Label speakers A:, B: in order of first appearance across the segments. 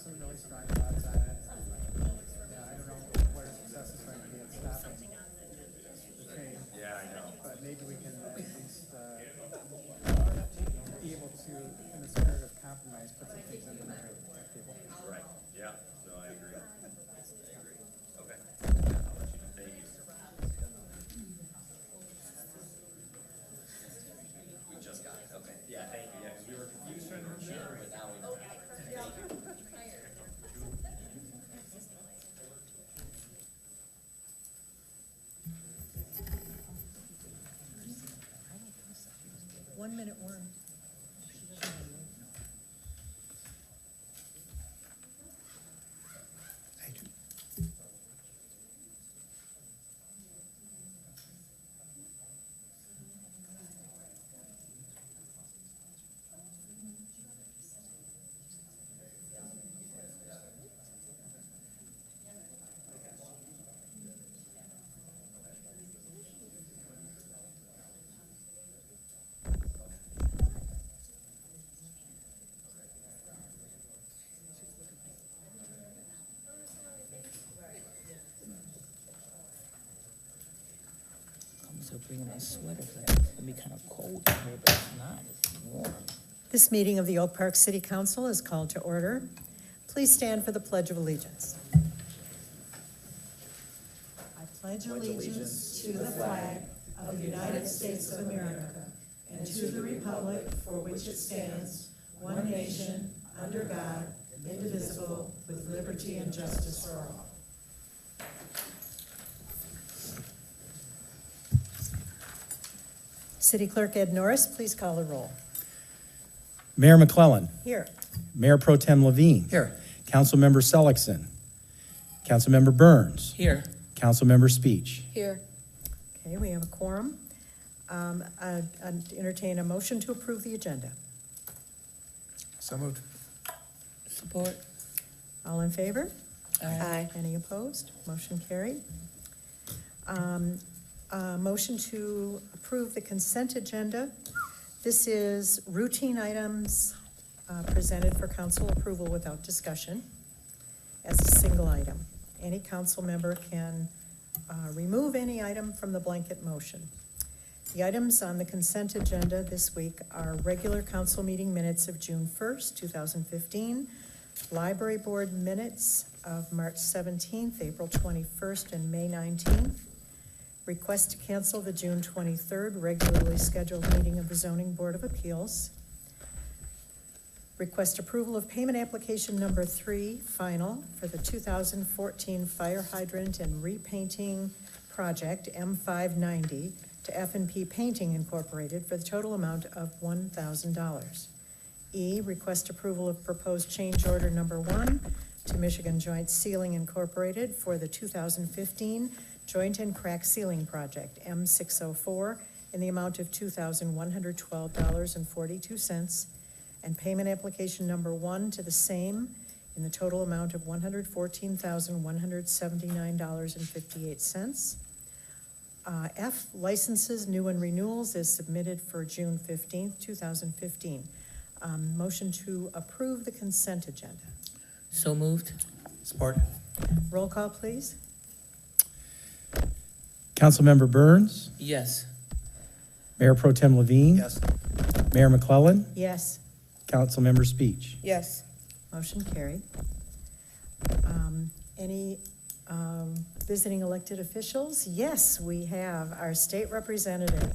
A: some really strong thoughts on it. Yeah, I don't know what our success is going to be at stopping the train.
B: Yeah, I know.
A: But maybe we can at least be able to, in the spirit of compromise, put some things in there to protect people.
B: Right, yeah, no, I agree. Okay. I'll let you know. Thank you. We just got it, okay. Yeah, thank you, yeah, 'cause we were confused trying to remember, but now we know.
C: One minute warm.
D: So bringing my sweater, but it's gonna be kind of cold in here, but it's not, it's warm.
C: This meeting of the Oak Park City Council is called to order. Please stand for the Pledge of Allegiance. I pledge allegiance to the flag of the United States of America and to the republic for which it stands, one nation, under God, indivisible, with liberty and justice for all. City Clerk Ed Norris, please call the roll.
E: Mayor McClellan.
C: Here.
E: Mayor Pro Tem Levine.
D: Here.
E: Councilmember Selleckson. Councilmember Burns.
D: Here.
E: Councilmember Speech.
C: Here. Okay, we have a quorum. I'd entertain a motion to approve the agenda.
A: So moved.
D: Support.
C: All in favor?
D: Aye.
C: Any opposed? Motion carried. Motion to approve the consent agenda. This is routine items presented for council approval without discussion as a single item. Any council member can remove any item from the blanket motion. The items on the consent agenda this week are regular council meeting minutes of June 1st, 2015, library board minutes of March 17th, April 21st, and May 19th, request to cancel the June 23rd regularly scheduled meeting of the Zoning Board of Appeals, request approval of payment application number 3, final, for the 2014 fire hydrant and repainting project M590 to F&P Painting Incorporated for the total amount of $1,000. E, request approval of proposed change order number 1 to Michigan Joint Sealing Incorporated for the 2015 Joint and Crack Sealing Project, M604, in the amount of $2,112.42, and payment application number 1 to the same in the total amount of $114,179.58. F, licenses, new and renewals, is submitted for June 15th, 2015. Motion to approve the consent agenda.
D: So moved.
E: Support.
C: Roll call, please.
E: Councilmember Burns.
D: Yes.
E: Mayor Pro Tem Levine.
A: Yes.
E: Mayor McClellan.
C: Yes.
E: Councilmember Speech.
D: Yes.
C: Motion carried. Any visiting elected officials? Yes, we have our state representative,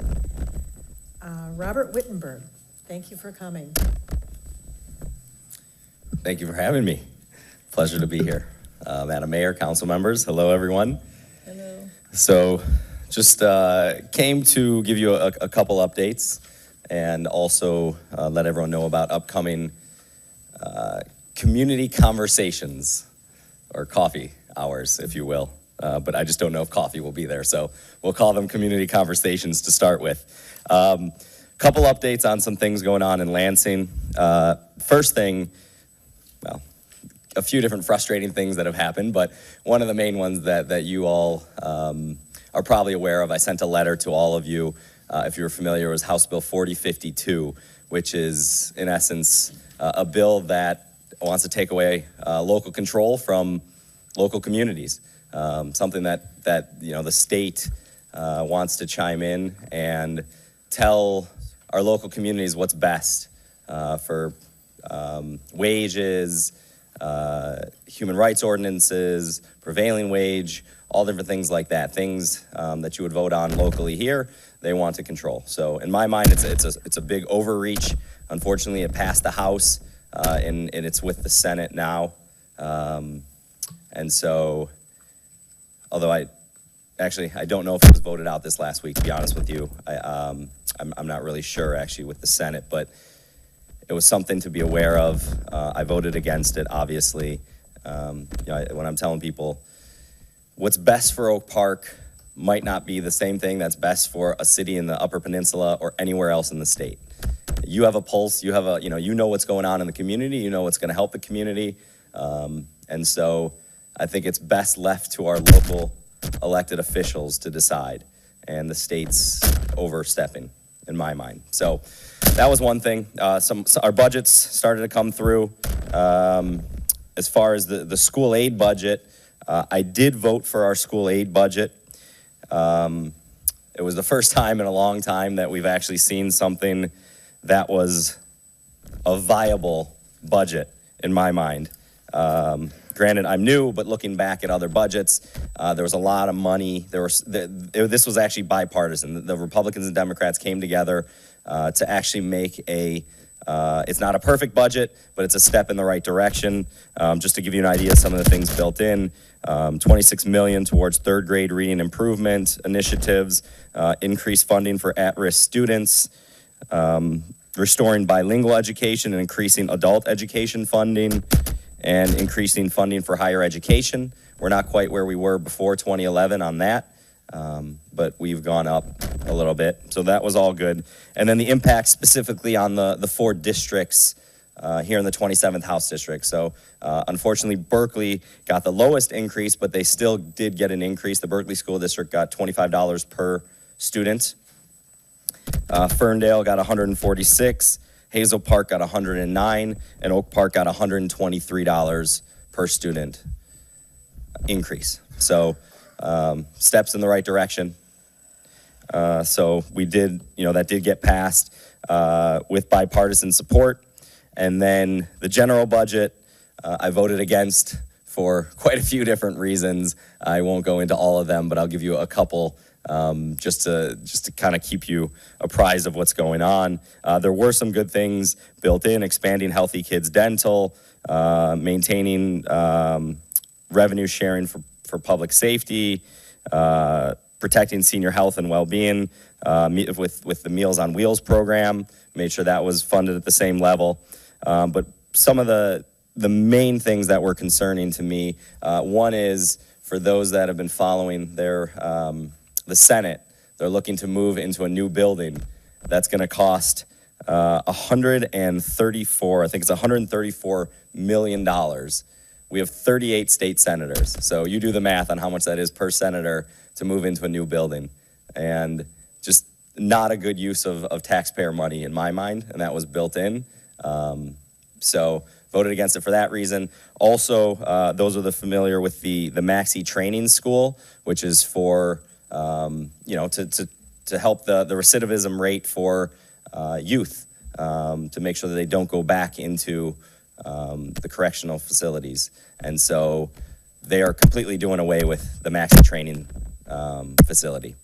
C: Robert Wittenberg. Thank you for coming.
F: Thank you for having me. Pleasure to be here. Madam Mayor, council members, hello everyone.
D: Hello.
F: So just came to give you a couple updates and also let everyone know about upcoming community conversations, or coffee hours, if you will. But I just don't know if coffee will be there, so we'll call them community conversations to start with. Couple updates on some things going on in Lansing. First thing, well, a few different frustrating things that have happened, but one of the main ones that you all are probably aware of, I sent a letter to all of you, if you're familiar, was House Bill 4052, which is in essence a bill that wants to take away local control from local communities. Something that the state wants to chime in and tell our local communities what's best for wages, human rights ordinances, prevailing wage, all different things like that. Things that you would vote on locally here, they want to control. So in my mind, it's a big overreach. Unfortunately, it passed the House, and it's with the Senate now. And so, although I don't know if it was voted out this last week, to be honest with you. I'm not really sure actually with the Senate, but it was something to be aware of. I voted against it, obviously. When I'm telling people what's best for Oak Park might not be the same thing that's best for a city in the Upper Peninsula or anywhere else in the state. You have a pulse, you know what's going on in the community, you know what's going to help the community. And so I think it's best left to our local elected officials to decide, and the state's overstepping, in my mind. So that was one thing. Our budgets started to come through. As far as the school aid budget, I did vote for our school aid budget. It was the first time in a long time that we've actually seen something that was a viable budget, in my mind. Granted, I'm new, but looking back at other budgets, there was a lot of money. This was actually bipartisan. The Republicans and Democrats came together to actually make it's not a perfect budget, but it's a step in the right direction. Just to give you an idea of some of the things built in, $26 million towards third grade reading improvement initiatives, increased funding for at-risk students, restoring bilingual education and increasing adult education funding, and increasing funding for higher education. We're not quite where we were before 2011 on that, but we've gone up a little bit. So that was all good. And then the impact specifically on the 4 districts here in the 27th House District. So unfortunately, Berkeley got the lowest increase, but they still did get an increase. The Berkeley School District got $25 per student. Ferndale got $146. Hazel Park got $109, and Oak Park got $123 per student increase. So steps in the right direction. So we did, that did get passed with bipartisan support. And then the general budget, I voted against for quite a few different reasons. I won't go into all of them, but I'll give you a couple just to kind of keep you apprised of what's going on. There were some good things built in: expanding Healthy Kids Dental, maintaining revenue sharing for public safety, protecting senior health and well-being with the Meals on Wheels program. Made sure that was funded at the same level. But some of the main things that were concerning to me, one is for those that have been following the Senate, they're looking to move into a new building that's going to cost $134 million. We have 38 state senators, so you do the math on how much that is per senator to move into a new building, and just not a good use of taxpayer money in my mind, and that was built in. So voted against it for that reason. Also, those of the familiar with the Maxi Training School, which is for to help the recidivism rate for youth, to make sure that they don't go back into the correctional facilities. And so they are completely doing away with the Maxi Training facility.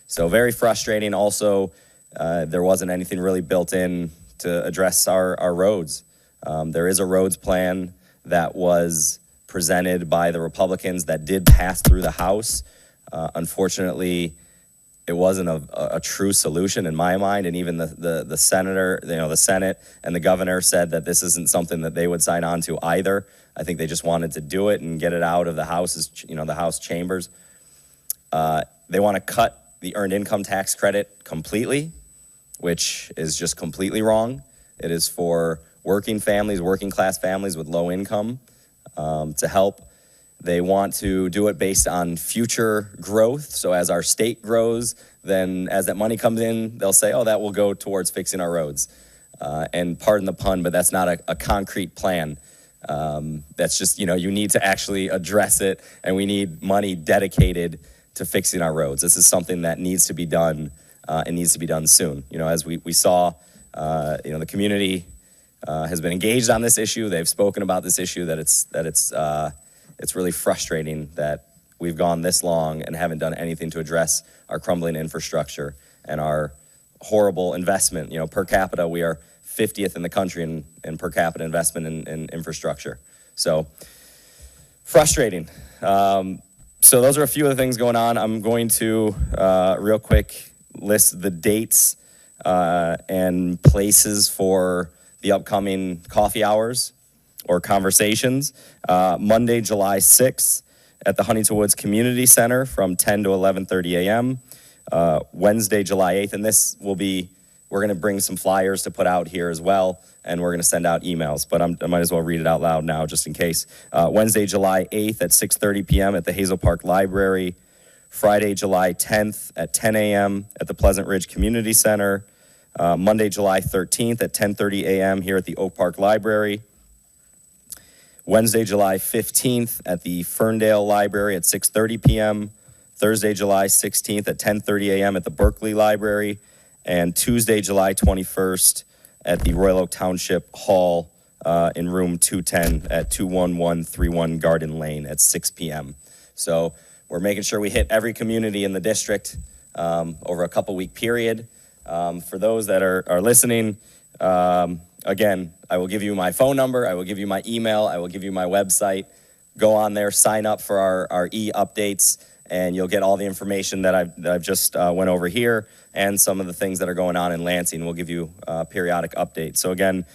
F: So very frustrating. Also, there wasn't anything really built in to address our roads. There is a roads plan that was presented by the Republicans that did pass through the House. Unfortunately, it wasn't a true solution in my mind, and even the senator, the Senate and the governor said that this isn't something that they would sign on to either. I think they just wanted to do it and get it out of the House's, the House chambers. They want to cut the earned income tax credit completely, which is just completely wrong. It is for working families, working class families with low income, to help. They want to do it based on future growth. So as our state grows, then as that money comes in, they'll say, oh, that will go towards fixing our roads. And pardon the pun, but that's not a concrete plan. That's just, you need to actually address it, and we need money dedicated to fixing our roads. This is something that needs to be done, and needs to be done soon. As we saw, the community has been engaged on this issue. They've spoken about this issue, that it's really frustrating that we've gone this long and haven't done anything to address our crumbling infrastructure and our horrible investment. Per capita, we are 50th in the country in per capita investment in infrastructure. So frustrating. So those are a few of the things going on. I'm going to real quick list the dates and places for the upcoming coffee hours or conversations. Monday, July 6th at the Huntington Woods Community Center from 10 to 11:30 a.m. Wednesday, July 8th, and we're going to bring some flyers to put out here as well, and we're going to send out emails, but I might as well read it out loud now just in case. Wednesday, July 8th at 6:30 p.m. at the Hazel Park Library. Friday, July 10th at 10 a.m. at the Pleasant Ridge Community Center. Monday, July 13th at 10:30 a.m. here at the Oak Park Library. Wednesday, July 15th at the Ferndale Library at 6:30 p.m. Thursday, July 16th at 10:30 a.m. at the Berkeley Library. And Tuesday, July 21st at the Royal Oak Township Hall in room 210 at 21131 Garden Lane at 6 p.m. So we're making sure we hit every community in the district over a couple-week period. For those that are listening, again, I will give you my phone number, I will give you my email, I will give you my website. Go on there, sign up for our e-updates, and you'll get all the information that I've just went over here, and some of the things that are going on in Lansing. We'll give you periodic updates. So again,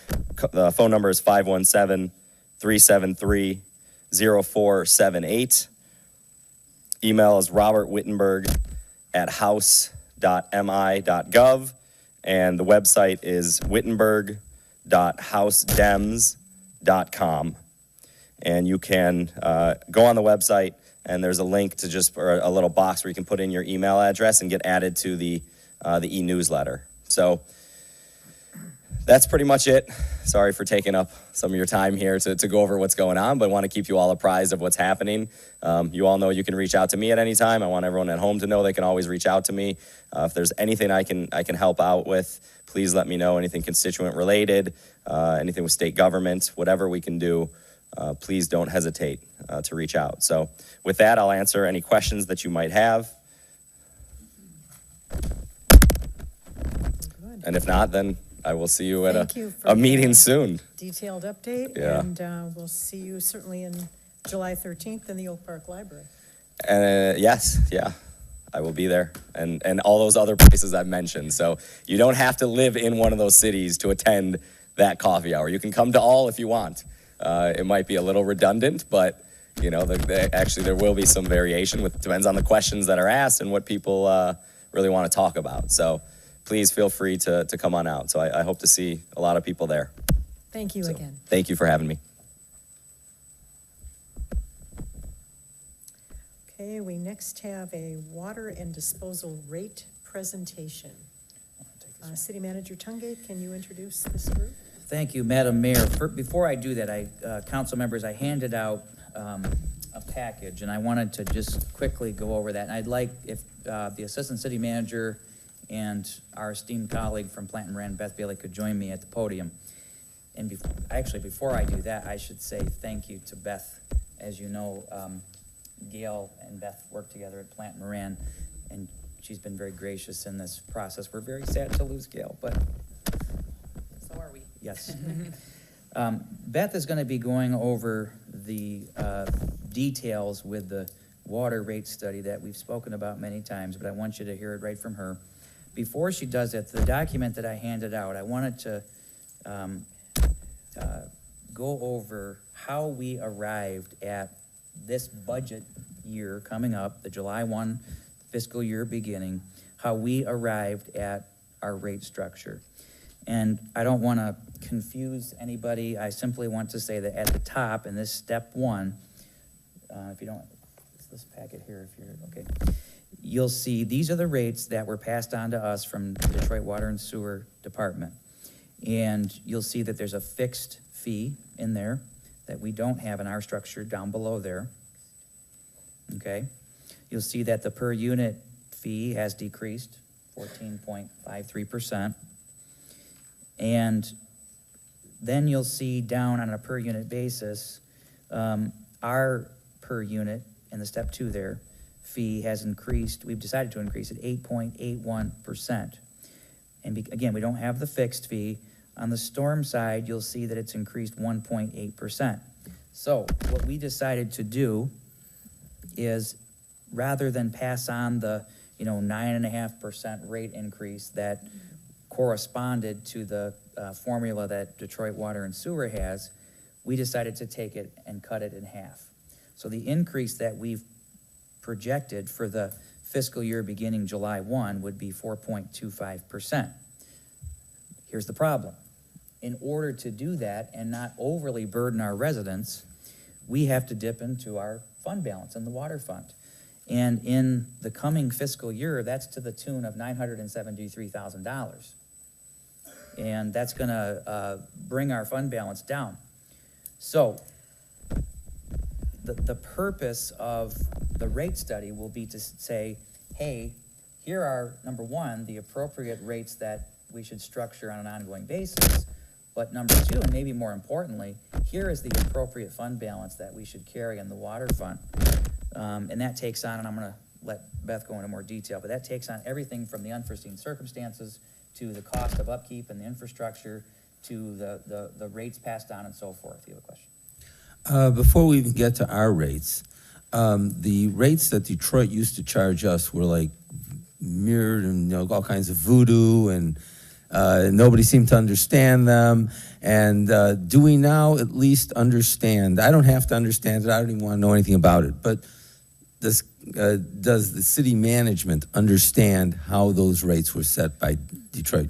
F: the phone number is 517-373-0478. Email is robertwittenberg@house.mi.gov, and the website is wittenberg.housedems.com. And you can go on the website, and there's a link to or a little box where you can put in your email address and get added to the e-newsletter. So that's pretty much it. Sorry for taking up some of your time here to go over what's going on, but I want to keep you all apprised of what's happening. You all know you can reach out to me at any time. I want everyone at home to know they can always reach out to me. If there's anything I can help out with, please let me know. Anything constituent related, anything with state government, whatever we can do, please don't hesitate to reach out. So with that, I'll answer any questions that you might have.
C: Good.
F: And if not, then I will see you at
C: Thank you for
F: a meeting
C: the
F: soon.
C: Detailed update,
F: Yeah.
C: and we'll see you certainly in July 13th in the Oak Park Library.
F: Yes, yeah, I will be there, and all those other places I've mentioned. So you don't have to live in one of those cities to attend that coffee hour. You can come to all if you want. It might be a little redundant, but actually there will be some variation. Depends on the questions that are asked and what people really want to talk about. So please feel free to come on out. So I hope to see a lot of people there.
C: Thank you
F: So,
C: again.
F: Thank you for having me.
C: Okay, we next have a water and disposal rate presentation. City Manager Tungate, can you introduce this group?
D: Thank you, Madam Mayor. Before I do that, council members, I handed out a package, and I wanted to just quickly go over that. And I'd like if the Assistant City Manager and our esteemed colleague from Plant and Moran, Beth Bailey, could join me at the podium. And before I do that, I should say thank you to Beth. As you know, Gail and Beth work together at Plant and Moran, and she's been very gracious in this process. We're very sad to lose Gail, but
G: So are we.
D: yes. Beth is going to be going over the details with the water rate study that we've spoken about many times, but I want you to hear it right from her. Before she does that, the document that I handed out, I wanted to go over how we arrived at this budget year coming up, the July 1 fiscal year beginning, how we arrived at our rate structure. And I don't want to confuse anybody. I simply want to say that at the top in this step 1, if you don't, it's this packet here, if you're, okay. You'll see these are the rates that were passed on to us from the Detroit Water and Sewer Department. And you'll see that there's a fixed fee in there. that we don't have in our structure down below there. Okay? You'll see that the per unit fee has decreased 14.53%. And then you'll see down on a per unit basis, our per unit in the step 2 there, fee has increased, we've decided to increase it 8.81%. And again, we don't have the fixed fee. On the storm side, you'll see that it's increased 1.8%. So what we decided to do is, rather than pass on the 9.5% rate increase that corresponded to the formula that Detroit Water and Sewer has, we decided to take it and cut it in half. So the increase that we've projected for the fiscal year beginning July 1 would be 4.25%. Here's the problem. In order to do that and not overly burden our residents, we have to dip into our fund balance in the water fund. And in the coming fiscal year, that's to the tune of $973,000. And that's gonna bring our fund balance down. So the purpose of the rate study will be to say, hey, here are, number one, the appropriate rates that we should structure on an ongoing basis. But number two, and maybe more importantly, here is the appropriate fund balance that we should carry in the water fund. And that takes on, and I'm gonna let Beth go into more detail, but that takes on everything from the unforeseen circumstances to the cost of upkeep and the infrastructure to the rates passed on and so forth. You have a question?
H: Before we even get to our rates, the rates that Detroit used to charge us were like mirrored and all kinds of voodoo, and nobody seemed to understand them. And do we now at least understand? I don't have to understand it. I don't even want to know anything about it. But does the city management understand how those rates were set by Detroit?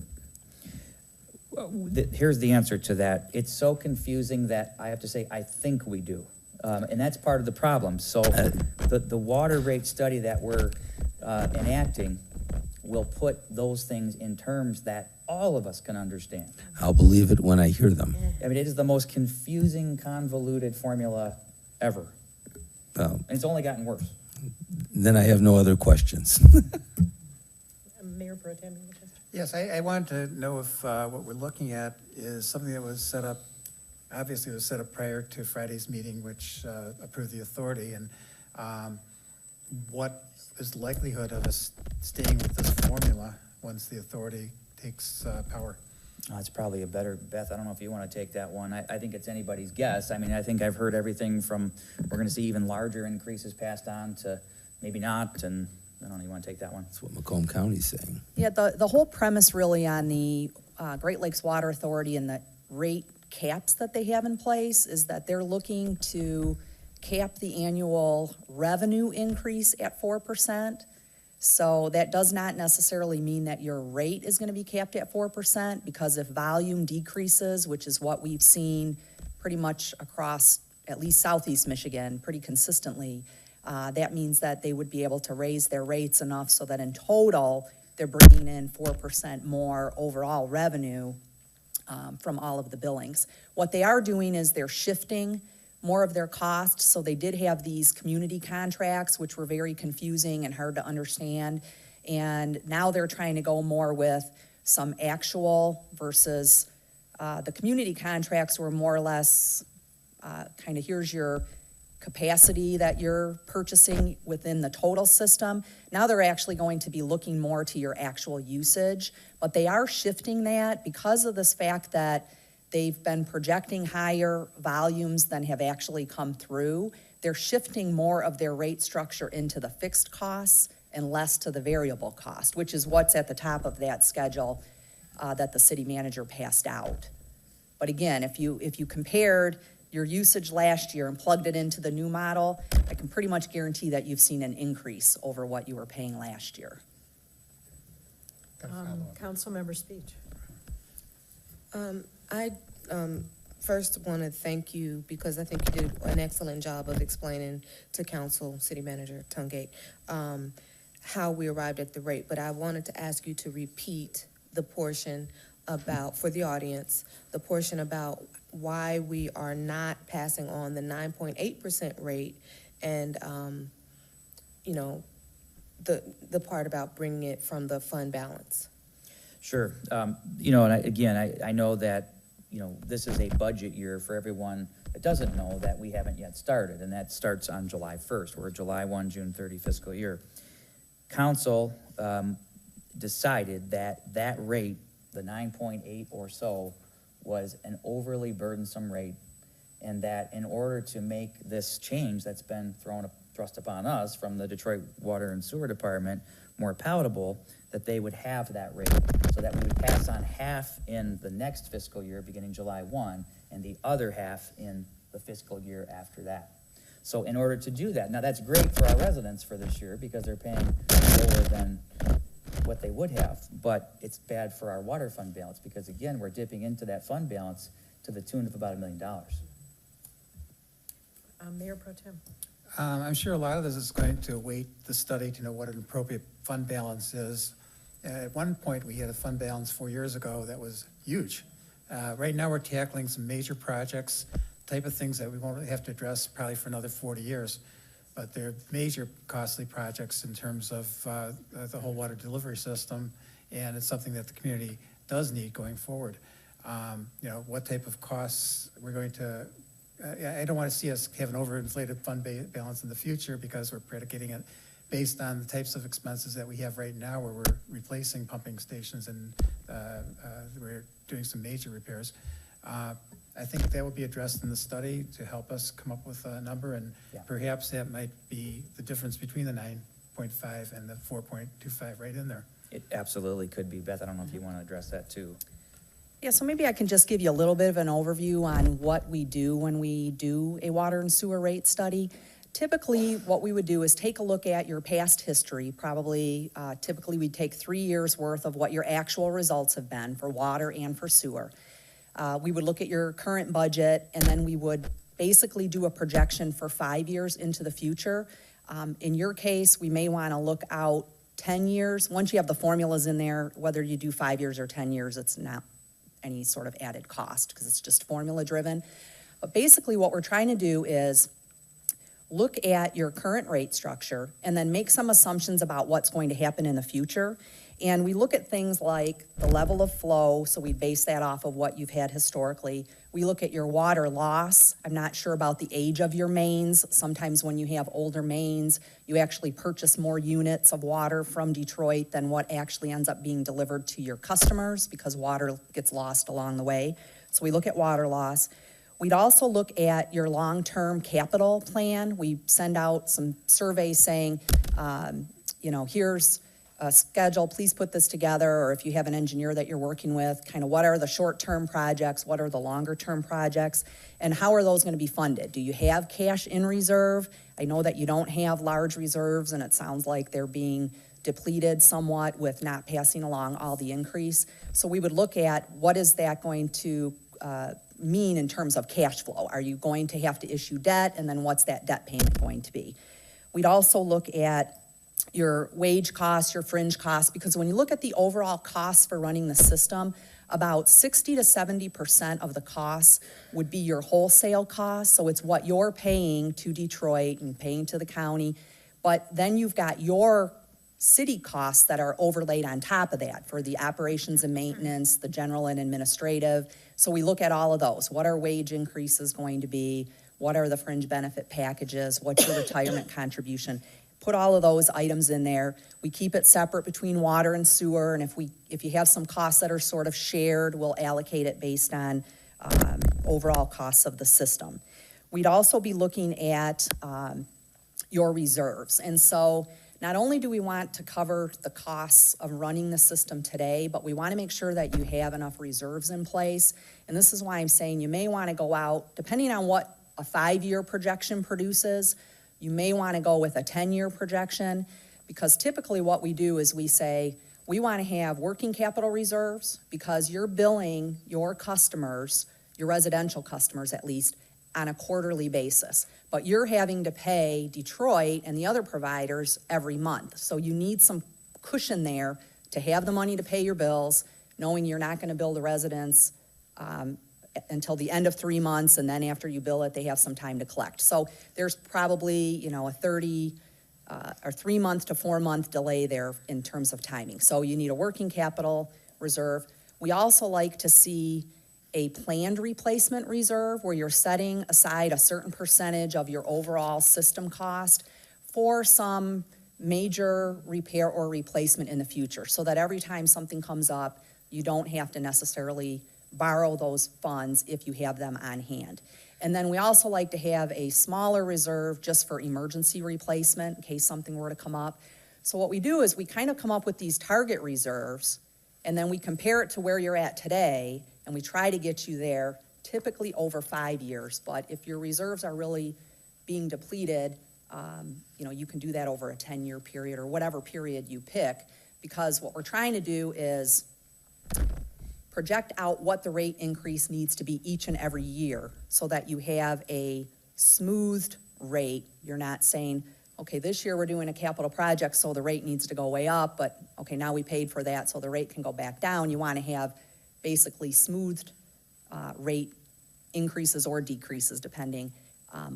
D: Here's the answer to that. It's so confusing that I have to say, I think we do. And that's part of the problem. So the water rate study that we're enacting will put those things in terms that all of us can understand.
H: I'll believe it when I hear them.
D: I mean, it is the most confusing, convoluted formula ever.
H: Well,
D: And it's only gotten worse.
H: then I have no other questions.
C: Mayor Pro Tem, you have a question?
A: Yes, I wanted to know if what we're looking at is something that was set up, obviously it was set up prior to Friday's meeting, which approved the authority, and what is the likelihood of us staying with this formula once the authority takes power?
D: It's probably a better, Beth, I don't know if you want to take that one. I think it's anybody's guess. I mean, I think I've heard everything from, we're going to see even larger increases passed on to maybe not, and I don't know, you want to take that one?
H: That's what Macomb County's saying.
G: Yeah, the whole premise really on the Great Lakes Water Authority and the rate caps that they have in place is that they're looking to cap the annual revenue increase at 4%. So that does not necessarily mean that your rate is going to be capped at 4%, because if volume decreases, which is what we've seen pretty much across at least Southeast Michigan pretty consistently, that means that they would be able to raise their rates enough so that in total, they're bringing in 4% more overall revenue from all of the billings. What they are doing is they're shifting more of their costs. So they did have these community contracts, which were very confusing and hard to understand. And now they're trying to go more with some actual versus the community contracts were more or less kind of, here's your capacity that you're purchasing within the total system. Now they're actually going to be looking more to your actual usage, but they are shifting that because of this fact that they've been projecting higher volumes than have actually come through. They're shifting more of their rate structure into the fixed costs and less to the variable cost, which is what's at the top of that schedule that the city manager passed out. But again, if you compared your usage last year and plugged it into the new model, I can pretty much guarantee that you've seen an increase over what you were paying last year.
C: Councilmember Speech.
I: I first want to thank you because I think you did an excellent job of explaining to Council, City Manager Tungate, how we arrived at the rate. But I wanted to ask you to repeat the portion about, for the audience, the portion about why we are not passing on the 9.8% rate and, you know, the part about bringing it from the fund balance.
D: Sure. You know, and I know that, you know, this is a budget year for everyone that doesn't know that we haven't yet started, and that starts on July 1st. We're July 1, June 30 fiscal year. Council decided that that rate, the 9.8 or so, was an overly burdensome rate, and that in order to make this change that's been thrust upon us from the Detroit Water and Sewer Department more palatable, that they would have that rate, so that we would pass on half in the next fiscal year, beginning July 1, and the other half in the fiscal year after that. So in order to do that, now that's great for our residents for this year, because they're paying lower than what they would have, but it's bad for our water fund balance, because again, we're dipping into that fund balance to the tune of about $1 million.
C: Mayor Pro Tem.
A: I'm sure a lot of this is going to await the study to know what an appropriate fund balance is. At one point, we had a fund balance 4 years ago that was huge. Right now, we're tackling some major projects, type of things that we won't have to address probably for another 40 years. But they're major costly projects in terms of the whole water delivery system, and it's something that the community does need going forward. You know, what type of costs we're going to, I don't want to see us have an overinflated fund balance in the future, because we're predicating it based on the types of expenses that we have right now, where we're replacing pumping stations and we're doing some major repairs. I think that will be addressed in the study to help us come up with a number, and perhaps that might be the difference between the 9.5 and the 4.25 right in there.
D: It absolutely could be. Beth, I don't know if you want to address that too.
G: Yeah, so maybe I can just give you a little bit of an overview on what we do when we do a water and sewer rate study. Typically, what we would do is take a look at your past history. Typically we'd take 3 years worth of what your actual results have been for water and for sewer. We would look at your current budget, and then we would basically do a projection for 5 years into the future. In your case, we may want to look out 10 years. Once you have the formulas in there, whether you do 5 years or 10 years, it's not any sort of added cost, because it's just formula driven. But basically what we're trying to do is look at your current rate structure and then make some assumptions about what's going to happen in the future. And we look at things like the level of flow, so we base that off of what you've had historically. We look at your water loss. I'm not sure about the age of your mains. Sometimes when you have older mains, you actually purchase more units of water from Detroit than what actually ends up being delivered to your customers, because water gets lost along the way. So we look at water loss. We'd also look at your long-term capital plan. We send out some surveys saying, here's a schedule, please put this together, or if you have an engineer that you're working with, kind of what are the short-term projects, what are the longer-term projects, and how are those going to be funded? Do you have cash in reserve? I know that you don't have large reserves, and it sounds like they're being depleted somewhat with not passing along all the increase. So we would look at what is that going to mean in terms of cash flow. Are you going to have to issue debt, and then what's that debt payment going to be? We'd also look at your wage costs, your fringe costs, because when you look at the overall costs for running the system, about 60 to 70% of the costs would be your wholesale costs. So it's what you're paying to Detroit and paying to the county. But then you've got your city costs that are overlaid on top of that for the operations and maintenance, the general and administrative. So we look at all of those. What are wage increases going to be? What are the fringe benefit packages? What's your retirement contribution? Put all of those items in there. We keep it separate between water and sewer, and if you have some costs that are sort of shared, we'll allocate it based on overall costs of the system. We'd also be looking at your reserves. And so not only do we want to cover the costs of running the system today, but we want to make sure that you have enough reserves in place. And this is why I'm saying you may want to go out, depending on what a 5-year projection produces, you may want to go with a 10-year projection, because typically what we do is we say, we want to have working capital reserves, because you're billing your customers, your residential customers at least, on a quarterly basis. But you're having to pay Detroit and the other providers every month. So you need some cushion there to have the money to pay your bills, knowing you're not gonna bill the residents, until the end of 3 months, and then after you bill it, they have some time to collect. So there's probably, a 30, or 3 month to 4 month delay there in terms of timing. So you need a working capital reserve. We also like to see a planned replacement reserve where you're setting aside a certain percentage of your overall system cost for some major repair or replacement in the future, so that every time something comes up, you don't have to necessarily borrow those funds if you have them on hand. And then we also like to have a smaller reserve just for emergency replacement in case something were to come up. So what we do is we kind of come up with these target reserves, and then we compare it to where you're at today, and we try to get you there, typically over 5 years. But if your reserves are really being depleted, you can do that over a 10-year period or whatever period you pick, because what we're trying to do is project out what the rate increase needs to be each and every year so that you have a smoothed rate. You're not saying, okay, this year we're doing a capital project, so the rate needs to go way up, but okay, now we paid for that, so the rate can go back down. You want to have basically smoothed rate increases or decreases depending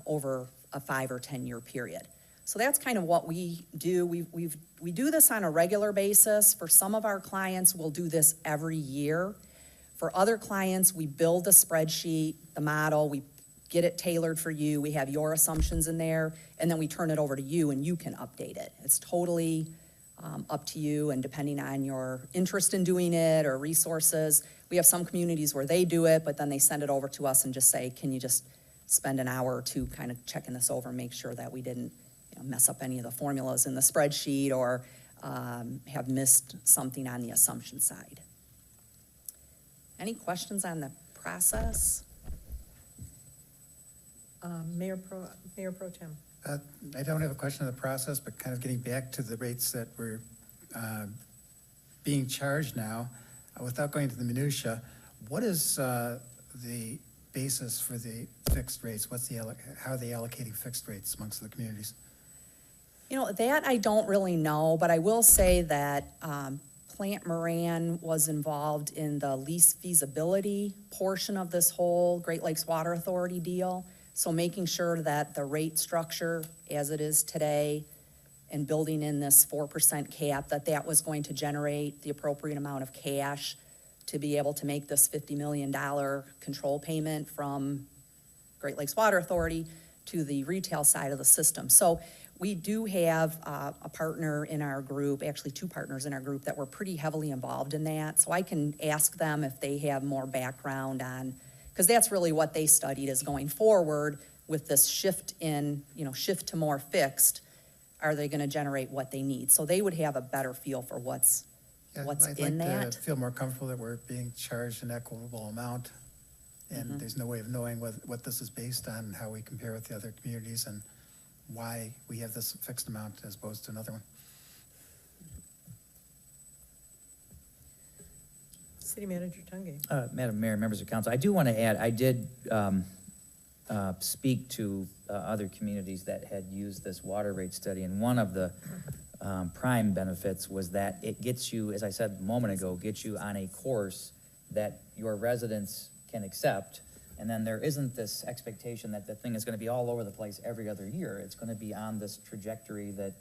G: over a 5 or 10 year period. So that's kind of what we do. We do this on a regular basis. For some of our clients, we'll do this every year. For other clients, we build a spreadsheet, the model, we get it tailored for you, we have your assumptions in there, and then we turn it over to you and you can update it. It's totally up to you, and depending on your interest in doing it or resources. We have some communities where they do it, but then they send it over to us and just say, can you just spend an hour or two kind of checking this over and make sure that we didn't mess up any of the formulas in the spreadsheet or have missed something on the assumption side. Any questions on the process?
C: Mayor Pro Tem.
A: I don't have a question on the process, but kind of getting back to the rates that we're being charged now, without going to the minutia, what is the basis for the fixed rates? How are they allocating fixed rates amongst the communities?
G: That I don't really know, but I will say that Plant Moran was involved in the lease feasibility portion of this whole Great Lakes Water Authority deal. So making sure that the rate structure as it is today and building in this 4% cap, that was going to generate the appropriate amount of cash to be able to make this $50 million control payment from Great Lakes Water Authority to the retail side of the system. So we do have a partner in our group, actually 2 partners in our group that were pretty heavily involved in that. So I can ask them if they have more background on, because that's really what they studied is going forward with this shift to more fixed, are they going to generate what they need? So they would have a better feel for what's in that.
A: I'd like to feel more comfortable that we're being charged an equitable amount, and there's no way of knowing what this is based on, how we compare with the other communities, and why we have this fixed amount as opposed to another one.
C: City Manager Tungay.
D: Madam Mayor, members of council, I do want to add, I did speak to other communities that had used this water rate study, and one of the prime benefits was that it gets you, as I said a moment ago, gets you on a course that your residents can accept, and then there isn't this expectation that the thing is going to be all over the place every other year. It's going to be on this trajectory that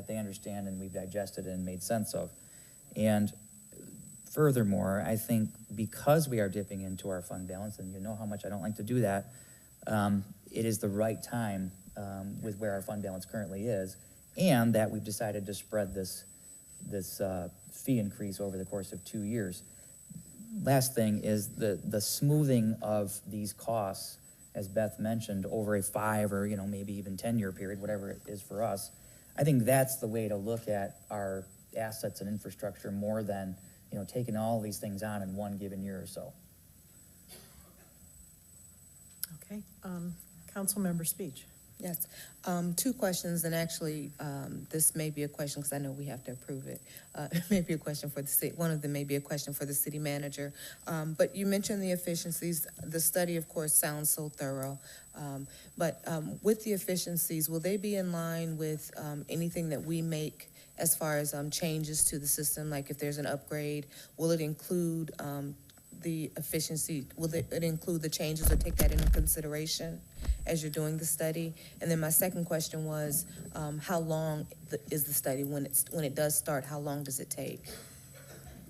D: they understand and we've digested and made sense of. And furthermore, I think because we are dipping into our fund balance, and you know how much I don't like to do that, it is the right time with where our fund balance currently is, and that we've decided to spread this fee increase over the course of 2 years. Last thing is the smoothing of these costs, as Beth mentioned, over a 5 or maybe even 10-year period, whatever it is for us. I think that's the way to look at our assets and infrastructure more than taking all these things on in one given year or so.
C: Okay, council member speech.
I: Yes, 2 questions, and actually, this may be a question, because I know we have to approve it. It may be a question for the city, one of them may be a question for the city manager. But you mentioned the efficiencies. The study, of course, sounds so thorough. But with the efficiencies, will they be in line with anything that we make as far as changes to the system, like if there's an upgrade, will it include the efficiency, will it include the changes or take that into consideration as you're doing the study? And then my second question was, how long is the study? When it does start, how long does it take?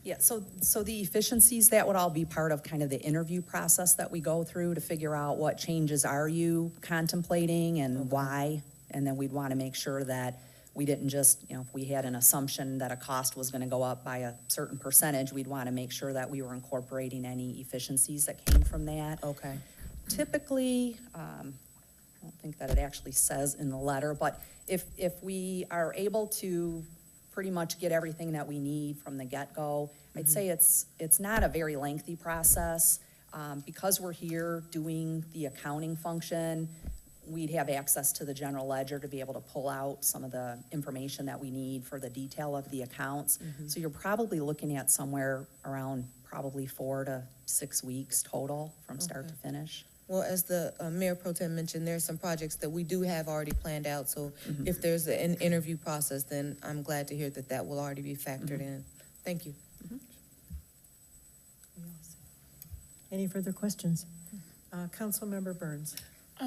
G: Yeah, so the efficiencies, that would all be part of kind of the interview process that we go through to figure out what changes are you contemplating and why. And then we'd want to make sure that we didn't just, if we had an assumption that a cost was going to go up by a certain percentage, we'd want to make sure that we were incorporating any efficiencies that came from that.
I: Okay.
G: Typically, I don't think that it actually says in the letter, but if we are able to pretty much get everything that we need from the get-go, I'd say it's not a very lengthy process. Because we're here doing the accounting function, we'd have access to the general ledger to be able to pull out some of the information that we need for the detail of the accounts. So you're probably looking at somewhere around probably 4 to 6 weeks total from start to finish.
I: Well, as the Mayor Pro Tem mentioned, there are some projects that we do have already planned out, so if there's an interview process, then I'm glad to hear that that will already be factored in. Thank you.
C: Any further questions? Councilmember Burns.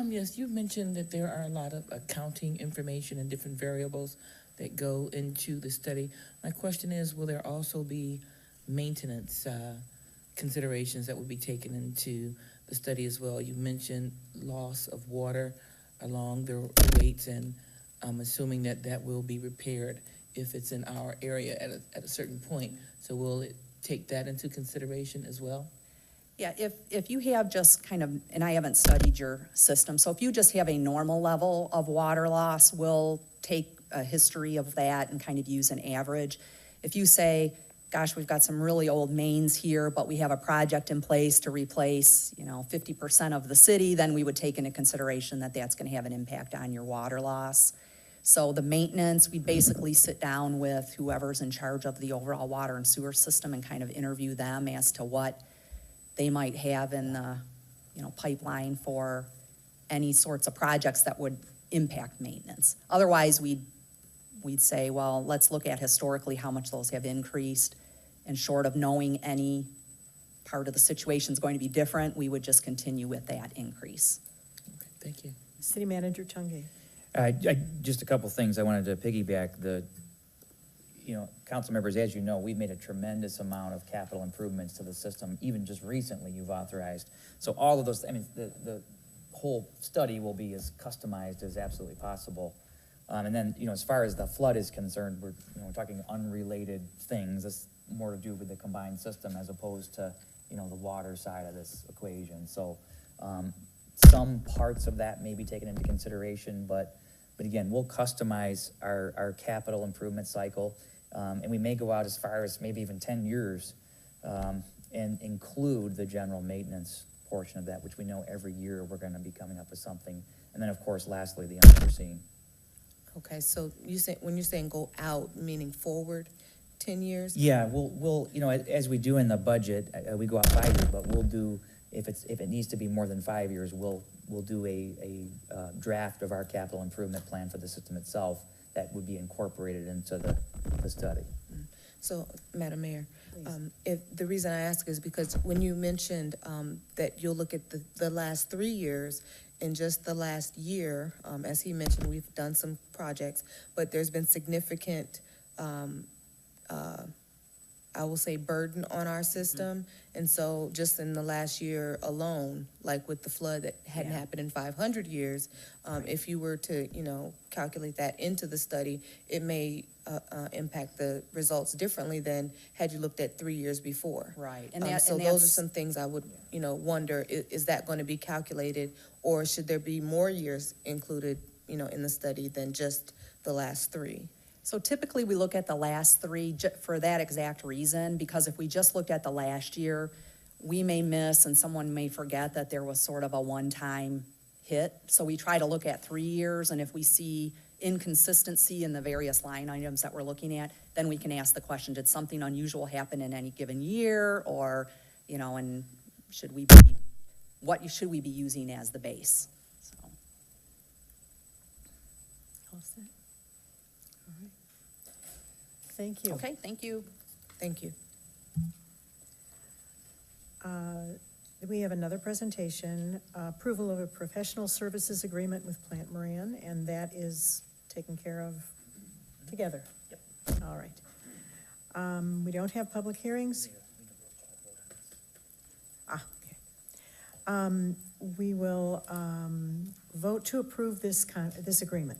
J: Yes, you mentioned that there are a lot of accounting information and different variables that go into the study. My question is, will there also be maintenance considerations that will be taken into the study as well? You mentioned loss of water along the rates, and I'm assuming that that will be repaired if it's in our area at a certain point. So will it take that into consideration as well?
G: Yeah, if you have just kind of, and I haven't studied your system, so if you just have a normal level of water loss, we'll take a history of that and kind of use an average. If you say, gosh, we've got some really old mains here, but we have a project in place to replace, 50% of the city, then we would take into consideration that that's going to have an impact on your water loss. So the maintenance, we basically sit down with whoever's in charge of the overall water and sewer system and kind of interview them as to what they might have in the, pipeline for any sorts of projects that would impact maintenance. Otherwise, we'd say, well, let's look at historically how much those have increased, and short of knowing any part of the situation is going to be different, we would just continue with that increase.
J: Okay, thank you.
C: City Manager Chungay.
D: Just a couple things I wanted to piggyback. Council members, as you know, we've made a tremendous amount of capital improvements to the system. Even just recently, you've authorized. So all of those, the whole study will be as customized as absolutely possible. And then, as far as the flood is concerned, we're talking unrelated things. It's more to do with the combined system as opposed to, the water side of this equation. So some parts of that may be taken into consideration, but again, we'll customize our capital improvement cycle. And we may go out as far as maybe even 10 years and include the general maintenance portion of that, which we know every year we're going to be coming up with something. And then, of course, lastly, the unforeseen.
I: Okay, so when you're saying go out, meaning forward 10 years?
D: Yeah, we'll as we do in the budget, we go out 5 years, but we'll do, if it needs to be more than 5 years, we'll do a draft of our capital improvement plan for the system itself that would be incorporated into the study.
I: So, Madam Mayor, if the reason I ask is because when you mentioned that you'll look at the last 3 years, in just the last year, as he mentioned, we've done some projects, but there's been significant, I will say, burden on our system. And so just in the last year alone, like with the flood that hadn't happened in 500 years, if you were to, calculate that into the study, it may impact the results differently than had you looked at 3 years before.
G: Right.
I: So those are some things I would, wonder, is that going to be calculated, or should there be more years included, in the study than just the last 3?
G: So typically, we look at the last 3 for that exact reason, because if we just looked at the last year, we may miss and someone may forget that there was sort of a one-time hit. So we try to look at 3 years, and if we see inconsistency in the various line items that we're looking at, then we can ask the question, did something unusual happen in any given year, or, and what should we be using as the base? So.
C: All set? All right. Thank you.
G: Okay, thank you.
I: Thank you.
C: We have another presentation, approval of a professional services agreement with Plant Moran, and that is taken care of together. Yep. All right. We don't have public hearings. Okay. We will vote to approve this agreement.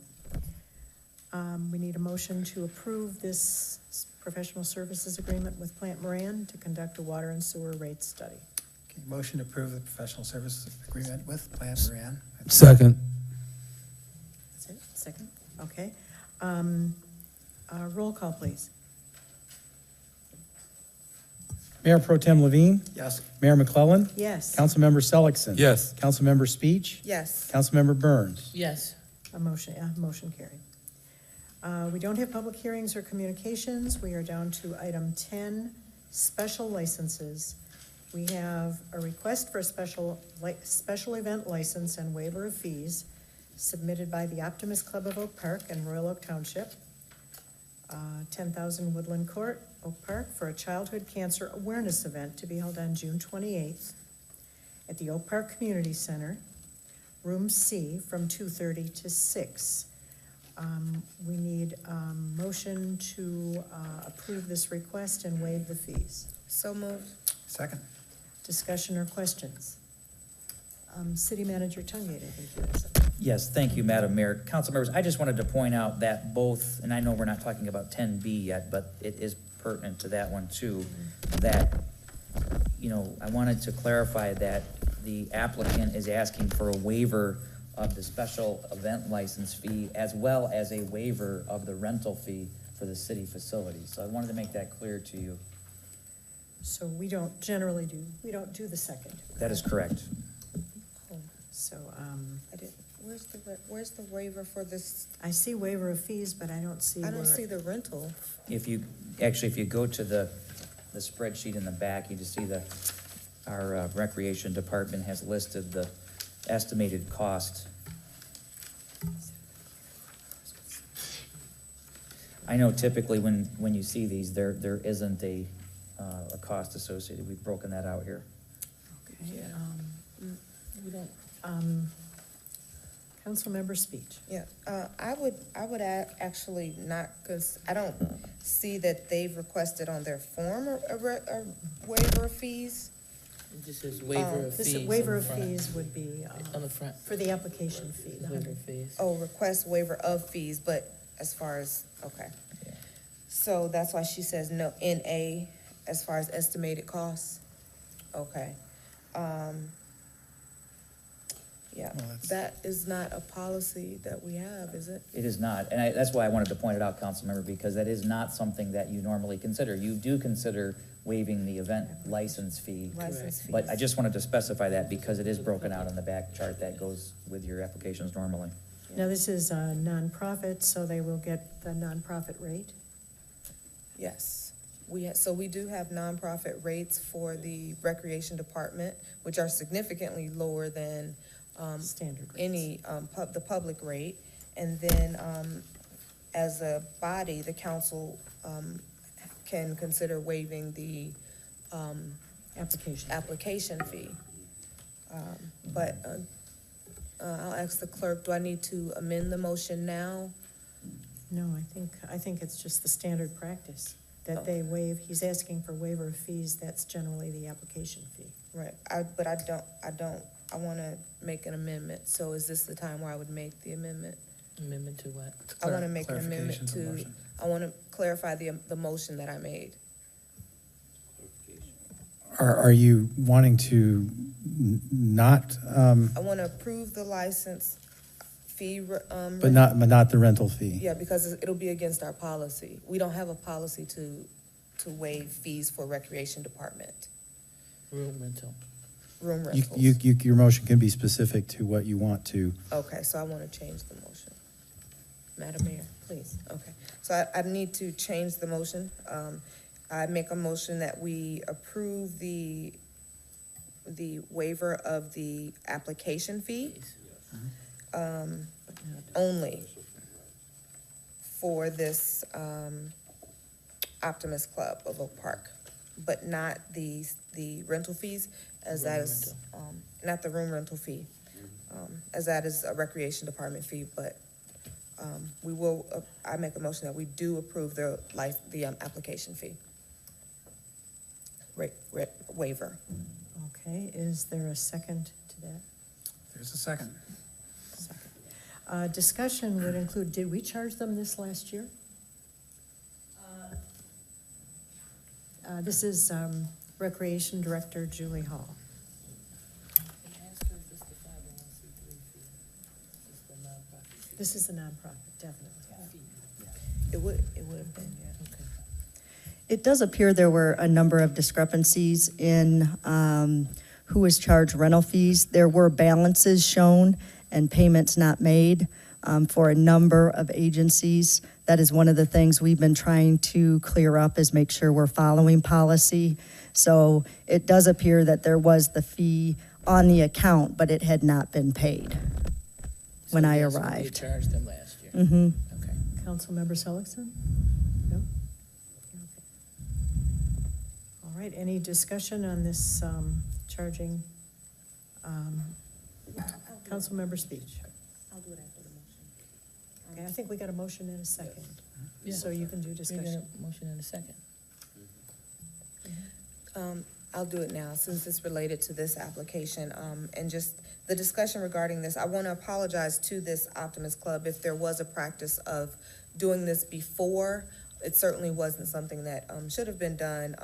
C: We need a motion to approve this professional services agreement with Plant Moran to conduct a water and sewer rate study.
A: Okay, motion to approve the professional services agreement with Plant Moran.
H: Second.
C: That's it, second, okay. Roll call, please.
E: Mayor Pro Tem Levine,
A: Yes.
E: Mayor McClellan,
C: Yes.
E: Councilmember Selleckson.
H: Yes.
E: Councilmember Speech,
I: Yes.
E: Councilmember Burns.
J: Yes.
C: Motion carried. We don't have public hearings or communications. We are down to item 10, special licenses. We have a request for a special event license and waiver of fees submitted by the Optimist Club of Oak Park in Royal Oak Township, 10,000 Woodland Court, Oak Park, for a childhood cancer awareness event to be held on June 28th at the Oak Park Community Center, Room C, from 2:30 to 6. We need motion to approve this request and waive the fees.
I: So moved.
A: Second.
C: Discussion or questions? City Manager Tungate, I think you have something.
D: Yes, thank you, Madam Mayor. Council members, I just wanted to point out that both, and I know we're not talking about 10B yet, but it is pertinent to that one too, that, I wanted to clarify that the applicant is asking for a waiver of the special event license fee as well as a waiver of the rental fee for the city facilities. So I wanted to make that clear to you.
C: So we don't do the second.
D: That is correct.
C: So,
I: I did, where's the waiver for this?
C: I see waiver of fees, but I don't see
I: I don't
C: where-
I: see the rental.
D: If you go to the spreadsheet in the back, you just see our recreation department has listed the estimated cost. I know typically when you see these, there isn't a cost associated. We've broken that out here.
C: Okay,
J: We don't,
C: Councilmember Speech.
I: Yeah, I would actually not, because I don't see that they've requested on their form a waiver of fees.
J: it just says waiver of fees.
C: This
J: on
C: waiver
J: the
C: of
J: front.
C: fees would be
J: On the front,
C: for the application fee, the
J: waiver
C: 100.
J: of fees.
I: Oh, request waiver of fees, but as far as, okay.
D: Yeah.
I: So that's why she says no, NA, as far as estimated costs? Okay. Yeah,
A: Well, that's-
I: that is not a policy that we have, is it?
D: It is not, and that's why I wanted to point it out, Councilmember, because that is not something that you normally consider. You do consider waiving the event license fee.
I: License fees.
D: But I just wanted to specify that because it is broken out on the back chart that goes with your applications normally.
C: Now, this is a nonprofit, so they will get the nonprofit rate.
I: Yes, so we do have nonprofit rates for the recreation department, which are significantly lower than
C: Standard rates.
I: any, the public rate. And then, as a body, the council, can consider waiving the, application fee. But, I'll ask the clerk, do I need to amend the motion now?
C: No, I think it's just the standard practice, that they waive, he's asking for waiver of fees, that's generally the application fee.
I: Right, but I wanna make an amendment, so is this the time where I would make the amendment?
J: Amendment to what?
I: I wanna make an amendment
A: Clarification of the
I: to,
A: motion.
I: I wanna clarify the motion that I made.
E: Are you wanting to not,
I: I wanna approve the license fee,
E: but not the rental fee?
I: yeah, because it'll be against our policy. We don't have a policy to waive fees for recreation department,
J: Room rental.
I: room
E: You,
I: rentals.
E: your motion can be specific to what you want to.
I: Okay, so I wanna change the motion. Madam Mayor, please, okay. So I need to change the motion. I make a motion that we approve the waiver of the application fee, only for this, Optimist Club of Oak Park, but not the rental fees, as that is, not the room rental fee, as that is a recreation department fee, but we will, I make a motion that we do approve the application fee. Waiver.
C: Okay, is there a second to that?
A: There's a second.
C: Second. Discussion would include, did we charge them this last year? This is Recreation Director Julie Hall. This is a nonprofit, definitely.
I: It would have been, yeah. Okay.
K: It does appear there were a number of discrepancies in who was charged rental fees. There were balances shown and payments not made for a number of agencies. That is one of the things we've been trying to clear up, is make sure we're following policy. So it does appear that there was the fee on the account, but it had not been paid when I
J: yes,
K: arrived.
J: We charged them last year.
K: Mm-hmm.
J: Okay.
C: Councilmember Seligson? No? Okay. All right, any discussion on this charging? Councilmember Speech?
I: I'll do it after the motion.
C: Okay, I think we got a motion in a second,
J: Yeah.
C: so you can do
J: We got
C: discussion.
J: a motion in a second.
I: I'll do it now, since it's related to this application, and just the discussion regarding this. I want to apologize to this Optimist Club if there was a practice of doing this before. It certainly wasn't something that should have been done,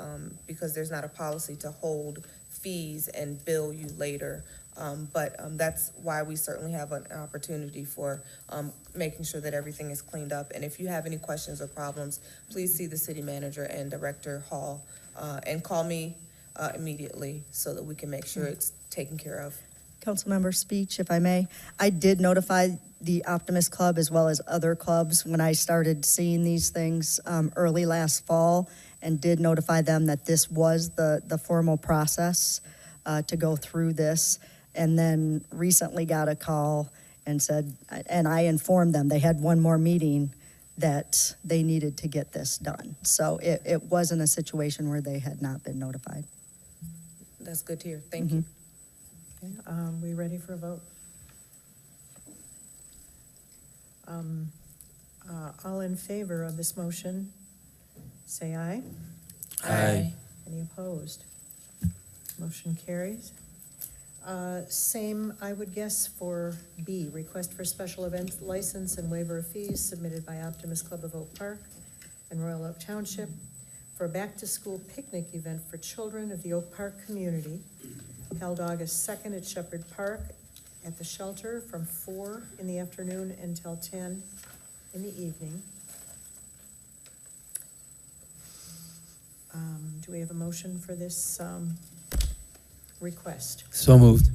I: because there's not a policy to hold fees and bill you later. But that's why we certainly have an opportunity for making sure that everything is cleaned up. And if you have any questions or problems, please see the city manager and Director Hall, and call me immediately so that we can make sure it's taken care of.
K: Councilmember Speech, if I may. I did notify the Optimist Club as well as other clubs when I started seeing these things early last fall, and did notify them that this was the formal process to go through this. And then recently got a call and said, and I informed them, they had one more meeting, that they needed to get this done. So it wasn't a situation where they had not been notified.
I: That's good to hear. Thank you.
C: Okay, we ready for a vote? All in favor of this motion, say aye.
J: Aye.
C: Any opposed? Motion carries. Same, I would guess, for B, request for special event license and waiver of fees submitted by Optimist Club of Oak Park and Royal Oak Township for a back-to-school picnic event for children of the Oak Park community, held August 2nd at Shepherd Park at the shelter from 4 in the afternoon until 10 in the evening. Do we have a motion for this request?
H: So moved.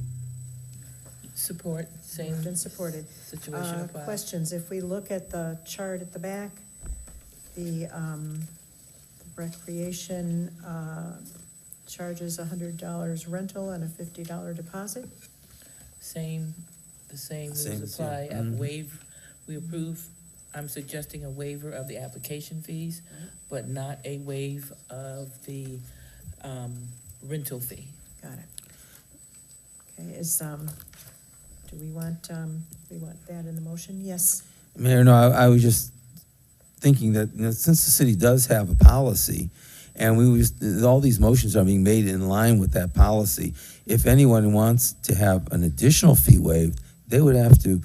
J: Support, same
C: Moved and supported.
J: situation applies.
C: Questions, if we look at the chart at the back, the recreation charges $100 rental and a $50 deposit.
J: The same
H: Same
J: rules
H: as
J: apply.
H: here. Mhm.
J: We approve, I'm suggesting a waiver of the application fees, but not a waive of the rental fee.
C: Got it. Okay, do we want that in the motion? Yes.
H: Mayor, no, I was just thinking that, since the city does have a policy, and all these motions are being made in line with that policy, if anyone wants to have an additional fee waived, they would have to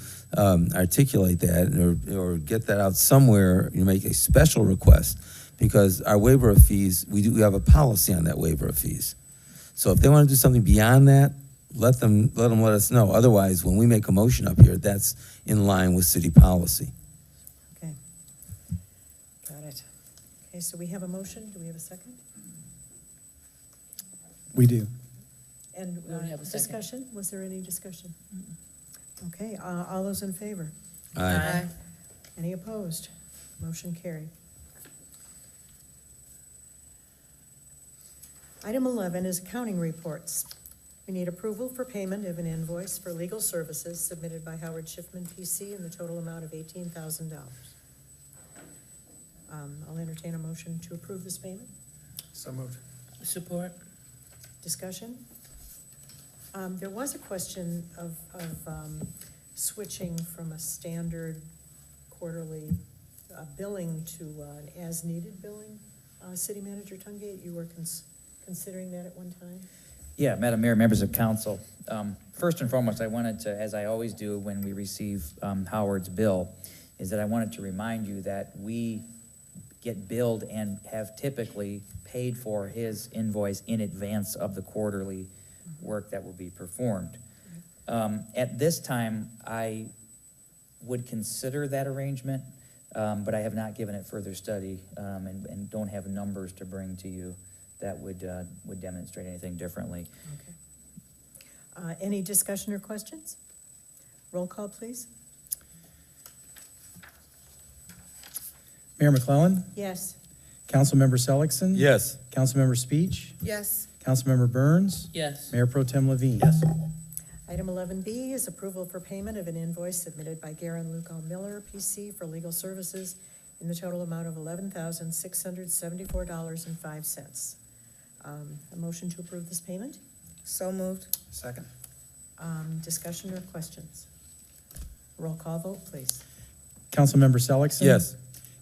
H: articulate that or get that out somewhere, make a special request, because our waiver of fees, we have a policy on that waiver of fees. So if they want to do something beyond that, let them let us know. Otherwise, when we make a motion up here, that's in line with city policy.
C: Okay. Got it. Okay, so we have a motion. Do we have a second?
E: We do.
C: And
J: We don't have a second.
C: discussion? Was there any discussion? Okay, all those in favor?
H: Aye.
C: Any opposed? Motion carried. Item 11 is accounting reports. We need approval for payment of an invoice for legal services submitted by Howard Schiffman, PC, in the total amount of $18,000. I'll entertain a motion to approve this payment.
A: So moved.
J: Support?
C: Discussion? There was a question of switching from a standard quarterly billing to an as-needed billing. City Manager Tungate, you were considering that at one time?
D: Yeah, Madam Mayor, members of council. First and foremost, I wanted to, as I always do when we receive Howard's bill, is that I wanted to remind you that we get billed and have typically paid for his invoice in advance of the quarterly work that will be performed. At this time, I would consider that arrangement, but I have not given it further study and don't have numbers to bring to you that would demonstrate anything differently.
C: Okay. Any discussion or questions? Roll call, please.
E: Mayor McClellan,
C: Yes.
E: Councilmember Seligson.
H: Yes.
E: Councilmember Speech,
I: Yes.
E: Councilmember Burns,
J: Yes.
E: Mayor Pro Tem Levine.
A: Yes.
C: Item 11B is approval for payment of an invoice submitted by Garen Lucal Miller, PC, for legal services in the total amount of $11,674.05. A motion to approve this payment?
I: So moved.
A: Second.
C: Discussion or questions? Roll call vote, please.
E: Councilmember Seligson.
H: Yes.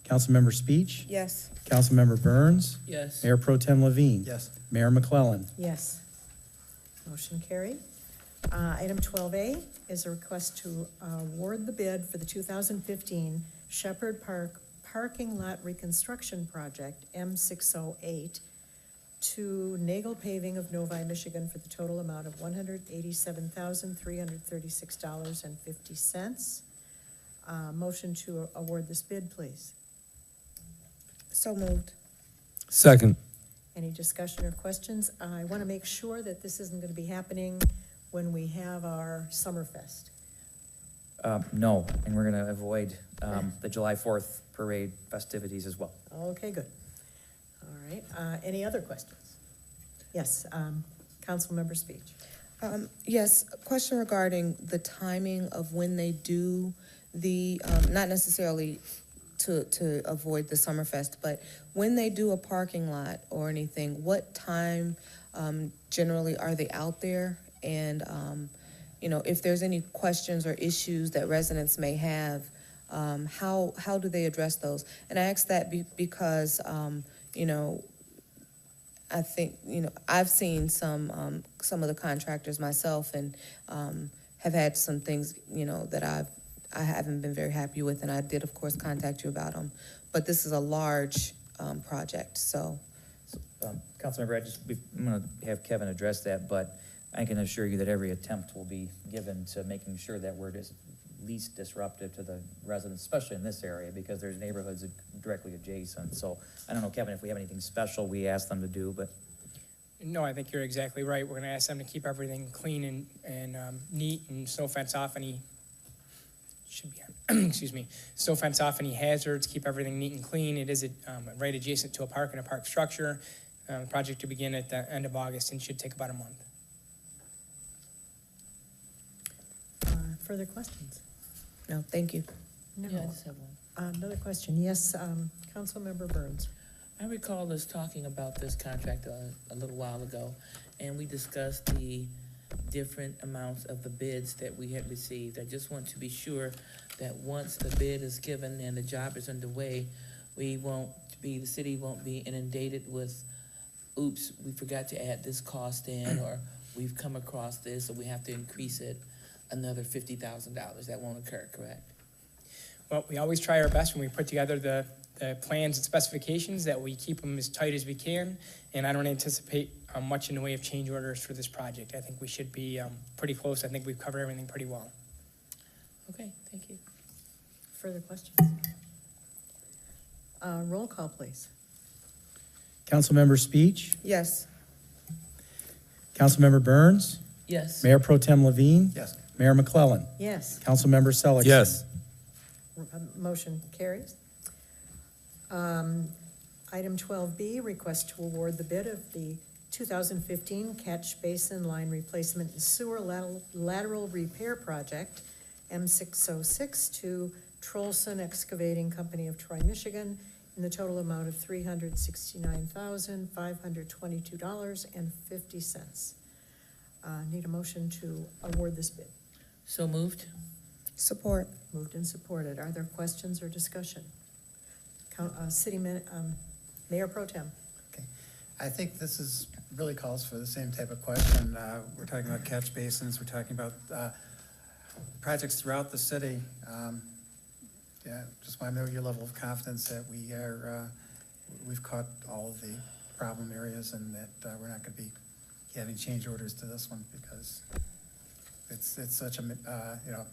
E: Councilmember Speech,
I: Yes.
E: Councilmember Burns,
J: Yes.
E: Mayor Pro Tem Levine.
A: Yes.
E: Mayor McClellan.
C: Yes. Motion carried. Item 12A is a request to award the bid for the 2015 Shepherd Park Parking Lot Reconstruction Project, M608, to Nagel Paving of Novi, Michigan, for the total amount of $187,336.50. Motion to award this bid, please.
I: So moved.
H: Second.
C: Any discussion or questions? I want to make sure that this isn't going to be happening when we have our Summerfest.
D: No, and we're gonna avoid the July 4th parade festivities as well.
C: Okay, good. All right, any other questions? Yes, Councilmember Speech.
I: Yes, a question regarding the timing of when they do the, not necessarily to avoid the Summerfest, but when they do a parking lot or anything, what time generally are they out there? And, you know, if there's any questions or issues that residents may have, how do they address those? And I ask that because, you know, I think, you know, I've seen some of the contractors myself and have had some things, you know, that I haven't been very happy with, and I did, of course, contact you about them. But this is a large project, so.
D: Councilmember, I'm gonna have Kevin address that, but I can assure you that every attempt will be given to making sure that we're least disruptive to the residents, especially in this area, because there's neighborhoods directly adjacent. So I don't know, Kevin, if we have anything special we ask them to do, but.
L: No, I think you're exactly right. We're gonna ask them to keep everything clean and neat, and snow fence off any, should be on, excuse me, snow fence off any hazards, keep everything neat and clean. It is right adjacent to a park and a park structure. The project to begin at the end of August and should take about a month.
C: Further questions?
I: No, thank you.
C: No.
J: Yeah, I just have one.
C: Another question, yes, Councilmember Burns.
J: I recall us talking about this contract a little while ago, and we discussed the different amounts of the bids that we had received. I just want to be sure that once the bid is given and the job is underway, the city won't be inundated with, oops, we forgot to add this cost in, or we've come across this, or we have to increase it another $50,000. That won't occur, correct?
L: Well, we always try our best when we put together the plans and specifications that we keep them as tight as we can, and I don't anticipate much in the way of change orders for this project. I think we should be pretty close. I think we've covered everything pretty well.
J: Okay, thank you.
C: Further questions? Roll call, please.
E: Councilmember Speech,
I: Yes.
E: Councilmember Burns,
J: Yes.
E: Mayor Pro Tem Levine,
A: Yes.
E: Mayor McClellan.
C: Yes,
E: Councilmember Seligson.
H: Yes.
C: motion carries. Item 12B, request to award the bid of the 2015 Catch Basin Line Replacement and Sewer Lateral Repair Project, M606, to Trollson Excavating Company of Troy, Michigan, in the total amount of $369,522.50. Need a motion to award this bid.
J: So moved?
I: Support.
C: Moved and supported. Are there questions or discussion? Mayor Pro Tem.
A: I think this is, really calls for the same type of question. We're talking about catch basins, we're talking about projects throughout the city. Yeah, just want to know your level of confidence that we've caught all of the problem areas and that we're not going to be having change orders to this one because it's such a,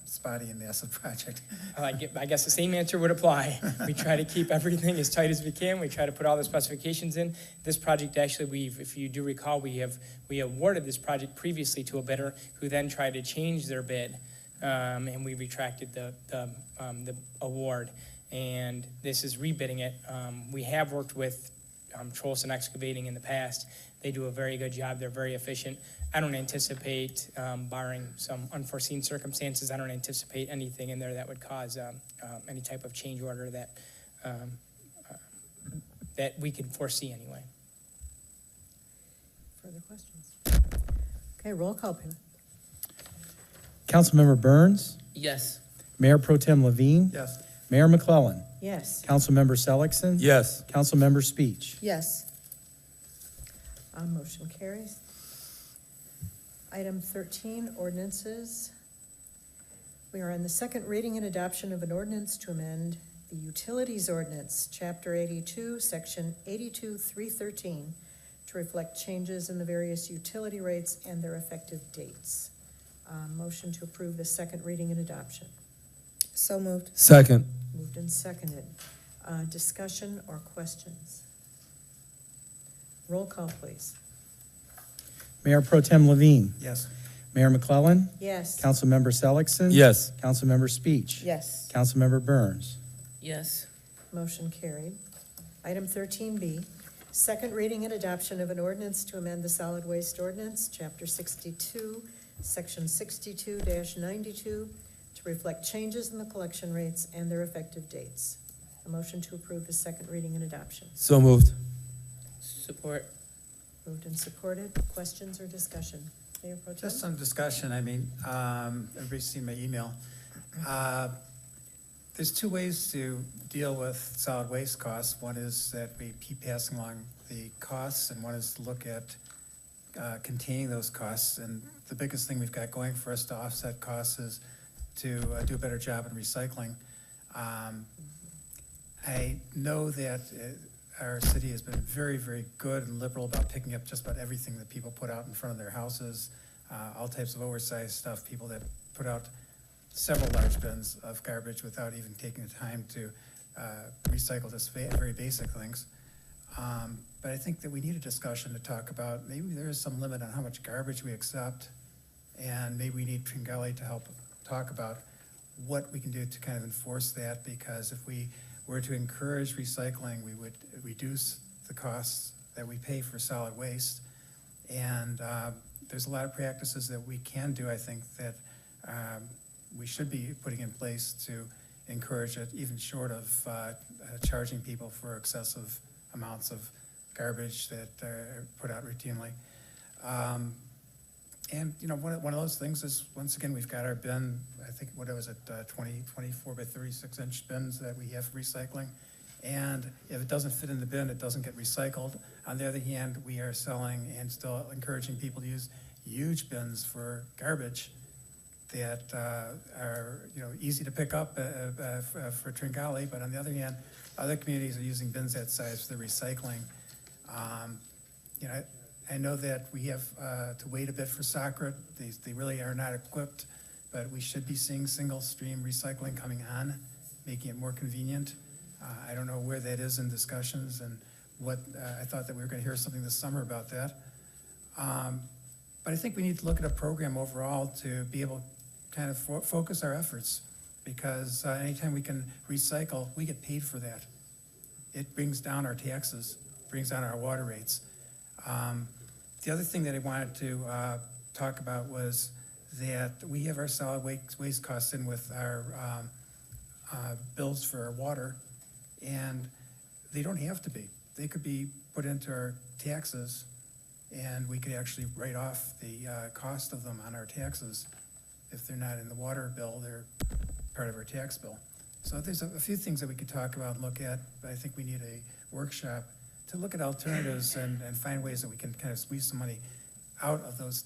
A: spotty and massive project.
L: I guess the same answer would apply. We try to keep everything as tight as we can. We try to put all the specifications in. This project, actually, if you do recall, we awarded this project previously to a bidder who then tried to change their bid, and we retracted the award. And this is rebidding it. We have worked with Trolson Excavating in the past. They do a very good job. They're very efficient. I don't anticipate, barring some unforeseen circumstances, I don't anticipate anything in there that would cause any type of change order that we could foresee anyway.
C: Further questions? Okay, roll call, please.
E: Councilmember Burns,
J: Yes.
E: Mayor Pro Tem Levine,
A: Yes.
E: Mayor McClellan,
C: Yes.
E: Councilmember Seligson.
H: Yes.
E: Councilmember Speech.
I: Yes.
C: Motion carries. Item 13, ordinances. We are on the second reading and adoption of an ordinance to amend the Utilities Ordinance, Chapter 82, Section 82-313, to reflect changes in the various utility rates and their effective dates. Motion to approve the second reading and adoption.
I: So moved.
H: Second.
C: Moved and seconded. Discussion or questions? Roll call, please.
E: Mayor Pro Tem Levine,
A: Yes.
E: Mayor McClellan,
C: Yes.
E: Councilmember Seligson.
H: Yes.
E: Councilmember Speech.
I: Yes.
E: Councilmember Burns.
J: Yes.
C: Motion carried. Item 13B, second reading and adoption of an ordinance to amend the Solid Waste Ordinance, Chapter 62, Section 62-92, to reflect changes in the collection rates and their effective dates. A motion to approve the second reading and adoption.
H: So moved.
J: Support.
C: Moved and supported. Questions or discussion? Mayor Pro Tem?
A: Just some discussion. I mean, everybody's seen my email. There's two ways to deal with solid waste costs. One is that we keep passing along the costs, and one is to look at containing those costs. And the biggest thing we've got going for us to offset costs is to do a better job in recycling. I know that our city has been very, very good and liberal about picking up just about everything that people put out in front of their houses, all types of oversized stuff, people that put out several large bins of garbage without even taking the time to recycle just very basic things. But I think that we need a discussion to talk about, maybe there is some limit on how much garbage we accept, and maybe we need Tringali to help talk about what we can do to kind of enforce that, because if we were to encourage recycling, we would reduce the costs that we pay for solid waste. And there's a lot of practices that we can do, I think, that we should be putting in place to encourage it, even short of charging people for excessive amounts of garbage that are put out routinely. And, you know, one of those things is, once again, we've got our bin, I think, what was it, 24 by 36 inch bins that we have for recycling. And if it doesn't fit in the bin, it doesn't get recycled. On the other hand, we are selling and still encouraging people to use huge bins for garbage that are, you know, easy to pick up for Tringali. But on the other hand, other communities are using bins that size for the recycling. You know, I know that we have to wait a bit for Sacra. They really are not equipped, but we should be seeing single stream recycling coming on, making it more convenient. I don't know where that is in discussions, and what I thought that we were going to hear something this summer about that. But I think we need to look at a program overall to be able to kind of focus our efforts, because anytime we can recycle, we get paid for that. It brings down our taxes, brings down our water rates. The other thing that I wanted to talk about was that we have our solid waste costs in with our bills for our water, and they don't have to be. They could be put into our taxes, and we could actually write off the cost of them on our taxes. If they're not in the water bill, they're part of our tax bill. So there's a few things that we could talk about and look at, but I think we need a workshop to look at alternatives and find ways that we can kind of squeeze some money out of those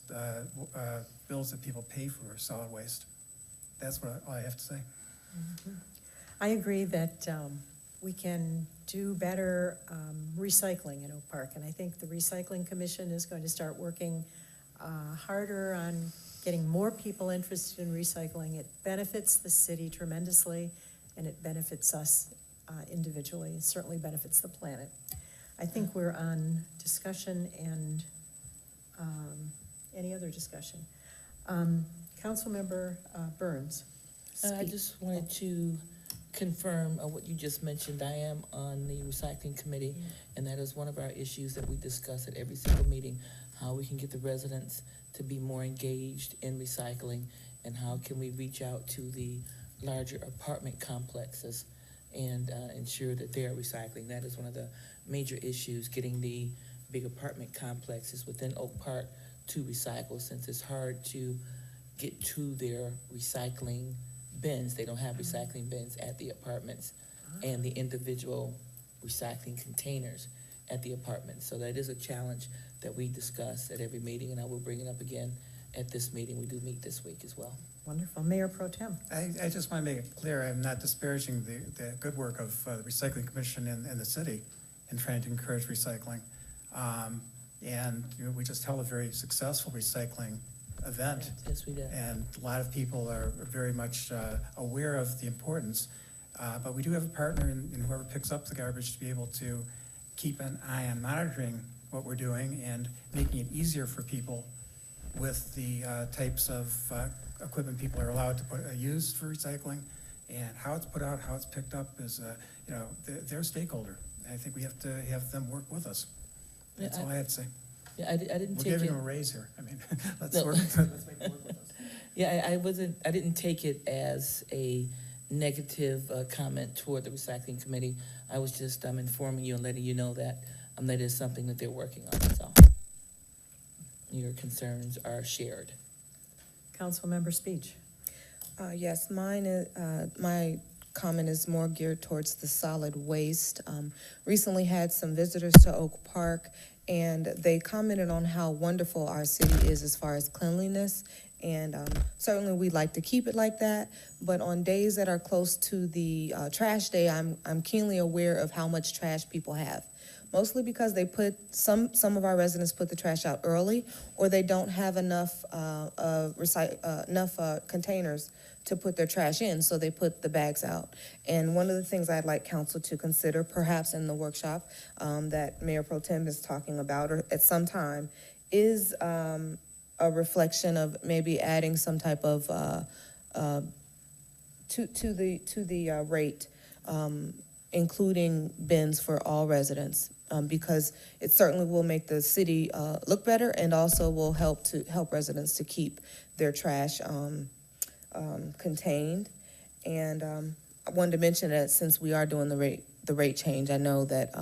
A: bills that people pay for solid waste. That's all I have to say.
C: I agree that we can do better recycling in Oak Park, and I think the Recycling Commission is going to start working harder on getting more people interested in recycling. It benefits the city tremendously, and it benefits us individually. It certainly benefits the planet. I think we're on discussion and any other discussion. Councilmember Burns.
J: I just wanted to confirm what you just mentioned. I am on the recycling committee, and that is one of our issues that we discuss at every single meeting, how we can get the residents to be more engaged in recycling, and how can we reach out to the larger apartment complexes and ensure that they are recycling. That is one of the major issues, getting the big apartment complexes within Oak Park to recycle, since it's hard to get to their recycling bins. They don't have recycling bins at the apartments and the individual recycling containers at the apartments. So that is a challenge that we discuss at every meeting, and I will bring it up again at this meeting. We do meet this week as well.
C: Wonderful. Mayor Pro Tem.
A: I just want to make it clear, I'm not disparaging the good work of the Recycling Commission and the city in trying to encourage recycling. And we just held a very successful recycling event.
J: Yes, we did.
A: And a lot of people are very much aware of the importance. But we do have a partner in whoever picks up the garbage to be able to keep an eye on monitoring what we're doing and making it easier for people with the types of equipment people are allowed to use for recycling, and how it's put out, how it's picked up is, they're a stakeholder. And I think we have to have them work with us. That's all I had to say.
J: Yeah, I didn't
A: We're
J: take
A: giving
J: it.
A: them a raise here. I mean, let's
J: No.
A: let's make it work with us.
J: Yeah, I didn't take it as a negative comment toward the recycling committee. I was just informing you and letting you know that that is something that they're working on, so your concerns are shared.
C: Councilmember Speech.
I: Yes, mine is, my comment is more geared towards the solid waste. Recently had some visitors to Oak Park, and they commented on how wonderful our city is as far as cleanliness. And certainly we'd like to keep it like that, but on days that are close to the trash day, I'm keenly aware of how much trash people have. Mostly because they put, some of our residents put the trash out early, or they don't have enough containers to put their trash in, so they put the bags out. And one of the things I'd like council to consider, perhaps in the workshop that Mayor Pro Tem is talking about, or at some time, is a reflection of maybe adding some type of to the rate, including bins for all residents, because it certainly will make the city look better, and also will help residents to keep their trash contained. And I wanted to mention that since we are doing the rate change, I know that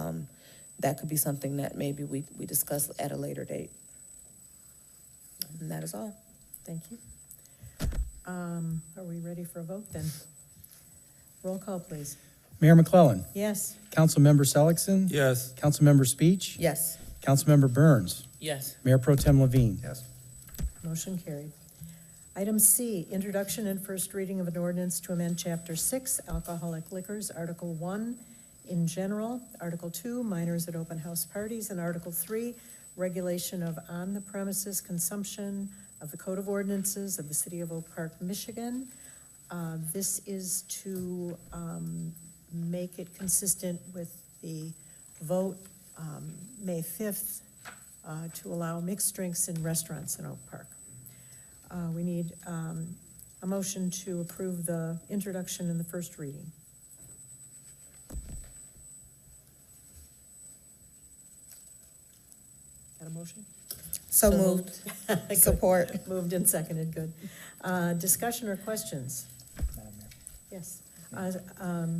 I: that could be something that maybe we discuss at a later date. And that is all.
C: Thank you. Are we ready for a vote then? Roll call, please.
E: Mayor McClellan.
C: Yes.
E: Councilmember Seligson.
H: Yes.
E: Councilmember Speech.
I: Yes.
E: Councilmember Burns.
J: Yes.
E: Mayor Pro Tem Levine.
A: Yes.
C: Motion carried. Item C, introduction and first reading of an ordinance to amend Chapter 6, alcoholic liquors, Article 1, in general, Article 2, minors at open house parties, and Article 3, regulation of on-the-premises consumption of the Code of Ordinances of the City of Oak Park, Michigan. This is to make it consistent with the vote May 5th to allow mixed drinks in restaurants in Oak Park. We need a motion to approve the introduction and the first reading. Got a motion?
I: So moved.
C: Good.
I: Support.
C: Moved and seconded, good. Discussion or questions?
A: Madam Mayor.
C: Yes.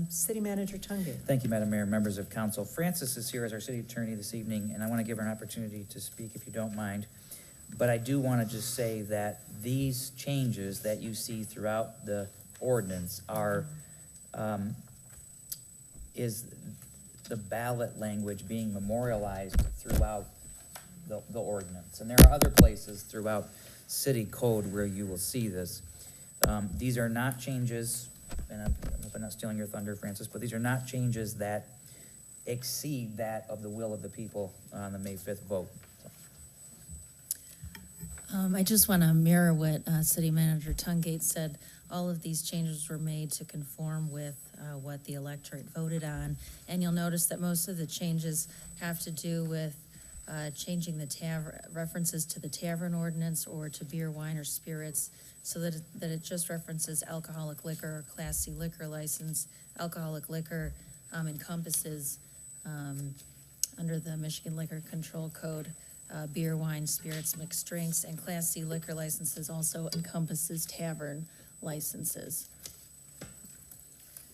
C: City Manager Tungate.
D: Thank you, Madam Mayor, members of council. Francis is here as our city attorney this evening, and I want to give her an opportunity to speak if you don't mind. But I do want to just say that these changes that you see throughout the ordinance are, is the ballot language being memorialized throughout the ordinance. And there are other places throughout city code where you will see this. These are not changes, and I hope I'm not stealing your thunder, Francis, but these are not changes that exceed that of the will of the people on the May 5th vote.
M: I just want to mirror what City Manager Tungate said. All of these changes were made to conform with what the electorate voted on. And you'll notice that most of the changes have to do with changing the references to the tavern ordinance or to beer, wine, or spirits, so that it just references alcoholic liquor or Class C liquor license. Alcoholic liquor encompasses, under the Michigan Liquor Control Code, beer, wine, spirits, mixed drinks, and Class C liquor licenses also encompasses tavern licenses.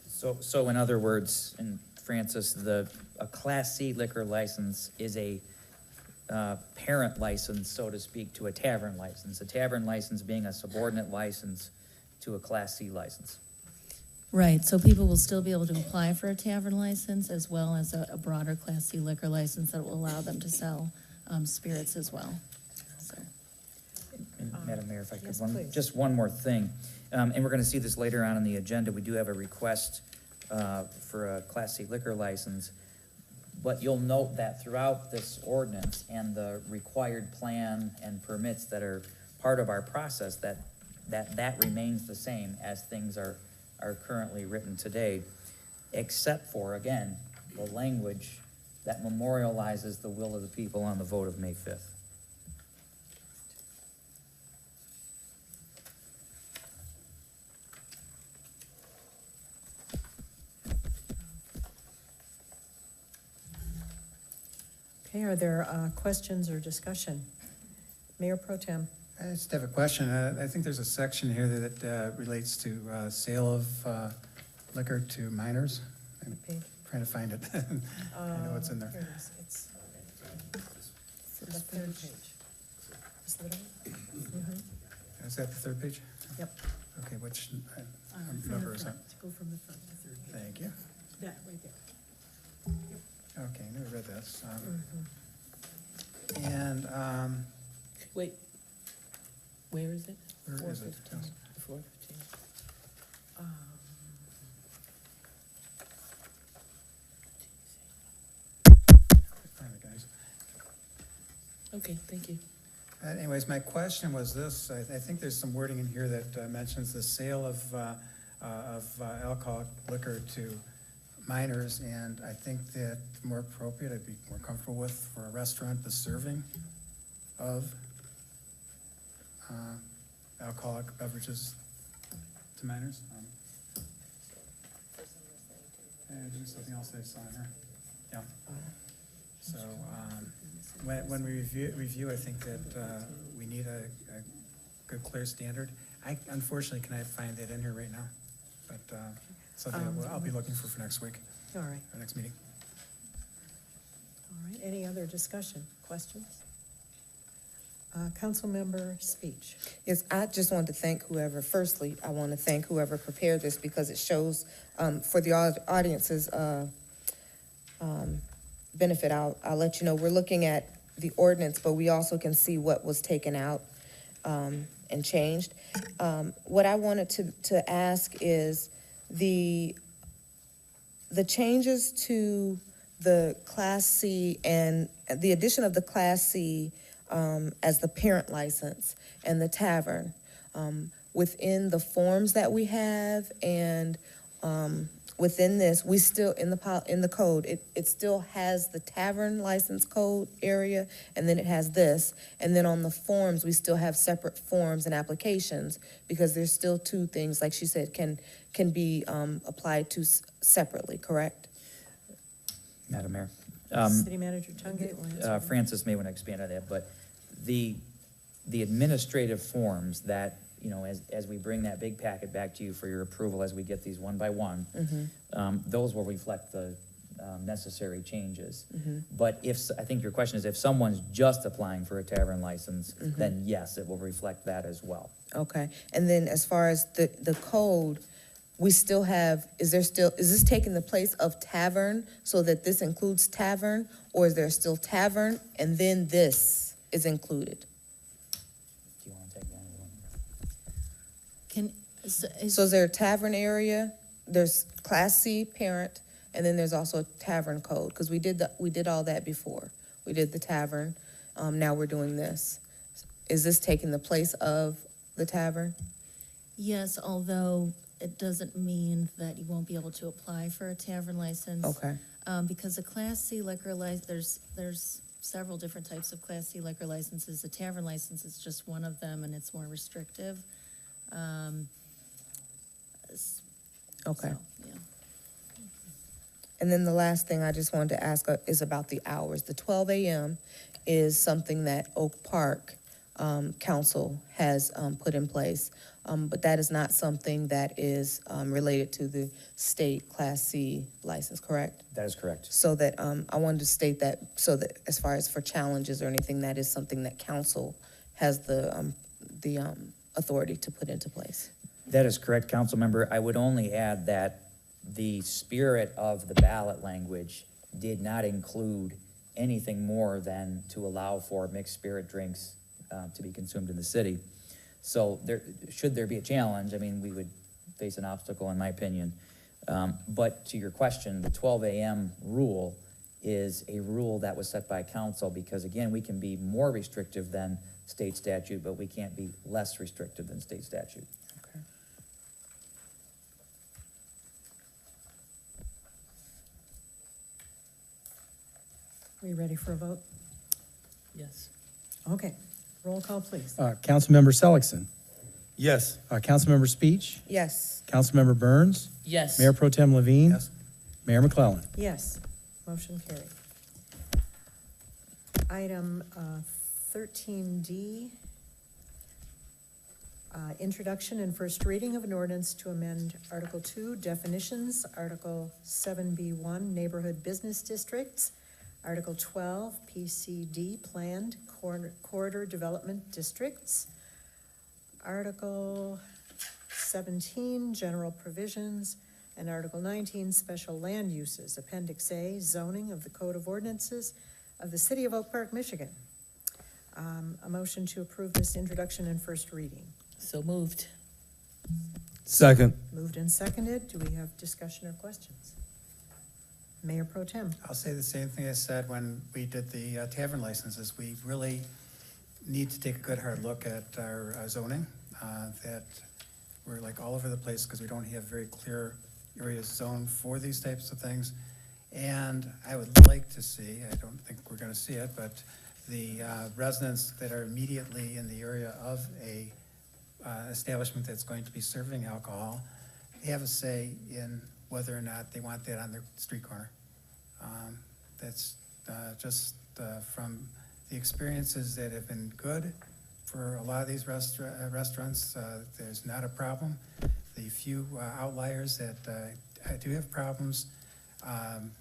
D: So in other words, and Francis, a Class C liquor license is a parent license, so to speak, to a tavern license. A tavern license being a subordinate license to a Class C license.
M: Right, so people will still be able to apply for a tavern license as well as a broader Class C liquor license that will allow them to sell spirits as well. So.
D: And Madam Mayor, if I could,
C: Yes, please.
D: just one more thing. And we're gonna see this later on in the agenda. We do have a request for a Class C liquor license. But you'll note that throughout this ordinance and the required plan and permits that are part of our process, that remains the same as things are currently written today, except for, again, the language that memorializes the will of the people on the vote of May 5th.
C: Okay, are there questions or discussion? Mayor Pro Tem.
A: I just have a question. I think there's a section here that relates to sale of liquor to minors. I'm
C: Page.
A: trying to find it. I know it's in there.
C: Here it is. It's the third page. Is that it? Mhm.
A: Is that the third page?
C: Yep.
A: Okay, which
C: From
A: number
C: the
A: is that?
C: front, go from the front to third page.
A: Thank you.
C: That, right there.
A: Okay, I never read this.
C: Mhm.
A: And
J: Wait, where is it?
A: where is it?
J: 415. 415.
A: Find it, guys.
J: Okay, thank you.
A: Anyways, my question was this, I think there's some wording in here that mentions the sale of alcoholic liquor to minors, and I think that more appropriate, I'd be more comfortable with for a restaurant, the serving of alcoholic beverages to minors. There's something else I saw in here, yeah. So, when we review, I think that we need a good, clear standard. I unfortunately cannot find it in here right now, but something that I'll be looking for next week,
C: All right,
A: or next meeting.
C: all right. Any other discussion, questions? Councilmember Speech.
I: Yes, I just wanted to thank whoever, firstly, I want to thank whoever prepared this because it shows, for the audience's benefit, I'll let you know, we're looking at the ordinance, but we also can see what was taken out and changed. What I wanted to ask is the changes to the Class C and the addition of the Class C as the parent license and the tavern within the forms that we have and within this, we still, in the code, it still has the tavern license code area, and then it has this. And then on the forms, we still have separate forms and applications, because there's still two things, like she said, can be applied to separately, correct?
D: Madam Mayor.
C: City Manager Tungate will answer.
D: Francis may want to expand on that, but the administrative forms that you know, as we bring that big packet back to you for your approval, as we get these one by one, those will reflect the necessary changes. But I think your question is if someone's just applying for a tavern license, then yes, it will reflect that as well.
I: Okay, and then as far as the code, we still have, is this taking the place of tavern so that this includes tavern? Or is there still tavern and then this is included?
D: Do you want to take that one?
I: So is there a tavern area, there's Class C parent, and then there's also a tavern code? Because we did all that before. We did the tavern, now we're doing this. Is this taking the place of the tavern?
M: Yes, although it doesn't mean that you won't be able to apply for a tavern license.
I: Okay,
M: Because a Class C liquor license, there's several different types of Class C liquor licenses. The tavern license is just one of them, and it's more restrictive.
I: okay.
M: So, yeah.
I: And then the last thing I just wanted to ask is about the hours. The 12 a.m. is something that Oak Park Council has put in place, but that is not something that is related to the state Class C license, correct?
D: That is correct.
I: So that, I wanted to state that, so that as far as for challenges or anything, that is something that council has the authority to put into place.
D: That is correct, council member. I would only add that the spirit of the ballot language did not include anything more than to allow for mixed spirit drinks to be consumed in the city. So should there be a challenge, I mean, we would face an obstacle, in my opinion. But to your question, the 12 a.m. rule is a rule that was set by council because, again, we can be more restrictive than state statute, but we can't be less restrictive than state statute.
I: Okay.
C: Are you ready for a vote?
J: Yes.
C: Okay, roll call, please.
E: Councilmember Seligson.
H: Yes.
E: Councilmember Speech.
I: Yes.
E: Councilmember Burns.
J: Yes.
E: Mayor Pro Tem Levine.
A: Yes.
E: Mayor McClellan.
C: Yes, motion carried. Item 13D, introduction and first reading of an ordinance to amend Article 2 definitions, Article 7B1 neighborhood business districts, Article 12 PCD planned corridor development districts, Article 17 general provisions, and Article 19 special land uses, Appendix A zoning of the Code of Ordinances of the City of Oak Park, Michigan. A motion to approve this introduction and first reading.
J: So moved.
H: Second.
C: Moved and seconded. Do we have discussion or questions? Mayor Pro Tem.
A: I'll say the same thing I said when we did the tavern licenses. We really need to take a good hard look at our zoning, that we're like all over the place because we don't have very clear areas zoned for these types of things. And I would like to see, I don't think we're gonna see it, but the residents that are immediately in the area of a establishment that's going to be serving alcohol have a say in whether or not they want that on their street corner. That's just from the experiences that have been good for a lot of these restaurants, there's not a problem. The few outliers that do have problems,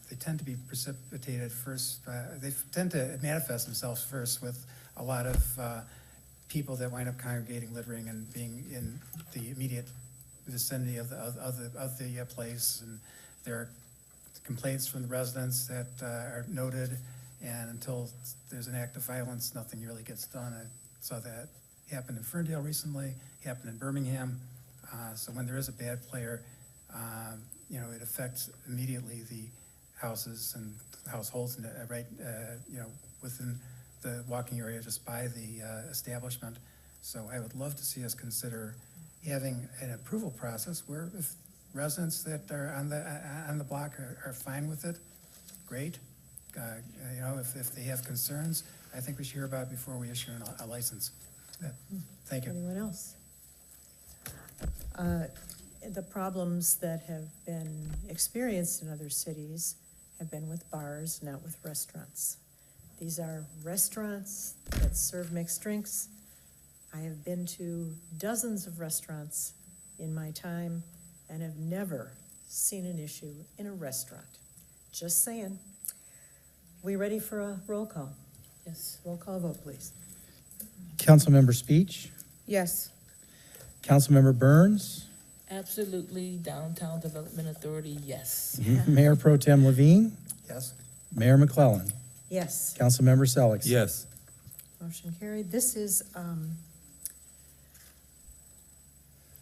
A: they tend to be precipitated first, they tend to manifest themselves first with a lot of people that wind up congregating, littering, and being in the immediate vicinity of the place. And there are complaints from the residents that are noted, and until there's an act of violence, nothing really gets done. I saw that happen in Ferndale recently, happened in Birmingham. So when there is a bad player, it affects immediately the houses and households and within the walking area just by the establishment. So I would love to see us consider having an approval process where if residents that are on the block are fine with it, great. If they have concerns, I think we should hear about it before we issue a license. Thank you.
C: Anyone else? The problems that have been experienced in other cities have been with bars, not with restaurants. These are restaurants that serve mixed drinks. I have been to dozens of restaurants in my time and have never seen an issue in a restaurant. Just saying. We ready for a roll call?
J: Yes.
C: Roll call vote, please.
E: Councilmember Speech,
I: Yes.
E: Councilmember Burns,
J: Absolutely, Downtown Development Authority, yes.
E: Mayor Pro Tem Levine,
A: Yes?
E: Mayor McClellan,
C: Yes.
E: Councilmember Selleck.
H: Yes.
C: Motion carried. This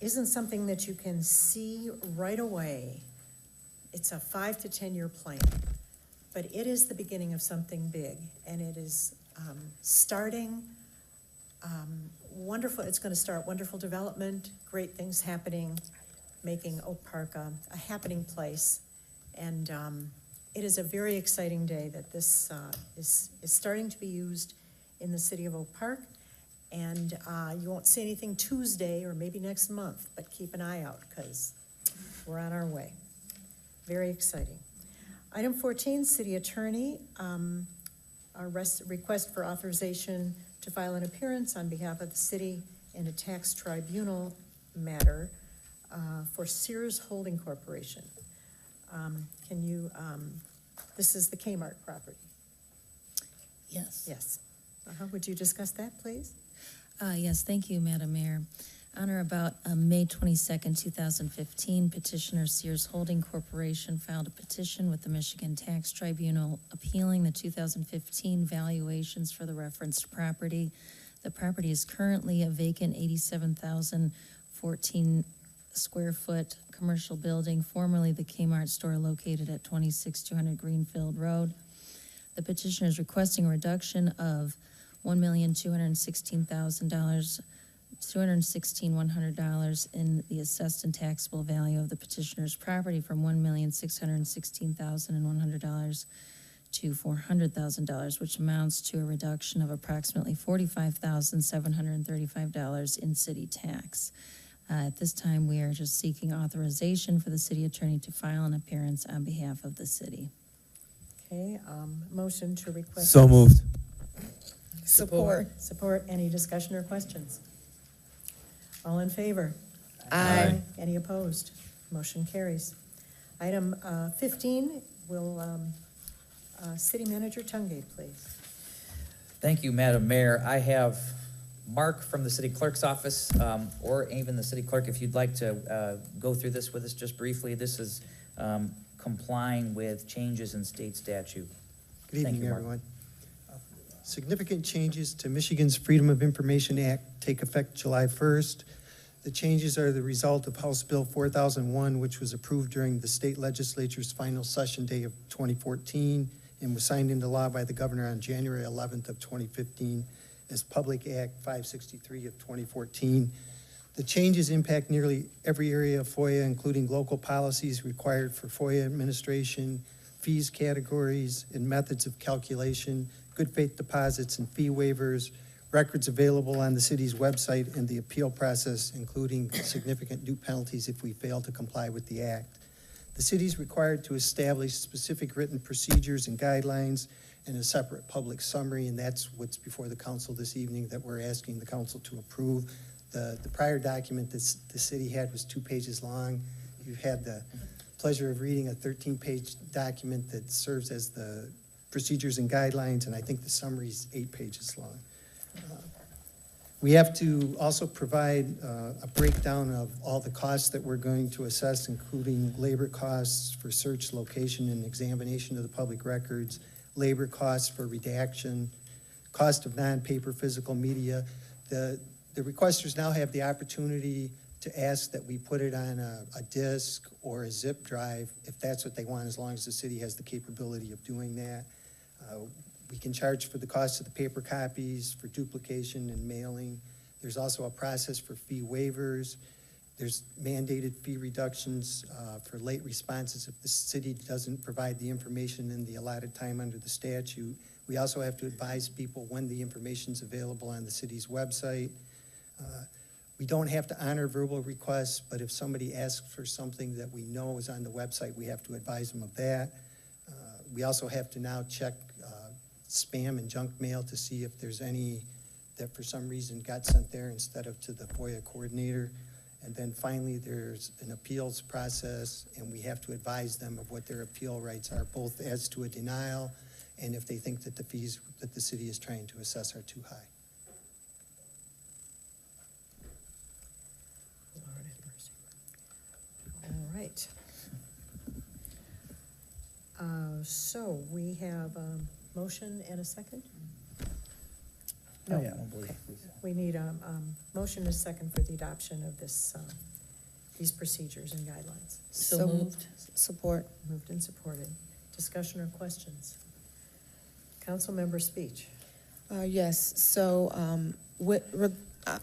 C: isn't something that you can see right away. It's a 5 to 10 year plan, but it is the beginning of something big, and it is starting wonderful. It's going to start wonderful development, great things happening, making Oak Park a happening place, and it is a very exciting day that this is starting to be used in the city of Oak Park. And you won't see anything Tuesday or maybe next month, but keep an eye out because we're on our way. Very exciting. Item 14, City Attorney, our request for authorization to file an appearance on behalf of the city in a tax tribunal matter for Sears Holding Corporation. This is the Kmart property.
M: Yes.
C: Yes. Would you discuss that, please?
M: Yes, thank you, Madam Mayor. On or about May 22nd, 2015, petitioner Sears Holding Corporation filed a petition with the Michigan Tax Tribunal appealing the 2015 valuations for the referenced property. The property is currently a vacant 87,014 square foot commercial building, formerly the Kmart store located at 26200 Greenfield Road. The petitioner is requesting a reduction of $216,100 in the assessed and taxable value of the petitioner's property from $1,616,100 to $400,000, which amounts to a reduction of approximately $45,735 in city tax. At this time, we are just seeking authorization for the city attorney to file an appearance on behalf of the city.
C: Okay, motion to request.
H: So moved.
I: Support.
C: Support. Any discussion or questions? All in favor?
I: Aye.
C: Any opposed? Motion carries. Item 15, will City Manager Tungate, please.
D: Thank you, Madam Mayor. I have Mark from the city clerk's office, or even the city clerk, if you'd like to go through this with us just briefly. This is complying with changes in state statute.
N: Good
D: Thank
N: evening,
D: you, Mark.
N: everyone. Significant changes to Michigan's Freedom of Information Act take effect July 1st. The changes are the result of House Bill 4001, which was approved during the state legislature's final session day of 2014 and was signed into law by the governor on January 11th of 2015 as Public Act 563 of 2014. The changes impact nearly every area of FOIA, including local policies required for FOIA administration, fees categories and methods of calculation, good faith deposits and fee waivers, records available on the city's website, and the appeal process, including significant new penalties if we fail to comply with the act. The city is required to establish specific written procedures and guidelines and a separate public summary, and that's what's before the council this evening that we're asking the council to approve. The prior document that the city had was 2 pages long. You've had the pleasure of reading a 13-page document that serves as the procedures and guidelines, and I think the summary is 8 pages long. We have to also provide a breakdown of all the costs that we're going to assess, including labor costs for search, location, and examination of the public records, labor costs for redaction, cost of non-paper physical media. The requesters now have the opportunity to ask that we put it on a disk or a zip drive if that's what they want, as long as the city has the capability of doing that. We can charge for the cost of the paper copies, for duplication and mailing. There's also a process for fee waivers. There's mandated fee reductions for late responses if the city doesn't provide the information in the allotted time under the statute. We also have to advise people when the information's available on the city's website. We don't have to honor verbal requests, but if somebody asks for something that we know is on the website, we have to advise them of that. We also have to now check spam and junk mail to see if there's any that for some reason got sent there instead of to the FOIA coordinator. And then finally, there's an appeals process, and we have to advise them of what their appeal rights are, both as to a denial and if they think that the fees that the city is trying to assess are too high.
C: All right. So we have a motion and a second?
E: Oh, yeah, I don't believe.
C: We need a motion and a second for the adoption of this, these procedures and guidelines.
J: So moved.
I: Support.
C: Moved and supported. Discussion or questions? Councilmember speech.
I: Yes, so,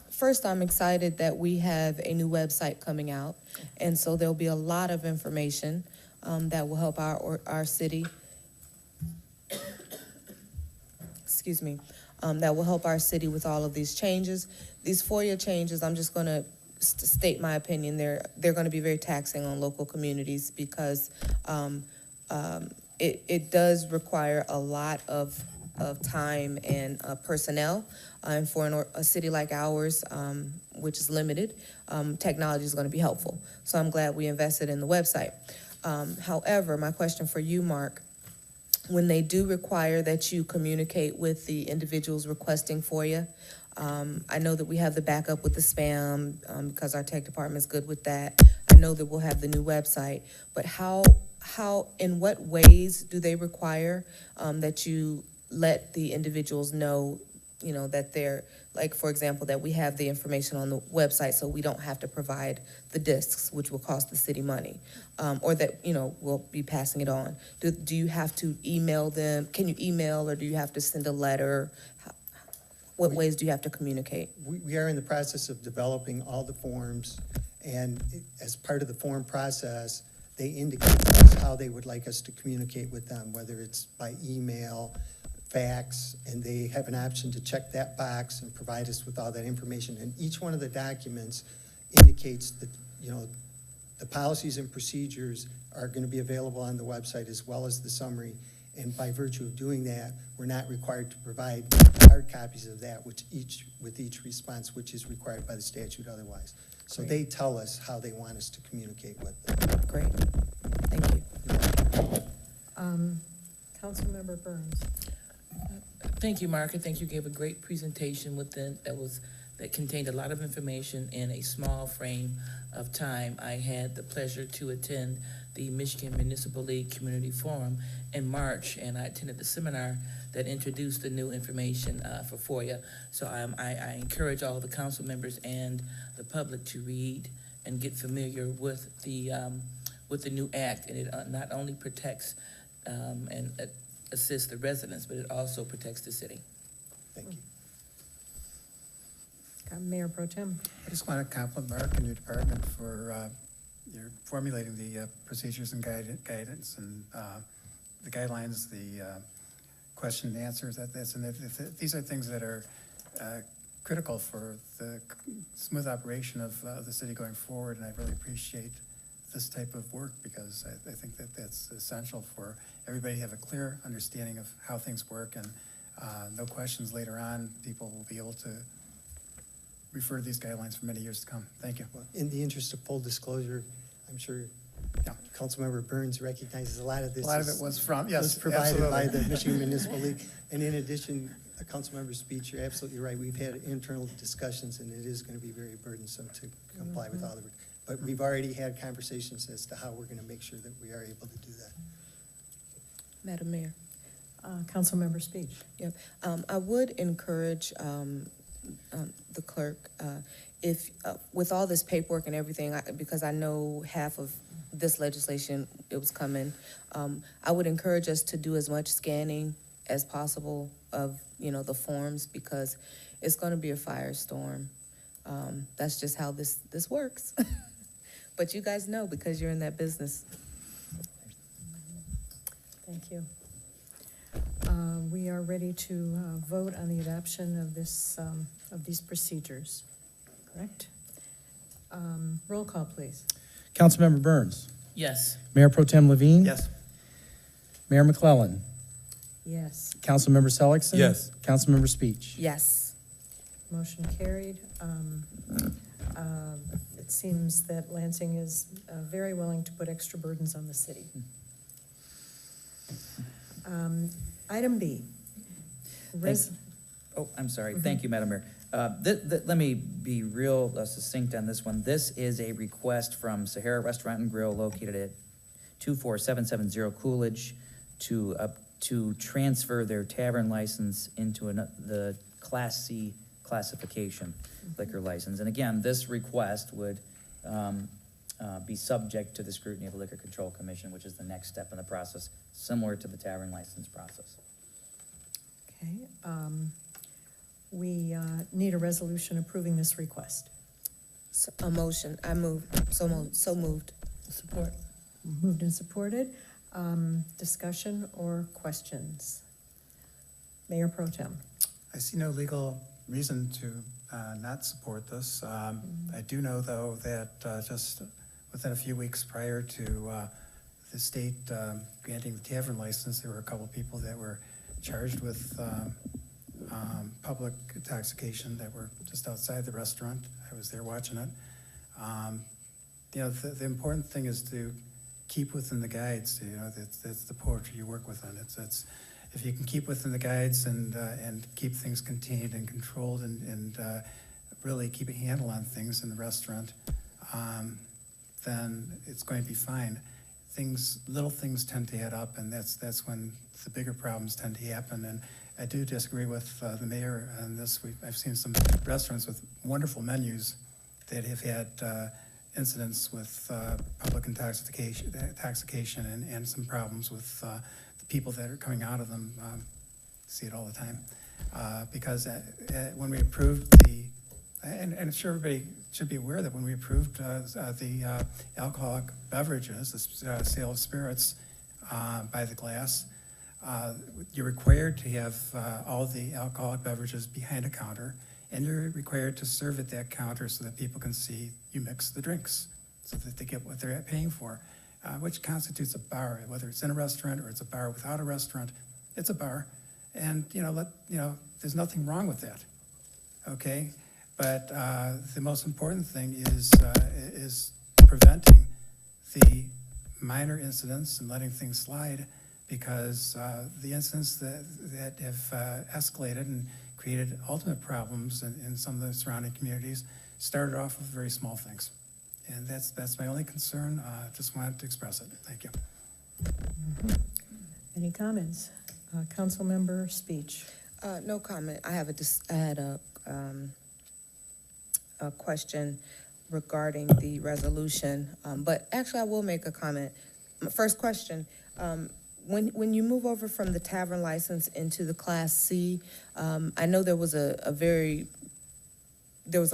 I: first, I'm excited that we have a new website coming out, and so there'll be a lot of information that will help our city, excuse me, that will help our city with all of these changes. These FOIA changes, I'm just going to state my opinion, they're going to be very taxing on local communities because it does require a lot of time and personnel. And for a city like ours, which is limited, technology is going to be helpful. So I'm glad we invested in the website. However, my question for you, Mark, when they do require that you communicate with the individuals requesting FOIA, I know that we have the backup with the spam because our tech department is good with that. I know that we'll have the new website, but in what ways do they require that you let the individuals know, that they're, like, for example, that we have the information on the website so we don't have to provide the discs, which will cost the city money, or that, we'll be passing it on. Do you have to email them? Can you email, or do you have to send a letter? What ways do you have to communicate?
N: We are in the process of developing all the forms, and as part of the form process, they indicate to us how they would like us to communicate with them, whether it's by email, fax, and they have an option to check that box and provide us with all that information. And each one of the documents indicates that, the policies and procedures are going to be available on the website as well as the summary. And by virtue of doing that, we're not required to provide hard copies of that, with each response, which is required by the statute otherwise. So
C: Great.
N: they tell us how they want us to communicate with them.
I: Great, thank you.
C: Councilmember Burns.
J: Thank you, Mark. I think you gave a great presentation that contained a lot of information in a small frame of time. I had the pleasure to attend the Michigan Municipal League Community Forum in March, and I attended the seminar that introduced the new information for FOIA. So I encourage all the council members and the public to read and get familiar with the new act. And it not only protects and assists the residents, but it also protects the city.
N: Thank you.
C: Mayor Pro Tem.
A: I just want to compliment Mark and your department for your formulating the procedures and guidance and the guidelines, the question and answers. These are things that are critical for the smooth operation of the city going forward, and I really appreciate this type of work because I think that that's essential for everybody to have a clear understanding of how things work, and no questions later on. People will be able to refer to these guidelines for many years to come. Thank you.
N: Well, in the interest of full disclosure, I'm sure
A: Yeah.
N: Councilmember Burns recognizes a lot of this.
A: A lot of it was from, yes,
N: was provided by
A: absolutely.
N: the Michigan Municipal League. And in addition, a Councilmember's speech, you're absolutely right. We've had internal discussions, and it is going to be very burdensome to comply with all the, but we've already had conversations as to how we're going to make sure that we are able to do that.
I: Madam Mayor.
C: Councilmember speech.
I: Yep. I would encourage the clerk, if, with all this paperwork and everything, because I know half of this legislation, it was coming, I would encourage us to do as much scanning as possible of, the forms, because it's going to be a firestorm. That's just how this works. But you guys know because you're in that business.
C: Thank you. We are ready to vote on the adoption of these procedures, correct? Roll call, please.
E: Councilmember Burns.
J: Yes.
E: Mayor Pro Tem Levine.
A: Yes.
E: Mayor McClellan.
C: Yes.
E: Councilmember Selleckson.
H: Yes.
E: Councilmember Speech.
I: Yes.
C: Motion carried. It seems that Lansing is very willing to put extra burdens on the city. Item B.
D: Oh, I'm sorry. Thank you, Madam Mayor. Let me be real succinct on this one. This is a request from Sahara Restaurant and Grill located at 24770 Coolidge to transfer their tavern license into the Class C classification liquor license. And again, this request would be subject to the scrutiny of the Liquor Control Commission, which is the next step in the process, similar to the tavern license process.
C: Okay, we need a resolution approving this request.
I: A motion, I move, so moved.
C: Support. Moved and supported. Discussion or questions? Mayor Pro Tem.
A: I see no legal reason to not support this. I do know, though, that just within a few weeks prior to the state granting the tavern license, there were a couple people that were charged with public intoxication that were just outside the restaurant. I was there watching it. You know, the important thing is to keep within the guides. You know, that's the poetry you work within. It's if you can keep within the guides and keep things contained and controlled and really keep a handle on things in the restaurant, then it's going to be fine. Little things tend to add up, and that's when the bigger problems tend to happen. And I do disagree with the mayor on this. I've seen some restaurants with wonderful menus that have had incidents with public intoxication and some problems with the people that are coming out of them. See it all the time. Because when we approved and I'm sure everybody should be aware that when we approved the alcoholic beverages, the sale of spirits by the glass, you're required to have all the alcoholic beverages behind a counter, and you're required to serve at that counter so that people can see you mix the drinks, so that they get what they're paying for, which constitutes a bar. Whether it's in a restaurant or it's a bar without a restaurant, it's a bar, and there's nothing wrong with that. Okay. But the most important thing is preventing the minor incidents and letting things slide, because the incidents that have escalated and created ultimate problems in some of the surrounding communities started off with very small things. And that's my only concern. Just wanted to express it. Thank you.
C: Any comments? Council member speech.
I: No comment. I had a question regarding the resolution, but actually I will make a comment. First question, when you move over from the tavern license into the Class C, I know there was a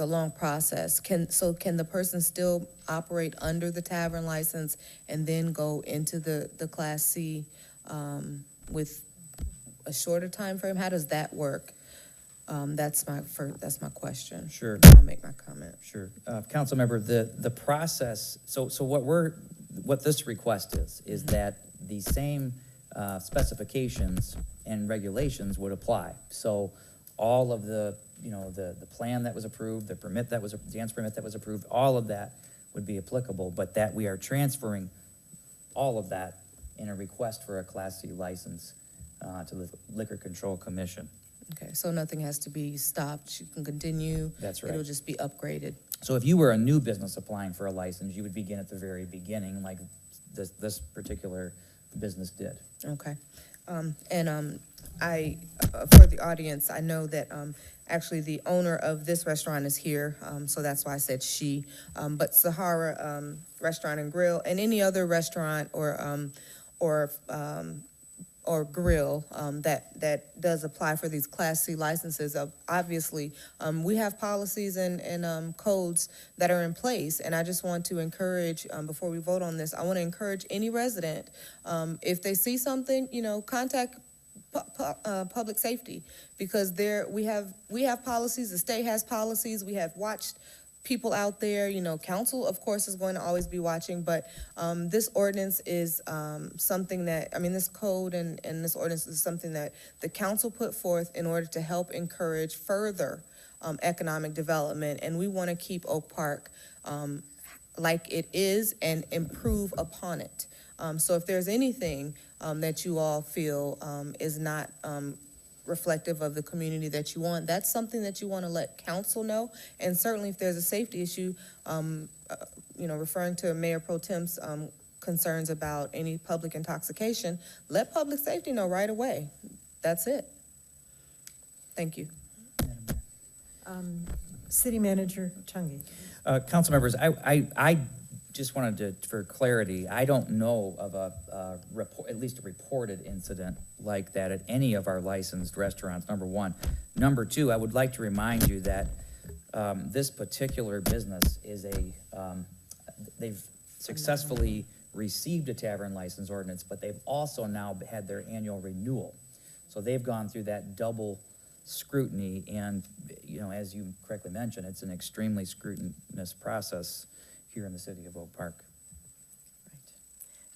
I: long process. Can the person still operate under the tavern license and then go into the Class C with a shorter time frame? How does that work? That's my question.
D: Sure.
I: I'll make my comment.
D: Sure. Council member, the process, so what this request is that the same specifications and regulations would apply. So all of the plan that was approved, the dance permit that was approved, all of that would be applicable, but that we are transferring all of that in a request for a Class C license to the Liquor Control Commission.
I: Okay, so nothing has to be stopped. You can continue.
D: That's right.
I: It'll just be upgraded.
D: So if you were a new business applying for a license, you would begin at the very beginning, like this particular business did.
I: Okay. I, for the audience, I know that actually the owner of this restaurant is here, so that's why I said she. But Sahara Restaurant and Grill, and any other restaurant or grill that does apply for these Class C licenses. Obviously, we have policies and codes that are in place, and I just want to encourage, before we vote on this, I want to encourage any resident, if they see something, contact public safety, because we have policies, the state has policies, we have watched people out there, council, of course, is going to always be watching, but this ordinance is something that, this code and this ordinance is something that the council put forth in order to help encourage further economic development, and we want to keep Oak Park like it is and improve upon it. So if there's anything that you all feel is not reflective of the community that you want, that's something that you want to let council know. And certainly if there's a safety issue, referring to Mayor Pro Tem's concerns about any public intoxication, let public safety know right away. That's it. Thank you.
C: City Manager Tungate.
D: Council members, I just wanted to, for clarity, I don't know of a report, at least a reported incident like that at any of our licensed restaurants, number one. Number two, I would like to remind you that this particular business is they've successfully received a tavern license ordinance, but they've also now had their annual renewal. So they've gone through that double scrutiny, and, as you correctly mentioned, it's an extremely scrutinous process here in the city of Oak Park.
C: Right.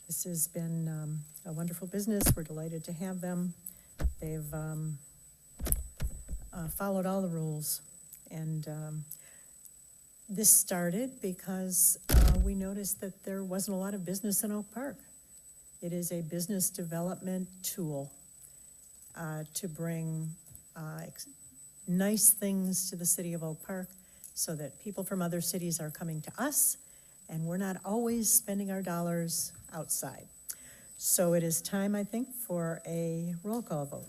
C: This has been a wonderful business. We're delighted to have them. They've followed all the rules. And this started because we noticed that there wasn't a lot of business in Oak Park. It is a business development tool to bring nice things to the city of Oak Park so that people from other cities are coming to us and we're not always spending our dollars outside. So it is time, I think, for a roll call vote.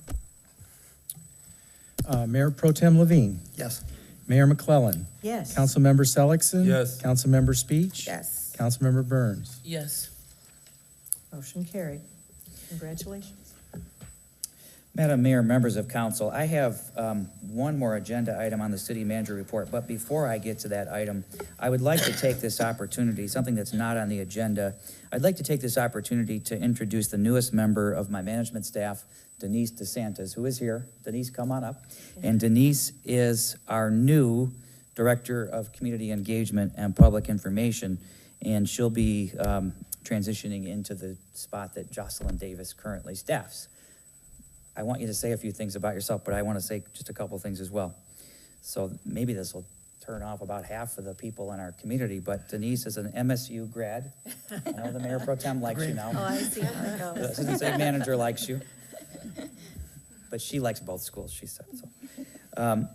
E: Mayor Pro Tem Levine.
A: Yes.
E: Mayor McClellan.
C: Yes.
E: Councilmember Seligson.
H: Yes.
E: Councilmember Speech.
I: Yes.
E: Councilmember Burns.
J: Yes.
C: Motion carried. Congratulations.
D: Madam Mayor, members of council, I have one more agenda item on the city manager report, but before I get to that item, I would like to take this opportunity, something that's not on the agenda. I'd like to take this opportunity to introduce the newest member of my management staff, Denise DeSantis, who is here. Denise, come on up. And Denise is our new Director of Community Engagement and Public Information, and she'll be transitioning into the spot that Jocelyn Davis currently staffs. I want you to say a few things about yourself, but I want to say just a couple things as well. So maybe this will turn off about half of the people in our community, but Denise is an MSU grad. I know the Mayor Pro Tem likes you now.
M: Oh, I see how it
D: The
M: goes.
D: Assistant City Manager likes you. But she likes both schools, she said. So,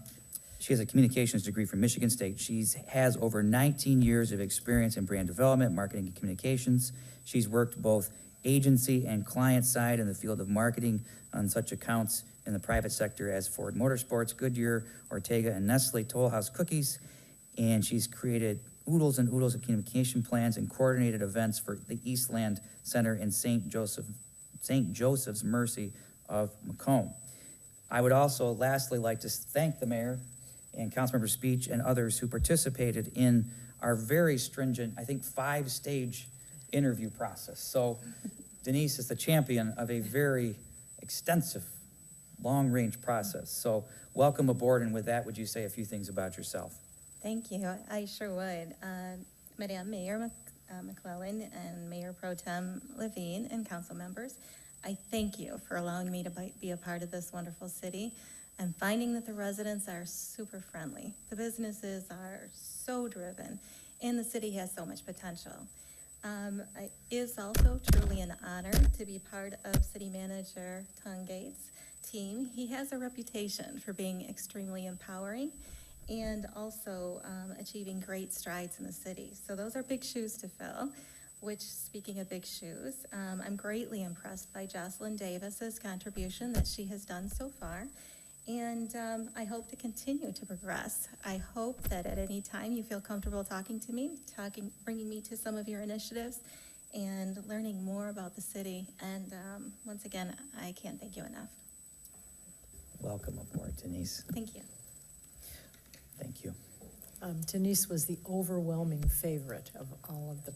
D: she has a communications degree from Michigan State. She has over 19 years of experience in brand development, marketing, and communications. She's worked both agency and client side in the field of marketing on such accounts in the private sector as Ford Motorsports, Goodyear, Ortega, and Nestle Toll House Cookies. And she's created oodles and oodles of communication plans and coordinated events for the Eastland Center in St. Joseph's Mercy of Macomb. I would also lastly like to thank the mayor and Councilmember Speech and others who participated in our very stringent, I think, 5-stage interview process. So Denise is the champion of a very extensive, long-range process. So welcome aboard, and with that, would you say a few things about yourself?
O: Thank you. I sure would. Madam Mayor McClellan and Mayor Pro Tem Levine and council members, I thank you for allowing me to be a part of this wonderful city. I'm finding that the residents are super friendly. The businesses are so driven, and the city has so much potential. It is also truly an honor to be part of City Manager Tungate's team. He has a reputation for being extremely empowering and also achieving great strides in the city. So those are big shoes to fill, which, speaking of big shoes, I'm greatly impressed by Jocelyn Davis's contribution that she has done so far. And I hope to continue to progress. I hope that at any time you feel comfortable talking to me, bringing me to some of your initiatives and learning more about the city. And once again, I can't thank you enough.
D: Welcome aboard, Denise.
O: Thank you.
D: Thank you.
C: Denise was the overwhelming favorite of all of the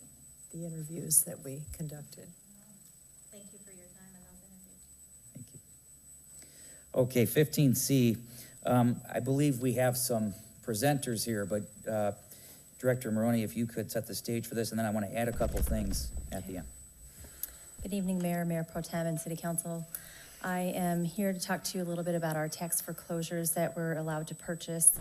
C: interviews that we conducted.
O: Thank you for your time on those interviews.
D: Thank you. Okay, 15C. I believe we have some presenters here, but Director Maroney, if you could set the stage for this, and then I want to add a couple things at the end.
P: Good evening, Mayor, Mayor Pro Tem, and City Council.
O: I am here to talk to you a little bit about our tax foreclosures that we're allowed to purchase.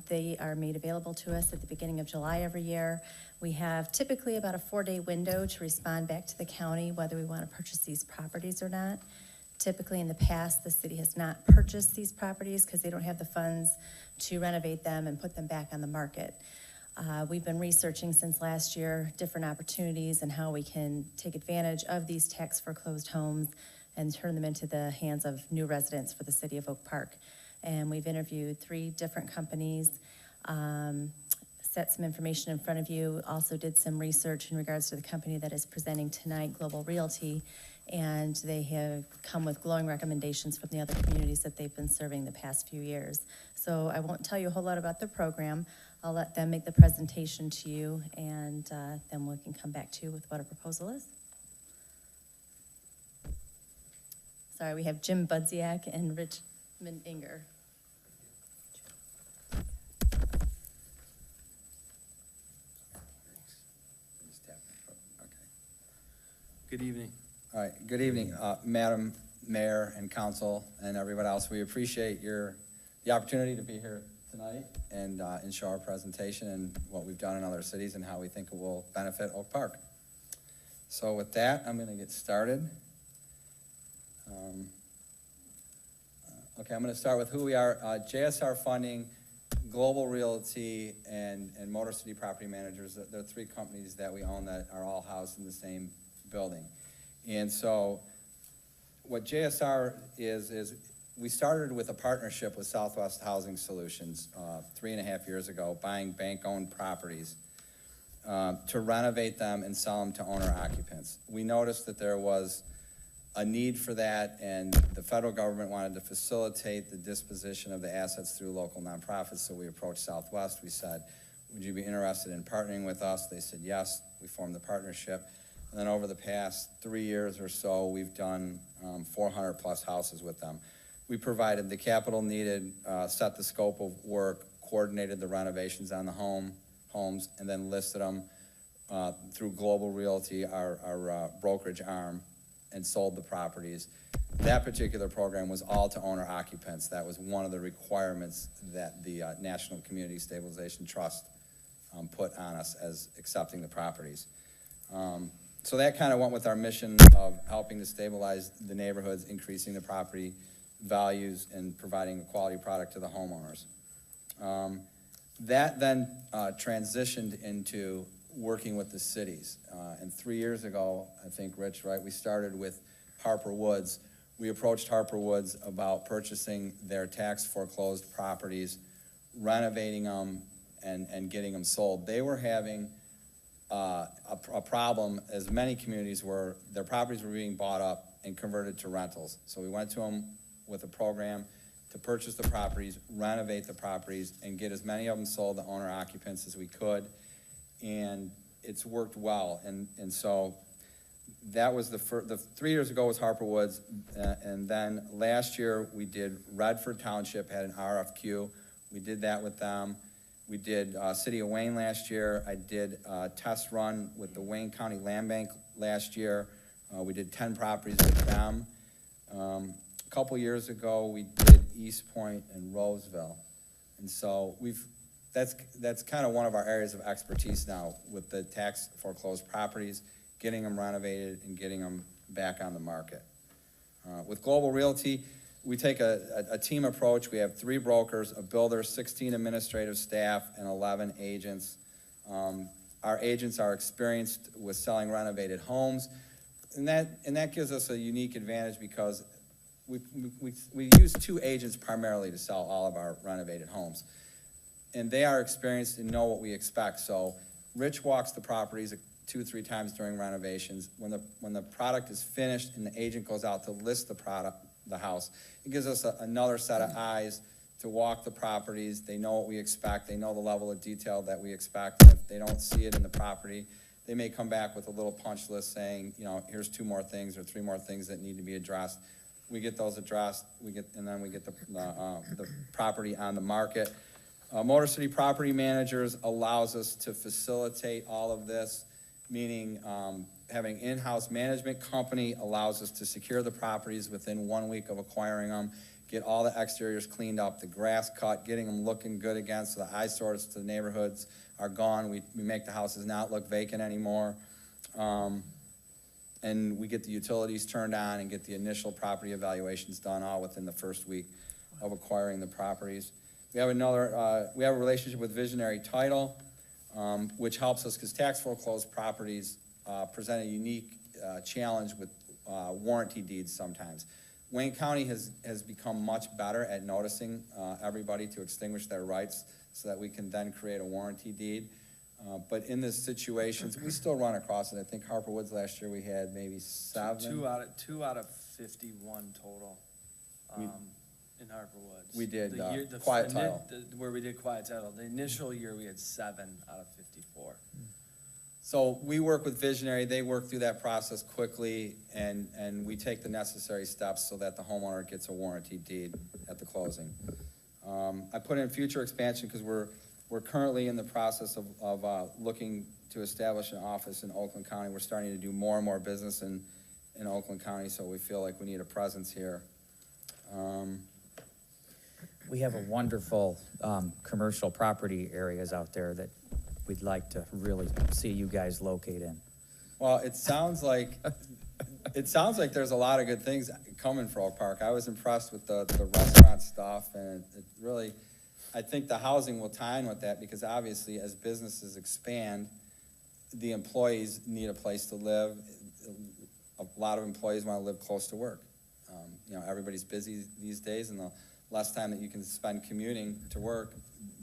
O: They are made available to us at the beginning of July every year. We have typically about a 4-day window to respond back to the county whether we want to purchase these properties or not. Typically, in the past, the city has not purchased these properties because they don't have the funds to renovate them and put them back on the market. We've been researching since last year different opportunities and how we can take advantage of these tax foreclosed homes and turn them into the hands of new residents for the city of Oak Park. And we've interviewed 3 different companies, set some information in front of you, also did some research in regards to the company that is presenting tonight, Global Realty, and they have come with glowing recommendations from the other communities that they've been serving the past few years. So I won't tell you a whole lot about the program. I'll let them make the presentation to you, and then we can come back to you with what a proposal is. Sorry, we have Jim Budziak and Richmond Inger.
P: Good evening. All right, good evening, Madam Mayor and Council and everyone else. We appreciate the opportunity to be here tonight and show our presentation and what we've done in other cities and how we think it will benefit Oak Park. So with that, I'm going to get started. Okay, I'm going to start with who we are. JSR Funding, Global Realty, and Motor City Property Managers. There are 3 companies that we own that are all housed in the same building. And so what JSR is we started with a partnership with Southwest Housing Solutions 3.5 years ago, buying bank-owned properties to renovate them and sell them to owner-occupants. We noticed that there was a need for that, and the federal government wanted to facilitate the disposition of the assets through local nonprofits, so we approached Southwest. We said, would you be interested in partnering with us? They said yes. We formed the partnership. And then over the past 3 years or so, we've done 400 plus houses with them. We provided the capital needed, set the scope of work, coordinated the renovations on the homes, and then listed them through Global Realty, our brokerage arm, and sold the properties. That particular program was all to owner occupants. That was one of the requirements that the National Community Stabilization Trust put on us as accepting the properties. So that kind of went with our mission of helping to stabilize the neighborhoods, increasing the property values, and providing a quality product to the homeowners. That then transitioned into working with the cities. And 3 years ago, I think, Rich, right, we started with Harper Woods. We approached Harper Woods about purchasing their tax foreclosed properties, renovating them, and getting them sold. They were having a problem, as many communities were. Their properties were being bought up and converted to rentals. So we went to them with a program to purchase the properties, renovate the properties, and get as many of them sold to owner occupants as we could. And it's worked well. And so that was the 3 years ago was Harper Woods. And then last year we did Redford Township, had an RFQ. We did that with them. We did City of Wayne last year. I did a test run with the Wayne County Land Bank last year. We did 10 properties with them. A couple years ago, we did East Point and Roseville. And so that's kind of one of our areas of expertise now with the tax foreclosed properties, getting them renovated and getting them back on the market. With Global Realty, we take a team approach. We have 3 brokers, a builder, 16 administrative staff, and 11 agents. Our agents are experienced with selling renovated homes, and that gives us a unique advantage because we use 2 agents primarily to sell all of our renovated homes. And they are experienced and know what we expect. So Rich walks the properties 2 or 3 times during renovations. When the product is finished and the agent goes out to list the house, it gives us another set of eyes to walk the properties. They know what we expect. They know the level of detail that we expect. And if they don't see it in the property, they may come back with a little punch list saying, here's 2 more things or 3 more things that need to be addressed. We get those addressed. And then we get the property on the market. Motor City Property Managers allows us to facilitate all of this meaning having in-house management company allows us to secure the properties within 1 week of acquiring them, get all the exteriors cleaned up, the grass cut, getting them looking good again, so the eyesores to the neighborhoods are gone. We make the houses not look vacant anymore. And we get the utilities turned on and get the initial property evaluations done all within the first week of acquiring the properties. We have we have a relationship with Visionary Title, which helps us because tax foreclosed properties present a unique challenge with warranty deeds sometimes. Wayne County has become much better at noticing everybody to extinguish their rights so that we can then create a warranty deed. But in this situation, we still run across it. I think Harper Woods last year we had maybe 7.
B: Two out of 51 total, in Harper Woods.
P: We did,
B: The year- the-
P: quiet
B: the-
P: title.
B: Where we did quiet title. The initial year, we had 7 out of 54.
P: So we work with Visionary, they work through that process quickly, and we take the necessary steps so that the homeowner gets a warranty deed at the closing. I put in future expansion because we're currently in the process of looking to establish an office in Oakland County. We're starting to do more and more business in Oakland County, so we feel like we need a presence here.
D: We have a wonderful commercial property areas out there that we'd like to really see you guys locate in.
P: Well, it sounds like there's a lot of good things coming for Oak Park. I was impressed with the restaurant stuff, and it really, I think the housing will tie in with that, because obviously as businesses expand, the employees need a place to live. A lot of employees want to live close to work. Everybody's busy these days, and the less time that you can spend commuting to work,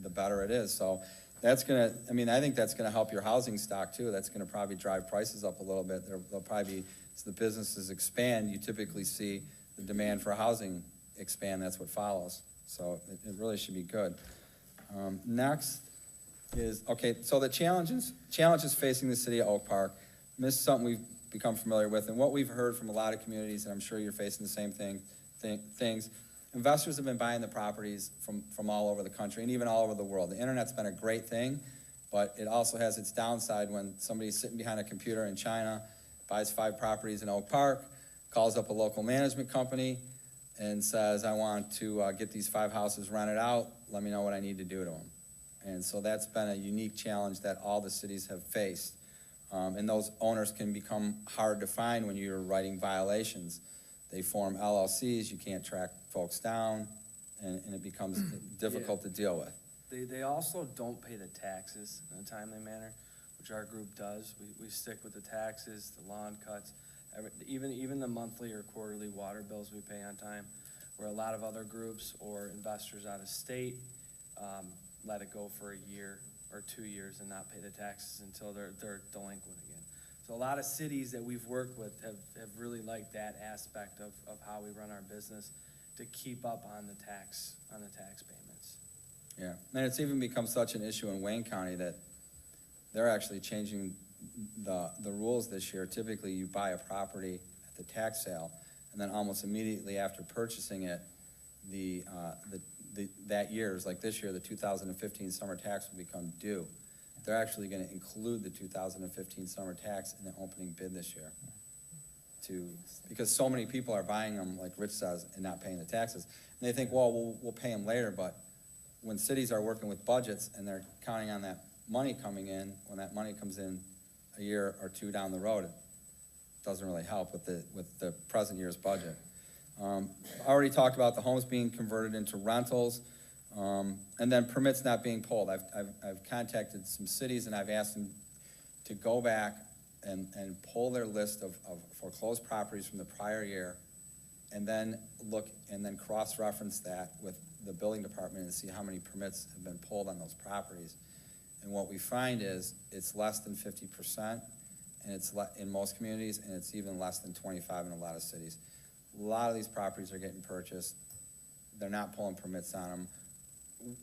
P: the better it is. So that's I think that's gonna help your housing stock too. That's gonna probably drive prices up a little bit. There'll probably be, as the businesses expand, you typically see the demand for housing expand. That's what follows. So it really should be good. Next is, okay, so the challenges facing the city of Oak Park. This is something we've become familiar with, and what we've heard from a lot of communities, and I'm sure you're facing the same things. Investors have been buying the properties from all over the country and even all over the world. The internet's been a great thing, but it also has its downside when somebody's sitting behind a computer in China, buys 5 properties in Oak Park, calls up a local management company and says, I want to get these 5 houses rented out, let me know what I need to do to them. And so that's been a unique challenge that all the cities have faced. And those owners can become hard to find when you're writing violations. They form LLCs, you can't track folks down, and it becomes difficult to deal with.
B: They also don't pay the taxes in a timely manner, which our group does. We stick with the taxes, the lawn cuts, even the monthly or quarterly water bills we pay on time, where a lot of other groups or investors out of state let it go for a year or 2 years and not pay the taxes until they're delinquent again. So a lot of cities that we've worked with have really liked that aspect of how we run our business, to keep up on the tax payments.
P: Yeah, and it's even become such an issue in Wayne County that they're actually changing the rules this year. Typically, you buy a property at the tax sale, and then almost immediately after purchasing it, that year's, like this year, the 2015 summer tax will become due. They're actually gonna include the 2015 summer tax in the opening bid this year. Because so many people are buying them, like Rich says, and not paying the taxes. And they think, well, we'll pay them later, but when cities are working with budgets and they're counting on that money coming in, when that money comes in a year or 2 down the road, it doesn't really help with the present year's budget. I already talked about the homes being converted into rentals, and then permits not being pulled. I've contacted some cities and I've asked them to go back and pull their list of foreclosed properties from the prior year, and then look and then cross-reference that with the building department and see how many permits have been pulled on those properties. And what we find is it's less than 50%, and it's in most communities, and it's even less than 25 in a lot of cities. A lot of these properties are getting purchased. They're not pulling permits on them,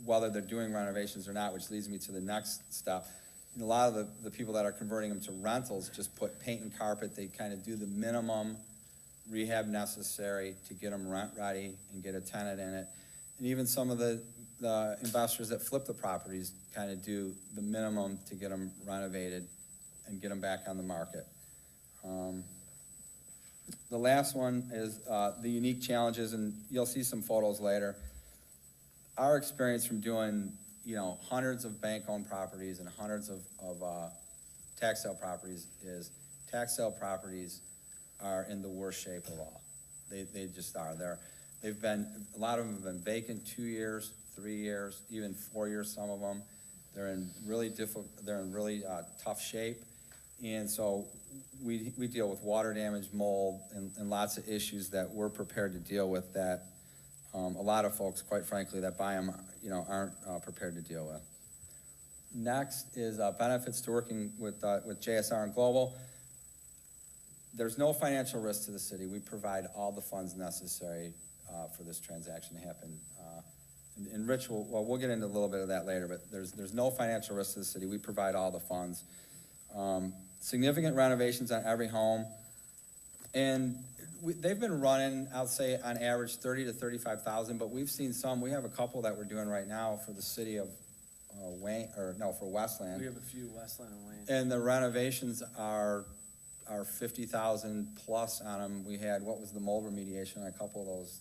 P: whether they're doing renovations or not, which leads me to the next step. A lot of the people that are converting them to rentals just put paint and carpet. They kind of do the minimum rehab necessary to get them rent ready and get a tenant in it. And even some of the investors that flip the properties kind of do the minimum to get them renovated and get them back on the market. The last one is the unique challenges, and you'll see some photos later. Our experience from doing, hundreds of bank-owned properties and hundreds of tax sale properties is tax sale properties are in the worst shape of all. They just are. A lot of them have been vacant 2 years, 3 years, even 4 years, some of them. They're in really tough shape. And so we deal with water damage, mold, and lots of issues that we're prepared to deal with that a lot of folks, quite frankly, that buy them, aren't prepared to deal with. Next is benefits to working with JSR and Global. There's no financial risk to the city. We provide all the funds necessary for this transaction to happen. And Rich, we'll get into a little bit of that later, but there's no financial risk to the city. We provide all the funds. Significant renovations on every home. And they've been running, I'll say, on average 30 to 35,000, but we've seen some. We have a couple that we're doing right now for the city of for Westland.
B: We have a few, Westland and Wayne.
P: And the renovations are 50,000 plus on them. We had, what was the mold remediation on a couple of those?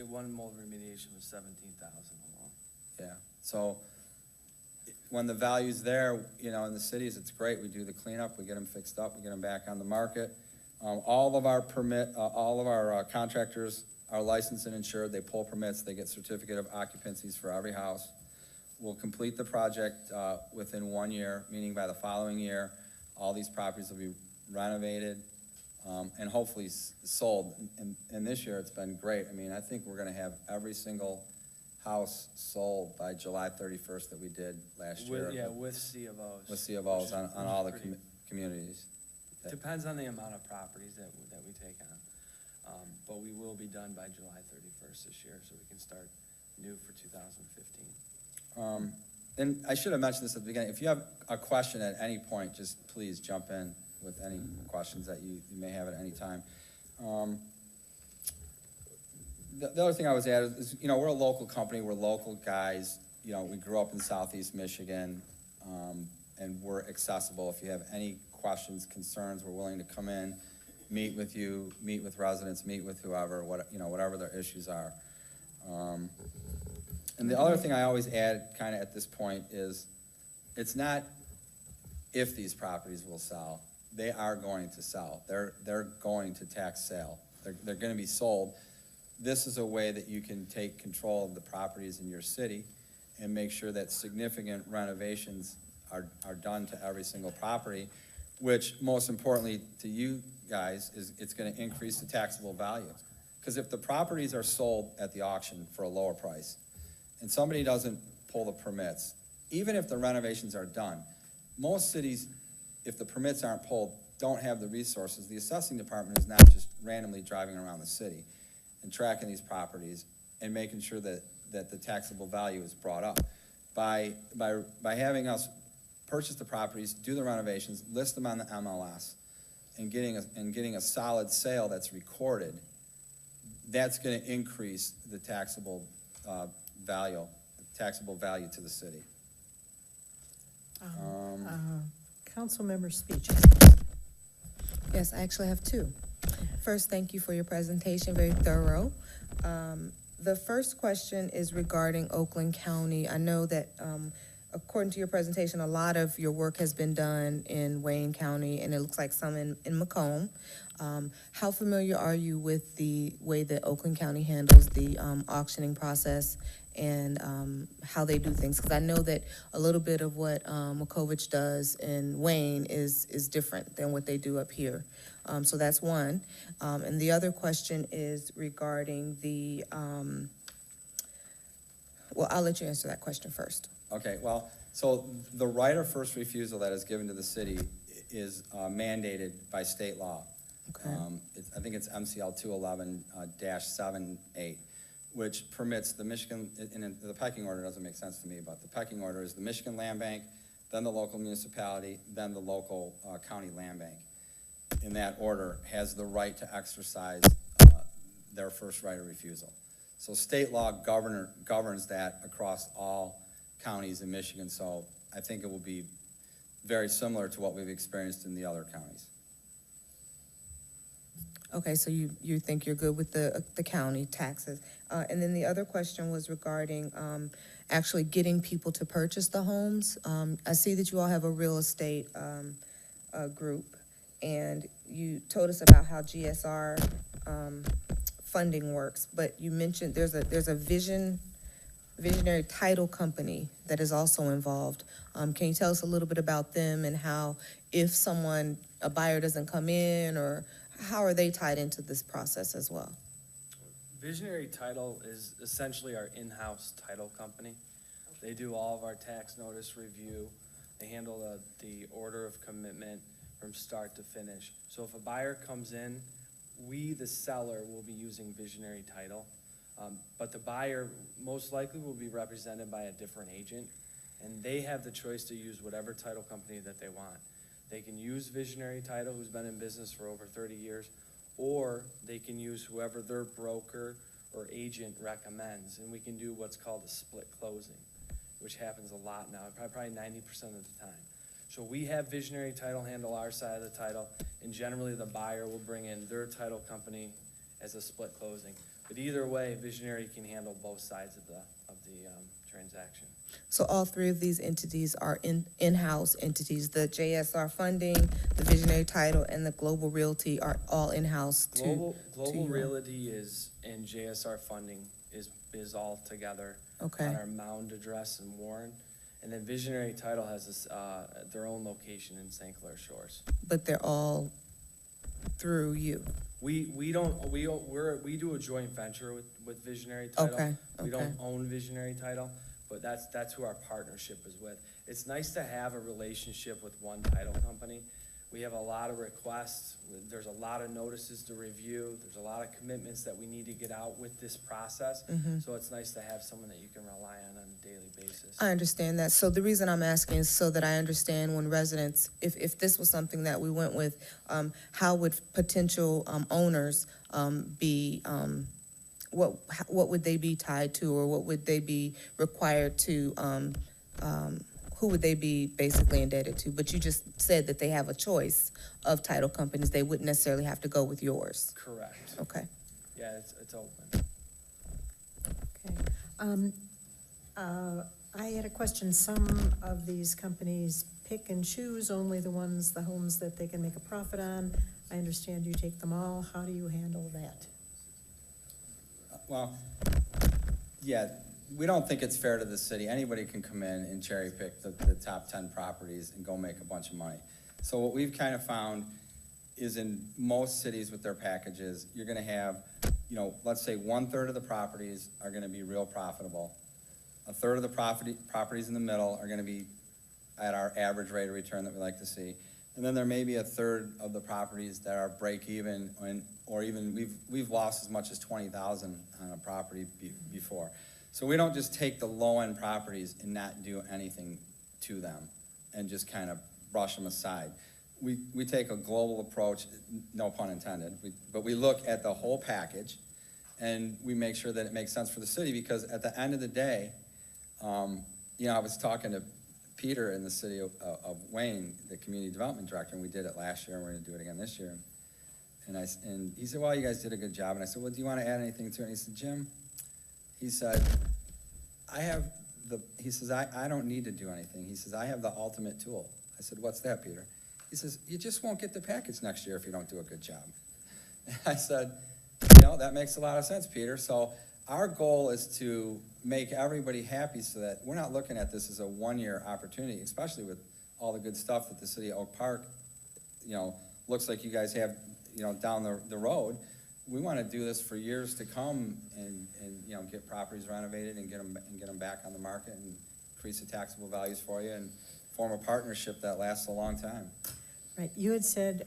B: One mold remediation was 17,000 alone.
P: Yeah, so when the value's there, in the cities, it's great. We do the cleanup, we get them fixed up, we get them back on the market. All of our contractors are licensed and insured. They pull permits, they get certificate of occupancies for every house. We'll complete the project within 1 year, meaning by the following year, all these properties will be renovated and hopefully sold. And this year, it's been great. I mean, I think we're gonna have every single house sold by July 31st that we did last year.
B: With C of O's.
P: With C of O's on all the communities.
B: Depends on the amount of properties that we take on. But we will be done by July 31st this year, so we can start new for 2015.
P: And I should have mentioned this at the beginning. If you have a question at any point, just please jump in with any questions that you may have at any time. The other thing I was at is, we're a local company, we're local guys, we grew up in Southeast Michigan, and we're accessible. If you have any questions, concerns, we're willing to come in, meet with you, meet with residents, meet with whoever, whatever their issues are. And the other thing I always add kind of at this point is, it's not if these properties will sell, they are going to sell. They're going to tax sale. They're going to be sold. This is a way that you can take control of the properties in your city and make sure that significant renovations are done to every single property, which most importantly to you guys is it's going to increase the taxable value. Because if the properties are sold at the auction for a lower price and somebody doesn't pull the permits, even if the renovations are done, most cities, if the permits aren't pulled, don't have the resources. The assessing department is not just randomly driving around the city and tracking these properties and making sure that the taxable value is brought up. By having us purchase the properties, do the renovations, list them on the MLS, and getting a solid sale that's recorded, that's going to increase the taxable value to the city.
C: Council member speech.
I: Yes, I actually have two. First, thank you for your presentation, very thorough. The first question is regarding Oakland County. I know that according to your presentation, a lot of your work has been done in Wayne County, and it looks like some in Macomb. How familiar are you with the way that Oakland County handles the auctioning process and how they do things? Because I know that a little bit of what Makovich does in Wayne is different than what they do up here. So that's one. And the other question is regarding the, well, I'll let you answer that question first.
P: Okay, well, so the right of first refusal that is given to the city is mandated by state law.
I: Okay.
P: I think it's MCL 211-78, which permits the Michigan, and the pecking order doesn't make sense to me, but the pecking order is the Michigan Land Bank, then the local municipality, then the local county land bank. In that order, has the right to exercise their first right of refusal. So state law governs that across all counties in Michigan, so I think it will be very similar to what we've experienced in the other counties.
I: Okay, so you think you're good with the county taxes. And then the other question was regarding actually getting people to purchase the homes. I see that you all have a real estate group, and you told us about how GSR funding works, but you mentioned there's a visionary title company that is also involved. Can you tell us a little bit about them and how, if a buyer doesn't come in, or how are they tied into this process as well?
B: Visionary Title is essentially our in-house title company. They do all of our tax notice review. They handle the order of commitment from start to finish. So if a buyer comes in, we, the seller, will be using Visionary Title. But the buyer most likely will be represented by a different agent, and they have the choice to use whatever title company that they want. They can use Visionary Title, who's been in business for over 30 years, or they can use whoever their broker or agent recommends, and we can do what's called a split closing, which happens a lot now, probably 90% of the time. So we have Visionary Title handle our side of the title, and generally the buyer will bring in their title company as a split closing. But either way, Visionary can handle both sides of the transaction.
I: So all three of these entities are in-house entities. The JSR funding, the Visionary Title, and the Global Realty are all in-house
B: Global
I: you.
B: Realty and JSR funding is all together
I: Okay.
B: on our Mound address in Warren. And then Visionary Title has their own location in St. Clair Shores.
I: But they're all through you.
B: We do a joint venture with Visionary Title.
I: Okay,
B: We
I: okay.
B: don't own Visionary Title, but that's who our partnership is with. It's nice to have a relationship with one title company. We have a lot of requests. There's a lot of notices to review. There's a lot of commitments that we need to get out with this process.
I: Mhm.
B: So it's nice to have someone that you can rely on a daily basis.
I: I understand that. So the reason I'm asking is so that I understand when residents, if this was something that we went with, how would potential owners be, what would they be tied to, or what would they be required to, who would they be basically indebted to? But you just said that they have a choice of title companies. They wouldn't necessarily have to go with yours.
B: Correct.
I: Okay.
B: Yeah, it's open.
C: Okay. I had a question. Some of these companies pick and choose only the homes that they can make a profit on. I understand you take them all. How do you handle that?
P: Well, yeah, we don't think it's fair to the city. Anybody can come in and cherry pick the top 10 properties and go make a bunch of money. So what we've kind of found is in most cities with their packages, you're gonna have, let's say 1/3 of the properties are gonna be real profitable. 1/3 of the properties in the middle are gonna be at our average rate of return that we like to see. And then there may be 1/3 of the properties that are break even, or even we've lost as much as $20,000 on a property before. So we don't just take the low-end properties and not do anything to them and just kind of brush them aside. We take a global approach, no pun intended, but we look at the whole package, and we make sure that it makes sense for the city, because at the end of the day, I was talking to Peter in the city of Wayne, the community development director, and we did it last year, and we're gonna do it again this year. And he said, well, you guys did a good job. And I said, well, do you want to add anything to it? And he said, Jim, he said, I don't need to do anything. He says, I have the ultimate tool. I said, what's that, Peter? He says, you just won't get the package next year if you don't do a good job. And I said, that makes a lot of sense, Peter. So our goal is to make everybody happy, so that we're not looking at this as a one-year opportunity, especially with all the good stuff that the city of Oak Park, looks like you guys have, down the road. We want to do this for years to come, and get properties renovated and get them back on the market and increase the taxable values for you and form a partnership that lasts a long time.
C: Right, you had said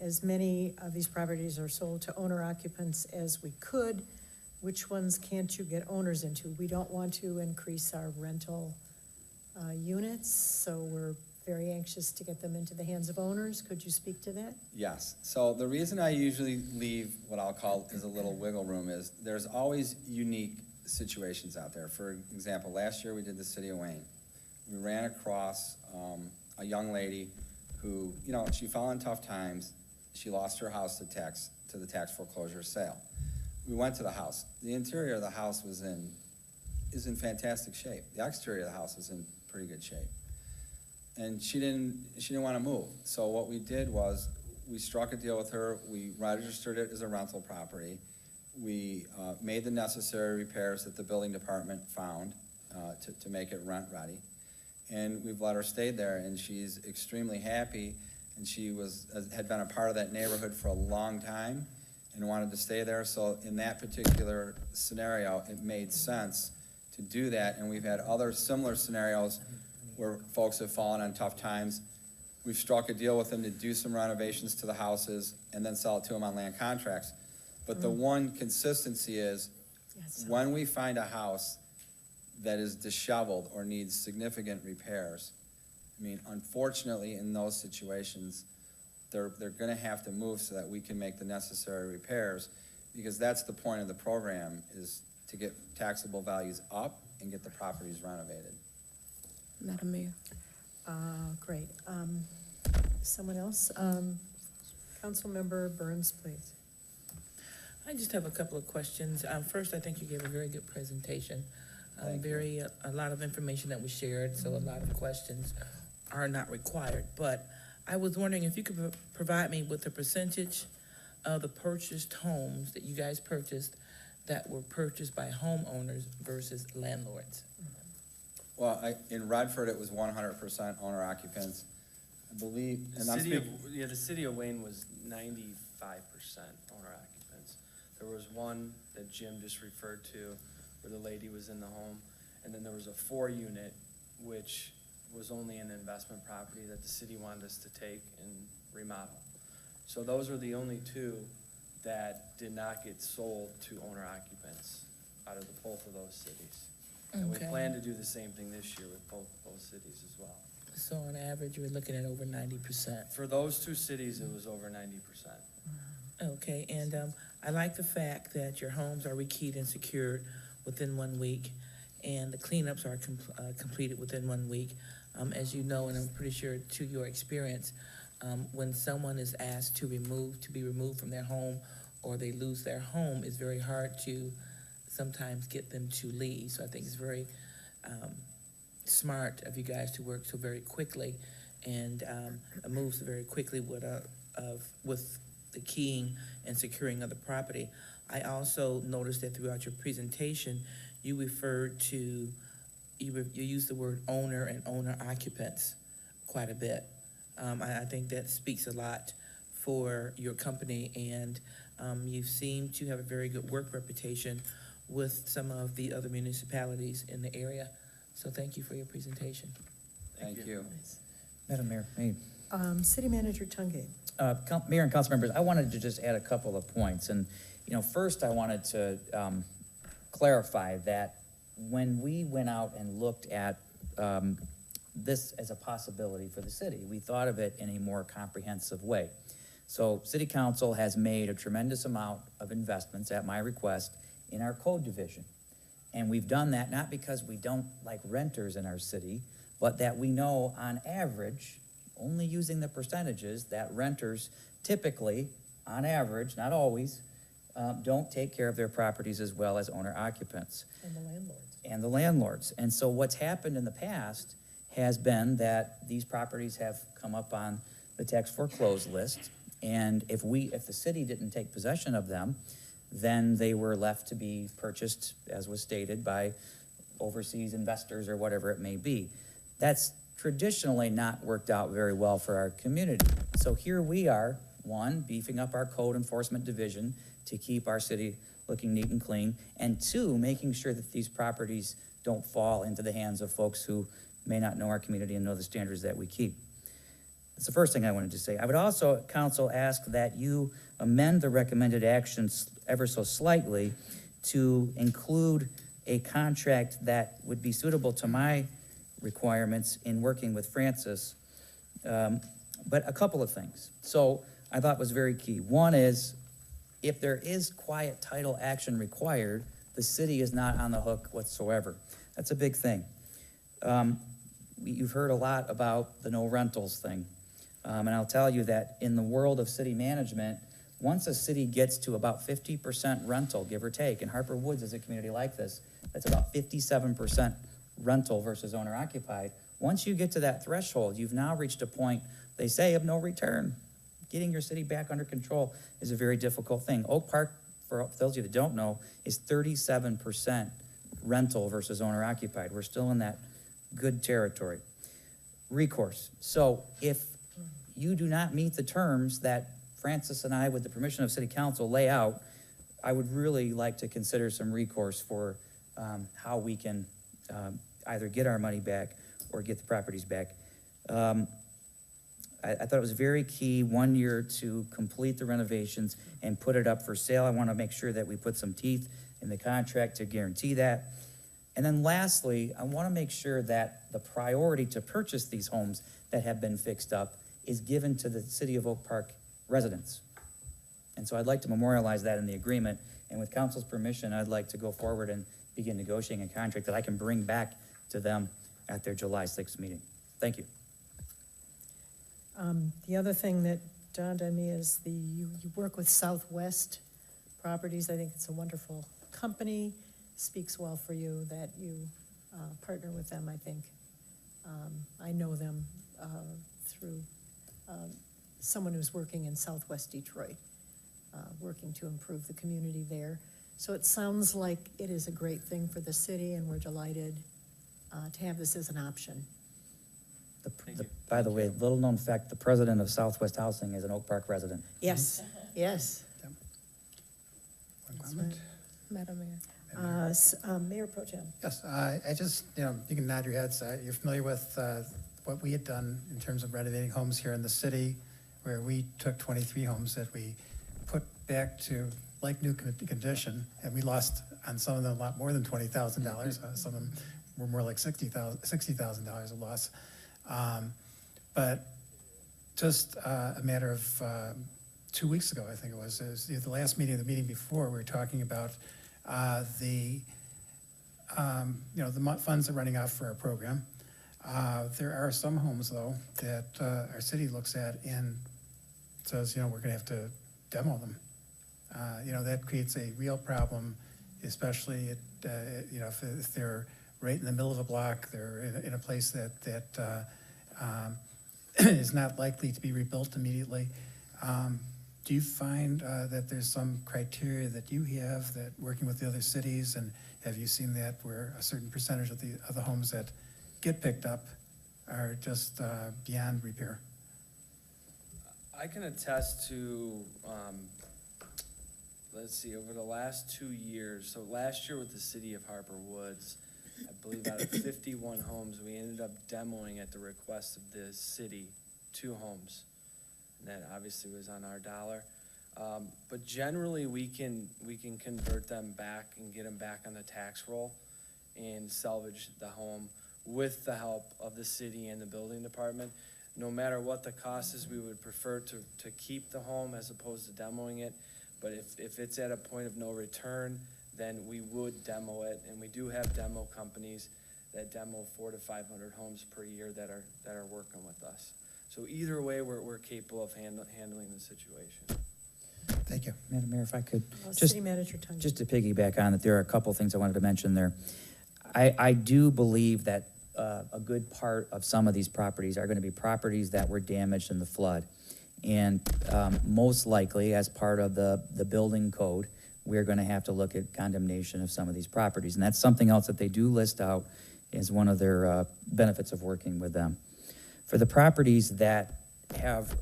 C: as many of these properties are sold to owner occupants as we could. Which ones can't you get owners into? We don't want to increase our rental units, so we're very anxious to get them into the hands of owners. Could you speak to that?
P: Yes. So the reason I usually leave what I'll call is a little wiggle room is there's always unique situations out there. For example, last year we did the city of Wayne. We ran across a young lady who, you know, she fell in tough times. She lost her house to the tax foreclosure sale. We went to the house. The interior of the house is in fantastic shape. The exterior of the house is in pretty good shape. And she didn't want to move. So what we did was, we struck a deal with her, we registered it as a rental property. We made the necessary repairs that the building department found to make it rent ready. And we've let her stay there, and she's extremely happy. And she had been a part of that neighborhood for a long time and wanted to stay there. So in that particular scenario, it made sense to do that. And we've had other similar scenarios where folks have fallen on tough times. We've struck a deal with them to do some renovations to the houses and then sell it to them on land contracts. But the one consistency is, when we find a house that is disheveled or needs significant repairs, I mean, unfortunately, in those situations, they're gonna have to move so that we can make the necessary repairs, because that's the point of the program, is to get taxable values up and get the properties renovated.
I: Madam Mayor.
C: Great. Someone else? Councilmember Burns, please.
J: I just have a couple of questions. First, I think you gave a very good presentation. A lot of information that was shared, so a lot of questions are not required. But I was wondering if you could provide me with a percentage of the purchased homes that you guys purchased that were purchased by homeowners versus landlords.
P: Well, in Redford, it was 100% owner occupants. I believe, and I'm speaking.
B: The city of Wayne was 95% owner occupants. There was one that Jim just referred to, where the lady was in the home, and then there was a 4-unit, which was only an investment property that the city wanted us to take and remodel. So those are the only 2 that did not get sold to owner occupants out of both of those cities. And we
J: Okay.
B: plan to do the same thing this year with both cities as well.
J: So on average, we're looking at over 90%.
B: For those 2 cities, it was over 90%.
J: Okay, and I like the fact that your homes are rekeyed and secured within 1 week, and the cleanups are completed within 1 week. As you know, and I'm pretty sure to your experience, when someone is asked to be removed from their home, or they lose their home, it's very hard to sometimes get them to leave. So I think it's very smart of you guys to work so very quickly and move so very quickly with the keying and securing of the property. I also noticed that throughout your presentation, you referred to, you used the word owner and owner occupants quite a bit. I think that speaks a lot for your company, and you seem to have a very good work reputation with some of the other municipalities in the area. So thank you for your presentation.
P: Thank you.
D: Madam Mayor, may
C: City Manager Tungate.
D: Mayor and council members, I wanted to just add a couple of points. And, first I wanted to clarify that when we went out and looked at this as a possibility for the city, we thought of it in a more comprehensive way. So City Council has made a tremendous amount of investments at my request in our code division. And we've done that not because we don't like renters in our city, but that we know on average, only using the percentages, that renters typically, on average, not always, don't take care of their properties as well as owner occupants. And the landlords. And so what's happened in the past has been that these properties have come up on the tax foreclosed list. And if the city didn't take possession of them, then they were left to be purchased, as was stated, by overseas investors or whatever it may be. That's traditionally not worked out very well for our community. So here we are, one, beefing up our code enforcement division to keep our city looking neat and clean, and 2, making sure that these properties don't fall into the hands of folks who may not know our community and know the standards that we keep. That's the first thing I wanted to say. I would also, council, ask that you amend the recommended actions ever so slightly to include a contract that would be suitable to my requirements in working with Francis. But a couple of things. So I thought was very key. One is, if there is quiet title action required, the city is not on the hook whatsoever. That's a big thing. you've heard a lot about the no rentals thing. And I'll tell you that in the world of city management, once a city gets to about 50% rental, give or take, and Harper Woods is a community like this, that's about 57% rental versus owner occupied. Once you get to that threshold, you've now reached a point, they say, of no return. Getting your city back under control is a very difficult thing. Oak Park, for those of you that don't know, is 37% rental versus owner occupied. We're still in that good territory. Recourse. So if you do not meet the terms that Francis and I, with the permission of City Council, lay out, I would really like to consider some recourse for how we can either get our money back or get the properties back. I thought it was very key 1 year to complete the renovations and put it up for sale. I want to make sure that we put some teeth in the contract to guarantee that. And then lastly, I want to make sure that the priority to purchase these homes that have been fixed up is given to the City of Oak Park residents. And so I'd like to memorialize that in the agreement. And with council's permission, I'd like to go forward and begin negotiating a contract that I can bring back to them at their July 6th meeting. Thank you.
C: The other thing that dawned on me is you work with Southwest Properties. I think it's a wonderful company. Speaks well for you that you partner with them, I think. I know them through someone who's working in Southwest Detroit, working to improve the community there. So it sounds like it is a great thing for the city, and we're delighted to have this as an option.
D: By the way, little known fact, the president of Southwest Housing is an Oak Park resident.
C: Yes, yes.
A: One comment?
I: Madam Mayor.
C: Mayor Pro Tem.
A: Yes, I just, you can nod your heads. You're familiar with what we had done in terms of renovating homes here in the city, where we took 23 homes that we put back to like new condition, and we lost on some of them a lot more than $20,000. Some of them were more like $60,000 a loss. But just a matter of 2 weeks ago, I think it was the last meeting, the meeting before, we were talking about the funds that are running out for our program. There are some homes, though, that our city looks at and says, we're gonna have to demo them. That creates a real problem, especially if they're right in the middle of a block, they're in a place that is not likely to be rebuilt immediately. Do you find that there's some criteria that you have that working with the other cities, and have you seen that where a certain percentage of the homes that get picked up are just beyond repair?
B: I can attest to, let's see, over the last 2 years, so last year with the city of Harper Woods, I believe out of 51 homes, we ended up demoing at the request of the city 2 homes. And that obviously was on our dollar. But generally we can convert them back and get them back on the tax roll and salvage the home with the help of the city and the building department. No matter what the cost is, we would prefer to keep the home as opposed to demoing it. But if it's at a point of no return, then we would demo it. And we do have demo companies that demo 400 to 500 homes per year that are working with us. So either way, we're capable of handling the situation.
A: Thank you.
D: Madam Mayor, if I could,
C: City Manager Tungate.
D: just to piggyback on it, there are a couple things I wanted to mention there. I do believe that a good part of some of these properties are going to be properties that were damaged in the flood. And most likely, as part of the building code, we're going to have to look at condemnation of some of these properties. And that's something else that they do list out as one of their benefits of working with them. For the properties that have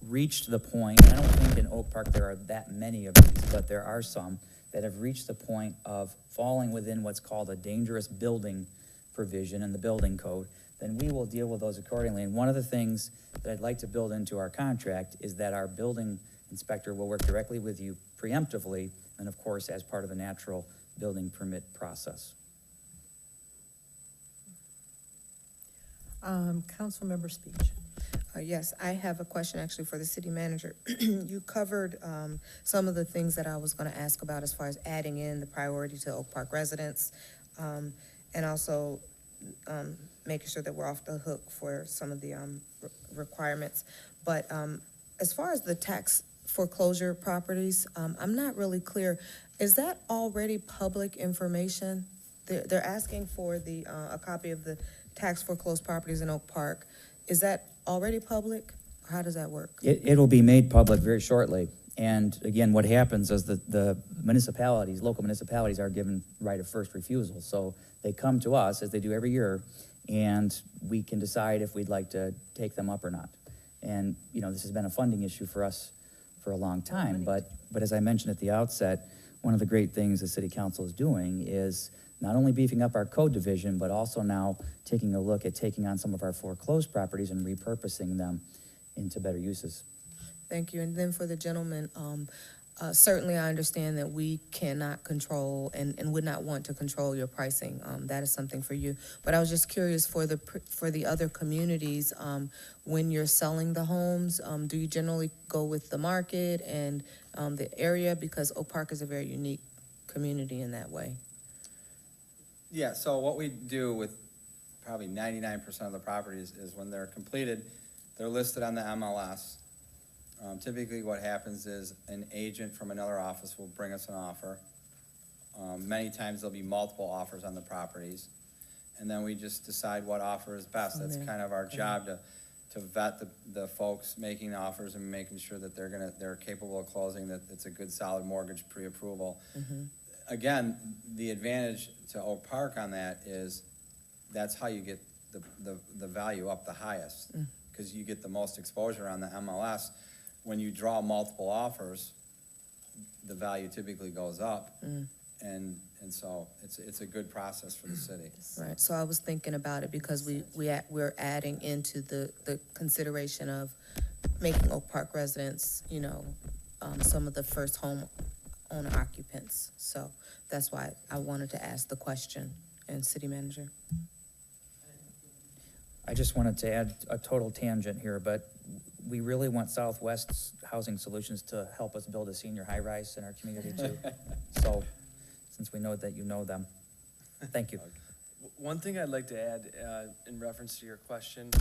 D: reached the point, I don't think in Oak Park there are that many of these, but there are some that have reached the point of falling within what's called a dangerous building provision in the building code, then we will deal with those accordingly. And one of the things that I'd like to build into our contract is that our building inspector will work directly with you preemptively, and of course, as part of the natural building permit process.
C: Council member speech.
I: Yes, I have a question actually for the city manager. You covered some of the things that I was going to ask about as far as adding in the priority to Oak Park residents, and also making sure that we're off the hook for some of the requirements. But as far as the tax foreclosure properties, I'm not really clear. Is that already public information? They're asking for a copy of the tax foreclosed properties in Oak Park. Is that already public? How does that work?
D: It'll be made public very shortly. And again, what happens is that the municipalities, local municipalities are given right of first refusal. So they come to us, as they do every year, and we can decide if we'd like to take them up or not. And, you know, this has been a funding issue for us for a long time. But as I mentioned at the outset, one of the great things the city council is doing is not only beefing up our code division, but also now taking a look at taking on some of our foreclosed properties and repurposing them into better uses.
I: Thank you. And then for the gentleman, certainly I understand that we cannot control and would not want to control your pricing. That is something for you. But I was just curious for the other communities, when you're selling the homes, do you generally go with the market and the area? Because Oak Park is a very unique community in that way.
P: Yeah, so what we do with probably 99% of the properties is when they're completed, they're listed on the MLS. Typically what happens is an agent from another office will bring us an offer. Many times there'll be multiple offers on the properties. And then we just decide what offer is best. That's kind of our job to vet the folks making offers and making sure that they're capable of closing, that it's a good solid mortgage pre-approval. Again, the advantage to Oak Park on that is that's how you get the value up the highest, because you get the most exposure on the MLS. When you draw multiple offers, the value typically goes up, and so it's a good process for the city.
I: Right, so I was thinking about it because we're adding into the consideration of making Oak Park residents, you know, some of the first home owner occupants. So that's why I wanted to ask the question. And City Manager?
D: I just wanted to add a total tangent here, but we really want Southwest Housing Solutions to help us build a senior high-rise in our community too. So, since we know that you know them, thank you.
B: One thing I'd like to add in reference to your question,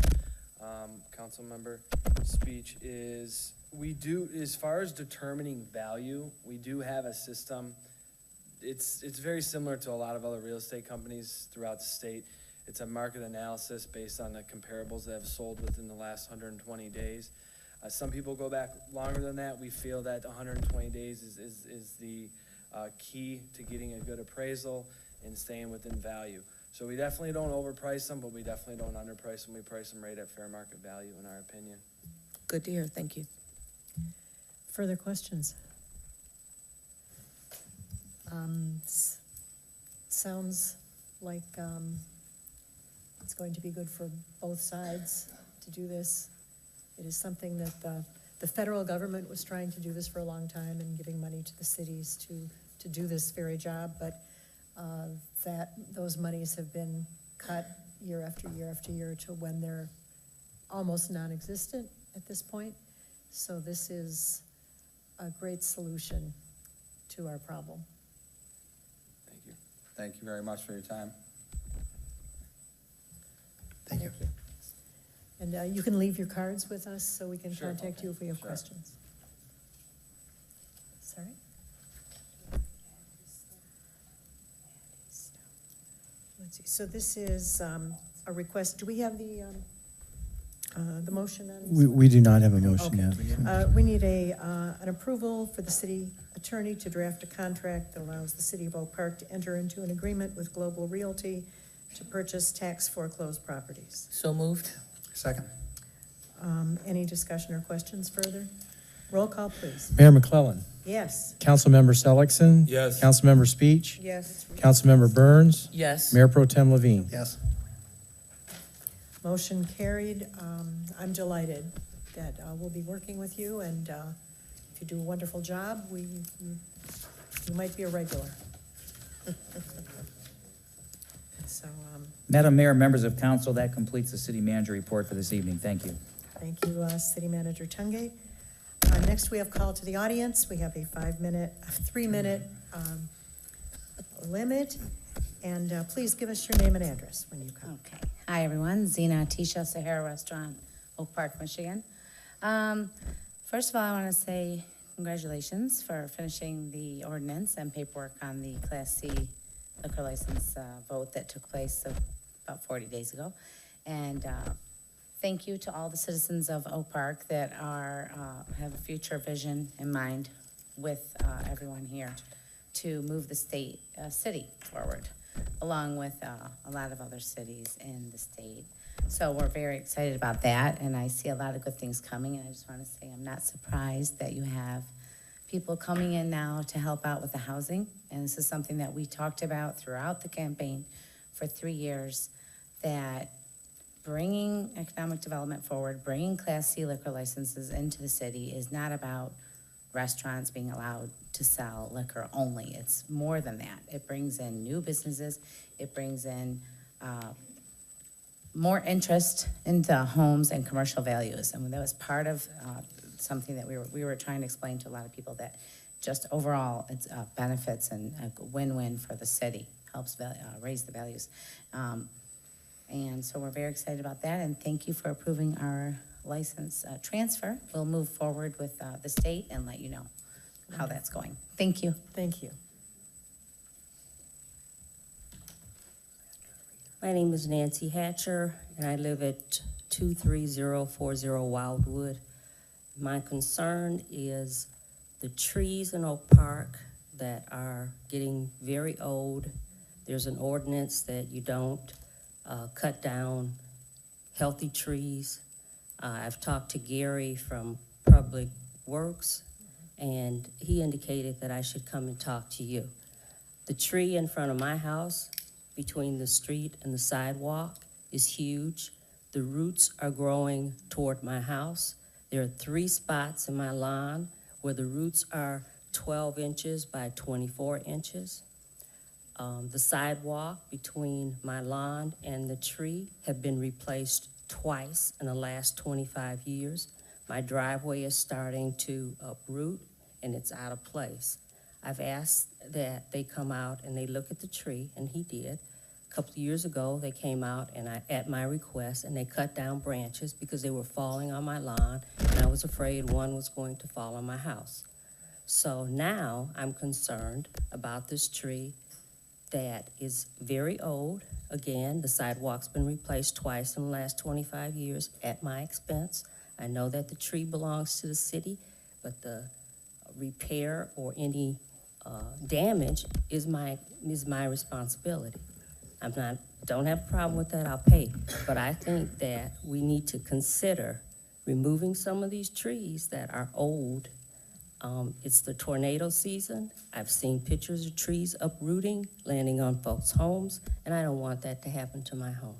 B: council member speech, is we do, as far as determining value, we do have a system. It's very similar to a lot of other real estate companies throughout the state. It's a market analysis based on the comparables that have sold within the last 120 days. Some people go back longer than that. We feel that 120 days is the key to getting a good appraisal and staying within value. So we definitely don't overprice them, but we definitely don't underprice them. We price them right at fair market value, in our opinion.
I: Good to hear. Thank you.
C: Further questions? Sounds like it's going to be good for both sides to do this. It is something that the federal government was trying to do this for a long time and giving money to the cities to do this very job, but that those monies have been cut year after year after year to when they're almost non-existent at this point. So this is a great solution to our problem.
B: Thank you.
P: Thank you very much for your time.
A: Thank you.
C: And you can leave your cards with us so we can
B: Sure.
C: contact you if we have
P: Sure.
C: questions. Sorry? Let's see, so this is a request, do we have the motion on this?
E: We do not have a motion
C: Okay.
E: yet.
C: We need an approval for the city attorney to draft a contract that allows the city of Oak Park to enter into an agreement with Global Realty to purchase tax foreclosed properties.
J: So moved.
A: Second.
C: Any discussion or questions further? Roll call, please.
E: Mayor McClellan.
C: Yes.
E: Councilmember Selleckson.
H: Yes.
E: Councilmember Speech.
I: Yes.
E: Councilmember Burns.
J: Yes.
E: Mayor Pro Tem Levine.
A: Yes.
C: Motion carried. I'm delighted that we'll be working with you, and if you do a wonderful job, you might be a regular. So,
D: Madam Mayor, members of council, that completes the city manager report for this evening. Thank you.
C: thank you, City Manager Tungate. Next, we have call to the audience. We have a 3-minute limit, and please give us your name and address when you come.
Q: Okay. Hi, everyone. Zena Tisha, Sahara Restaurant, Oak Park, Michigan. First of all, I want to say congratulations for finishing the ordinance and paperwork on the Class C liquor license vote that took place about 40 days ago. And thank you to all the citizens of Oak Park that have a future vision in mind with everyone here to move the city forward, along with a lot of other cities in the state. So we're very excited about that, and I see a lot of good things coming, and I just want to say I'm not surprised that you have people coming in now to help out with the housing, and this is something that we talked about throughout the campaign for 3 years, that bringing economic development forward, bringing Class C liquor licenses into the city is not about restaurants being allowed to sell liquor only. It's more than that. It brings in new businesses. It brings in more interest into homes and commercial values. And that was part of something that we were trying to explain to a lot of people, that just overall it's benefits and a win-win for the city, helps raise the values. And so we're very excited about that, and thank you for approving our license transfer. We'll move forward with the state and let you know how that's going. Thank you.
C: Thank you.
R: My name is Nancy Hatcher, and I live at 23040 Wildwood. My concern is the trees in Oak Park that are getting very old. There's an ordinance that you don't cut down healthy trees. I've talked to Gary from Public Works, and he indicated that I should come and talk to you. The tree in front of my house, between the street and the sidewalk, is huge. The roots are growing toward my house. There are 3 spots in my lawn where the roots are 12 inches by 24 inches. The sidewalk between my lawn and the tree have been replaced twice in the last 25 years. My driveway is starting to uproot, and it's out of place. I've asked that they come out and they look at the tree, and he did. A couple of years ago, they came out and at my request, and they cut down branches because they were falling on my lawn, and I was afraid one was going to fall on my house. So now I'm concerned about this tree that is very old. Again, the sidewalk's been replaced twice in the last 25 years at my expense. I know that the tree belongs to the city, but the repair or any damage is my responsibility. Don't have a problem with that, I'll pay. But I think that we need to consider removing some of these trees that are old. It's the tornado season. I've seen pictures of trees uprooting, landing on folks' homes, and I don't want that to happen to my home.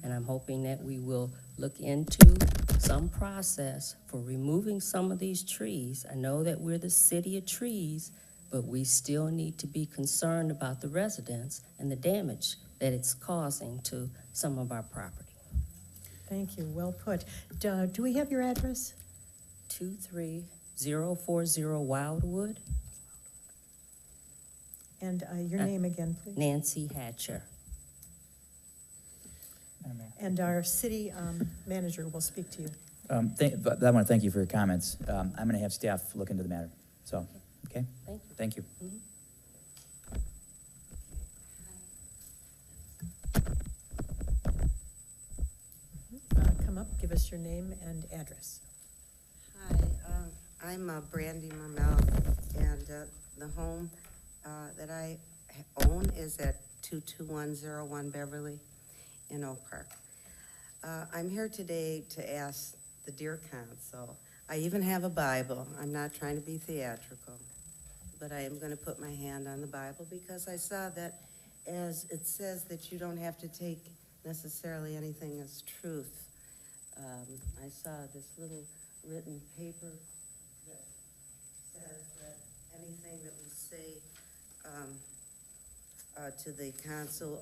R: And I'm hoping that we will look into some process for removing some of these trees. I know that we're the city of trees, but we still need to be concerned about the residents and the damage that it's causing to some of our property.
C: Thank you, well put. Do we have your address?
R: 23040 Wildwood.
C: And your name again, please?
R: Nancy Hatcher.
C: And our city manager will speak to you.
D: But I want to thank you for your comments. I'm going to have staff look into the matter. So, okay?
R: Thank you.
D: Thank you.
C: Come up, give us your name and address.
S: Hi, I'm Brandy Mermel, and the home that I own is at 22101 Beverly in Oak Park. I'm here today to ask the Dear Council. I even have a Bible. I'm not trying to be theatrical, but I am going to put my hand on the Bible because I saw that as it says that you don't have to take necessarily anything as truth. I saw this little written paper that says that anything that we say to the council,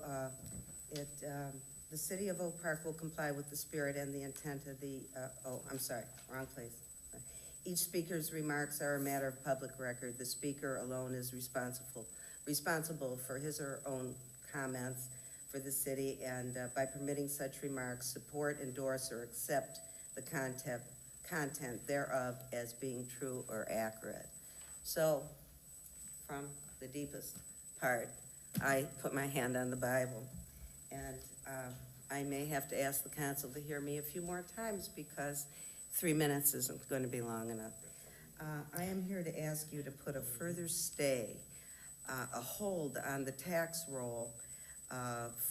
S: the city of Oak Park will comply with the spirit and the intent of the, I'm sorry, wrong place. Each speaker's remarks are a matter of public record. The speaker alone is responsible for his or her own comments. for the city, and by permitting such remarks, support, endorse, or accept the content thereof as being true or accurate. So, from the deepest part, I put my hand on the Bible, and I may have to ask the council to hear me a few more times because 3 minutes isn't going to be long enough. I am here to ask you to put a further stay, a hold on the tax roll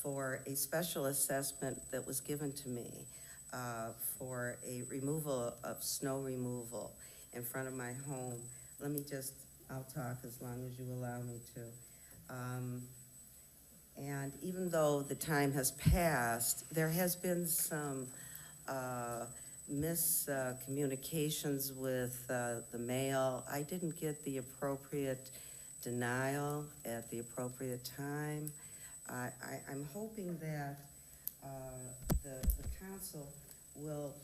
S: for a special assessment that was given to me for a removal of snow removal in front of my home. Let me just, I'll talk as long as you allow me to. And even though the time has passed, there has been some miscommunications with the mail. I didn't get the appropriate denial at the appropriate time. I'm hoping that the council will,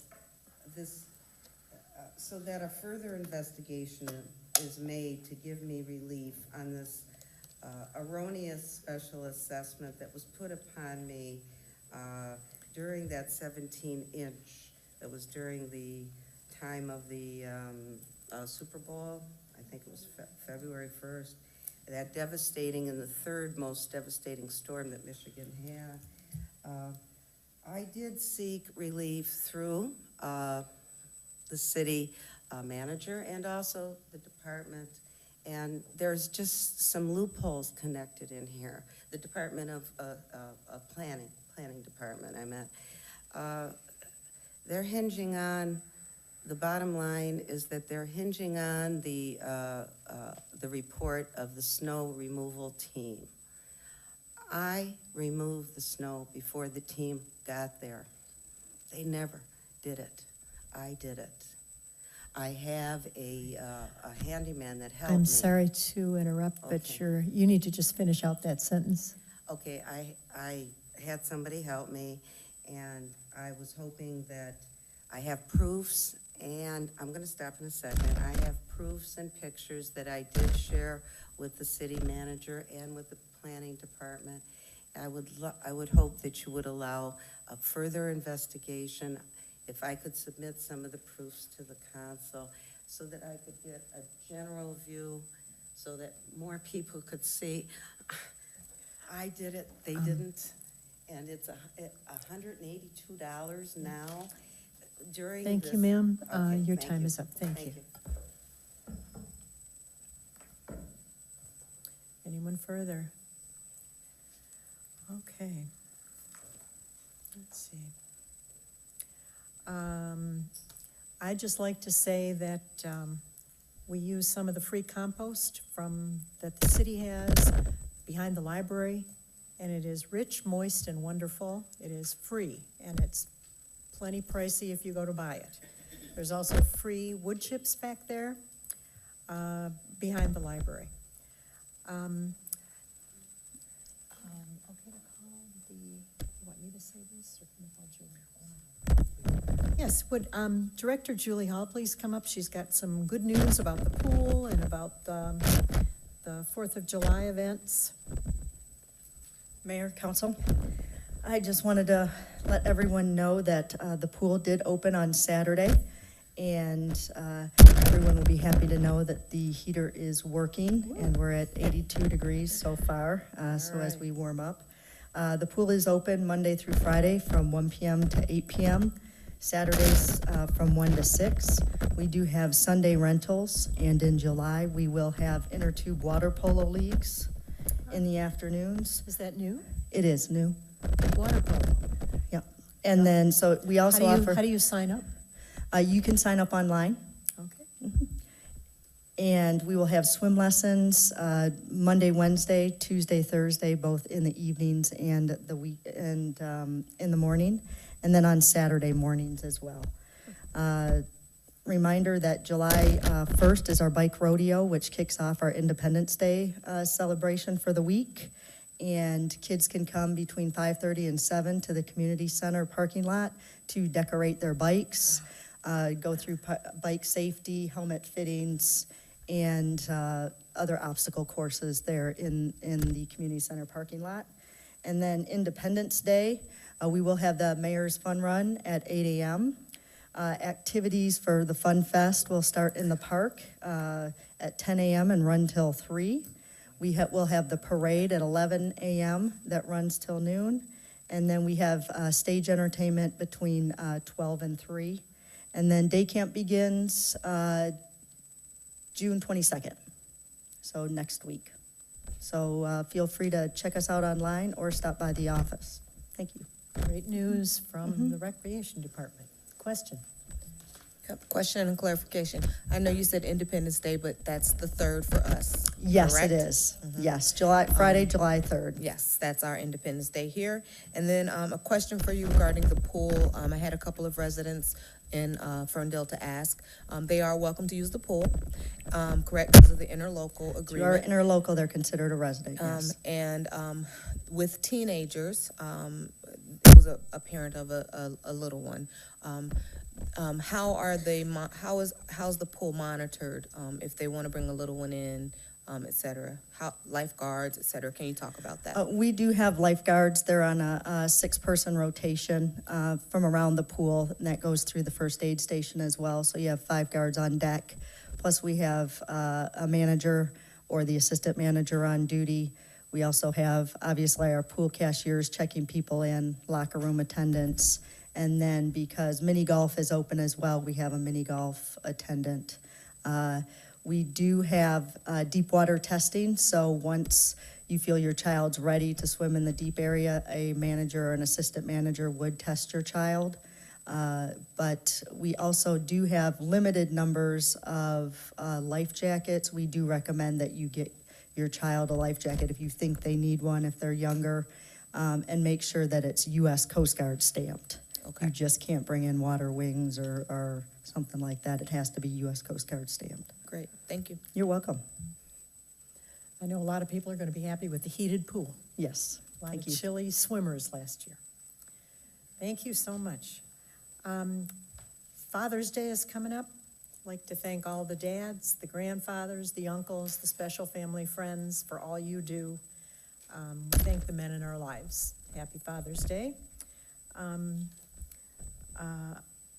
S: so that a further investigation is made to give me relief on this erroneous special assessment that was put upon me during that 17-inch. That was during the time of the Super Bowl. I think it was February 1st. That devastating and the third most devastating storm that Michigan had. I did seek relief through the city manager and also the department. And there's just some loopholes connected in here. The Department of Planning Department, I meant. They're hinging on, the bottom line is that they're hinging on the report of the snow removal team. I removed the snow before the team got there. They never did it. I did it. I have a handyman that helped me.
C: I'm sorry to interrupt, but
S: Okay.
C: you need to just finish out that sentence.
S: Okay, I had somebody help me, and I was hoping that I have proofs, and I'm gonna stop in a second. I have proofs and pictures that I did share with the city manager and with the planning department. I would hope that you would allow a further investigation. If I could submit some of the proofs to the council so that I could get a general view, so that more people could see. I did it, they didn't, and it's $182 now during
C: Thank
S: this.
C: you, ma'am.
S: Okay,
C: Your
S: thank
C: time
S: you.
C: is up. Thank you. Anyone further? Okay. Let's see. I'd just like to say that we use some of the free compost that the city has behind the library, and it is rich, moist, and wonderful. It is free, and it's plenty pricey if you go to buy it. There's also free wood chips back there behind the library. Okay to call you want me to say this, or can I call Julie? Yes, would Director Julie Hall please come up? She's got some good news about the pool and about the 4th of July events.
K: Mayor, Council, I just wanted to let everyone know that the pool did open on Saturday, and everyone will be happy to know that the heater is working, and we're at 82 degrees so far, so as we warm up. The pool is open Monday through Friday from 1 p.m. to 8 p.m., Saturdays from 1 to 6. We do have Sunday rentals, and in July, we will have inner tube water polo leagues in the afternoons.
C: Is that new?
K: It is new.
C: Water polo.
K: Yeah. And then, so we also offer.
C: How do you sign up?
K: You can sign up online.
C: Okay.
K: And we will have swim lessons Monday, Wednesday, Tuesday, Thursday, both in the evenings and the week and in the morning, and then on Saturday mornings as well. Reminder that July 1st is our bike rodeo, which kicks off our Independence Day celebration for the week. And kids can come between 5:30 and 7 to the community center parking lot to decorate their bikes, go through bike safety, helmet fittings, and other obstacle courses there in the community center parking lot. And then Independence Day, we will have the Mayor's Fun Run at 8 a.m. Activities for the Fun Fest will start in the park at 10 a.m. and run till 3. We'll have the parade at 11 a.m. that runs till noon. And then we have stage entertainment between 12 and 3. And then day camp begins June 22nd, so next week. So feel free to check us out online or stop by the office. Thank you.
C: Great news from the Recreation Department. Question?
I: Yep, question and clarification. I know you said Independence Day, but that's the 3rd for us,
K: Yes,
I: correct?
K: it is. Yes, Friday, July 3rd.
I: Yes, that's our Independence Day here. And then a question for you regarding the pool. I had a couple of residents in Ferndale to ask. They are welcome to use the pool, correct, because of the interlocal
K: If you are
I: agreement.
K: interlocal, they're considered a resident, yes.
I: And with teenagers, it was a parent of a little one. How are they? How's the pool monitored if they want to bring a little one in, et cetera? How lifeguards, et cetera? Can you talk about that?
K: We do have lifeguards. They're on a 6-person rotation from around the pool, and that goes through the first aid station as well. So you have 5 guards on deck. Plus, we have a manager or the assistant manager on duty. We also have, obviously, our pool cashiers checking people in, locker room attendants. And then because mini golf is open as well, we have a mini golf attendant. We do have deep water testing, so once you feel your child's ready to swim in the deep area, a manager or an assistant manager would test your child. But we also do have limited numbers of life jackets. We do recommend that you get your child a life jacket if you think they need one, if they're younger, and make sure that it's U.S. Coast Guard stamped.
I: Okay.
K: You just can't bring in Water Wings or something like that. It has to be U.S. Coast Guard stamped.
I: Great, thank you.
K: You're welcome.
C: I know a lot of people are going to be happy with the heated pool.
K: Yes,
C: A lot
K: thank
C: of
K: you.
C: chilly swimmers last year. Thank you so much. Father's Day is coming up. I'd like to thank all the dads, the grandfathers, the uncles, the special family friends for all you do. We thank the men in our lives. Happy Father's Day.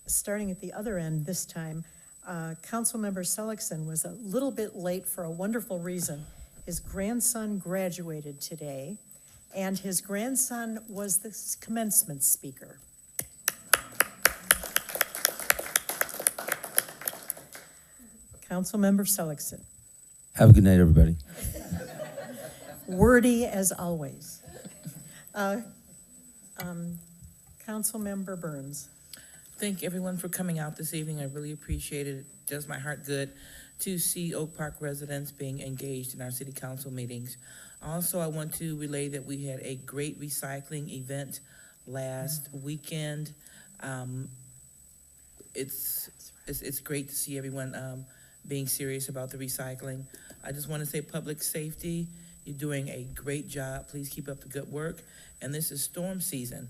C: Starting at the other end this time, Councilmember Seligson was a little bit late for a wonderful reason. His grandson graduated today, and his grandson was the commencement speaker. Councilmember Seligson,
H: Have a good night, everybody.
C: wordy as always. Councilmember Burns.
J: Thank everyone for coming out this evening. I really appreciate it. It does my heart good to see Oak Park residents being engaged in our city council meetings. Also, I want to relay that we had a great recycling event last weekend. It's great to see everyone being serious about the recycling. I just want to say public safety, you're doing a great job. Please keep up the good work. And this is storm season.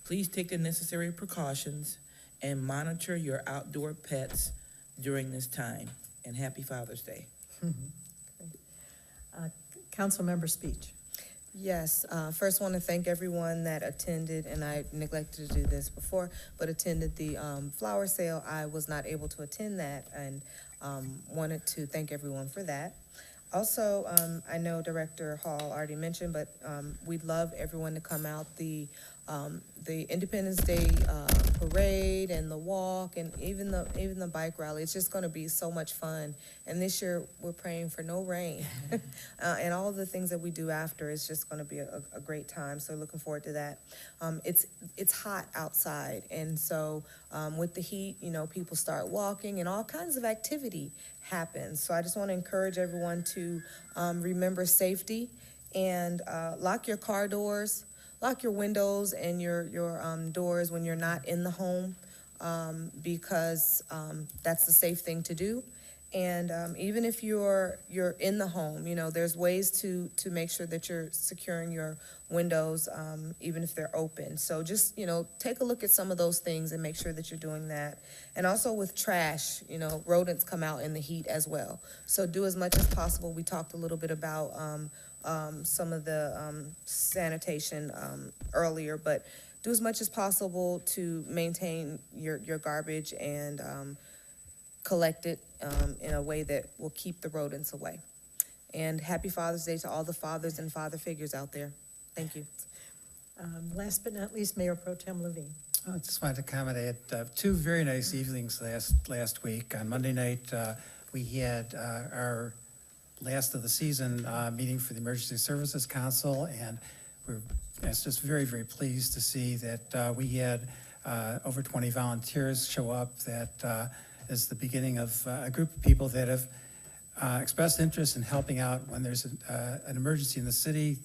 J: Please take the necessary precautions and monitor your outdoor pets during this time. And happy Father's Day.
C: Councilmember Speech.
I: Yes, first want to thank everyone that attended, and I neglected to do this before, but attended the flower sale. I was not able to attend that, and wanted to thank everyone for that. Also, I know Director Hall already mentioned, but we'd love everyone to come out. The Independence Day parade and the walk and even the bike rally. It's just going to be so much fun. And this year we're praying for no rain, and all of the things that we do after is just going to be a great time. So looking forward to that. It's hot outside, and so with the heat, people start walking and all kinds of activity happens. So I just want to encourage everyone to remember safety and lock your car doors. Lock your windows and your doors when you're not in the home, because that's the safe thing to do. And even if you're in the home, you know, there's ways to make sure that you're securing your windows, even if they're open. So just, you know, take a look at some of those things and make sure that you're doing that. And also with trash, you know, rodents come out in the heat as well. So do as much as possible. We talked a little bit about some of the sanitation earlier, but do as much as possible to maintain your garbage and collect it in a way that will keep the rodents away. And happy Father's Day to all the fathers and father figures out there. Thank you.
C: Last but not least, Mayor Pro Tem Levine.
A: I just wanted to comment, I had two very nice evenings last week. On Monday night, we had our last of the season meeting for the Emergency Services Council, and I was just very, very pleased to see that we had over 20 volunteers show up. That is the beginning of a group of people that have expressed interest in helping out when there's an emergency in the city.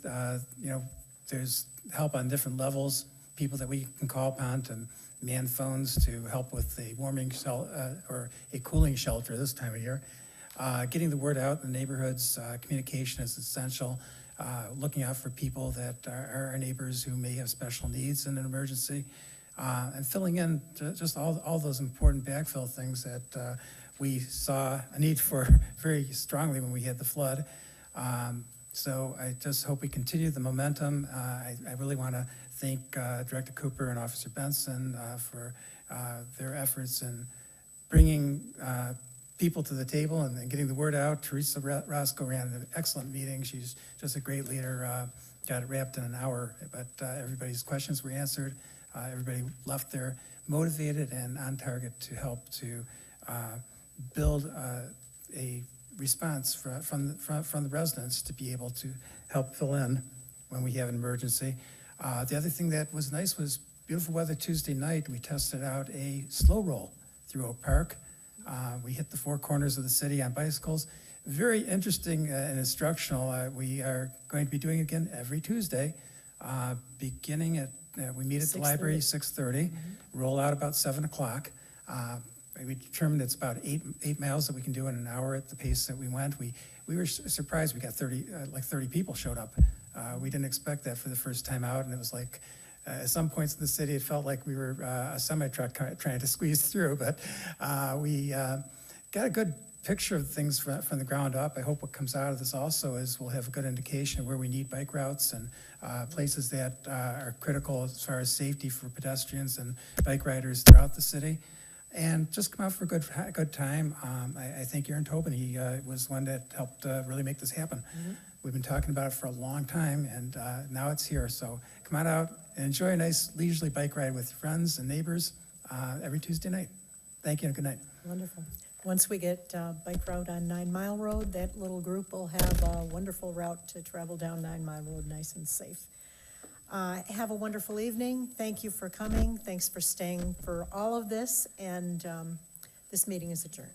A: You know, there's help on different levels, people that we can call upon to man phones to help with a warming or a cooling shelter this time of year. Getting the word out in the neighborhoods, communication is essential. Looking out for people that are our neighbors who may have special needs in an emergency, and filling in just all those important backfill things that we saw a need for very strongly when we had the flood. So I just hope we continue the momentum. I really want to thank Director Cooper and Officer Benson for their efforts in bringing people to the table and getting the word out. Teresa Roscoe ran an excellent meeting. She's just a great leader. Got it wrapped in an hour, but everybody's questions were answered. Everybody left there motivated and on target to help to build a response from the residents to be able to help fill in when we have an emergency. The other thing that was nice was beautiful weather Tuesday night. We tested out a slow roll through Oak Park. We hit the four corners of the city on bicycles. Very interesting and instructional. We are going to be doing it again every Tuesday, beginning at, we meet at the library 6:30, roll out about 7 o'clock. We determined it's about 8 miles that we can do in an hour at the pace that we went. We were surprised. We got 30 people showed up. We didn't expect that for the first time out, and it was like, at some points in the city, it felt like we were a semi-truck trying to squeeze through, but we got a good picture of things from the ground up. I hope what comes out of this also is we'll have a good indication of where we need bike routes and places that are critical as far as safety for pedestrians and bike riders throughout the city. And just come out for a good time. I thank Aaron Tobin. He was one that helped really make this happen. We've been talking about it for a long time, and now it's here. So come on out and enjoy a nice leisurely bike ride with friends and neighbors every Tuesday night. Thank you and good night.
C: Wonderful. Once we get bike route on 9 Mile Road, that little group will have a wonderful route to travel down 9 Mile Road nice and safe. Have a wonderful evening. Thank you for coming. Thanks for staying for all of this, and this meeting is adjourned.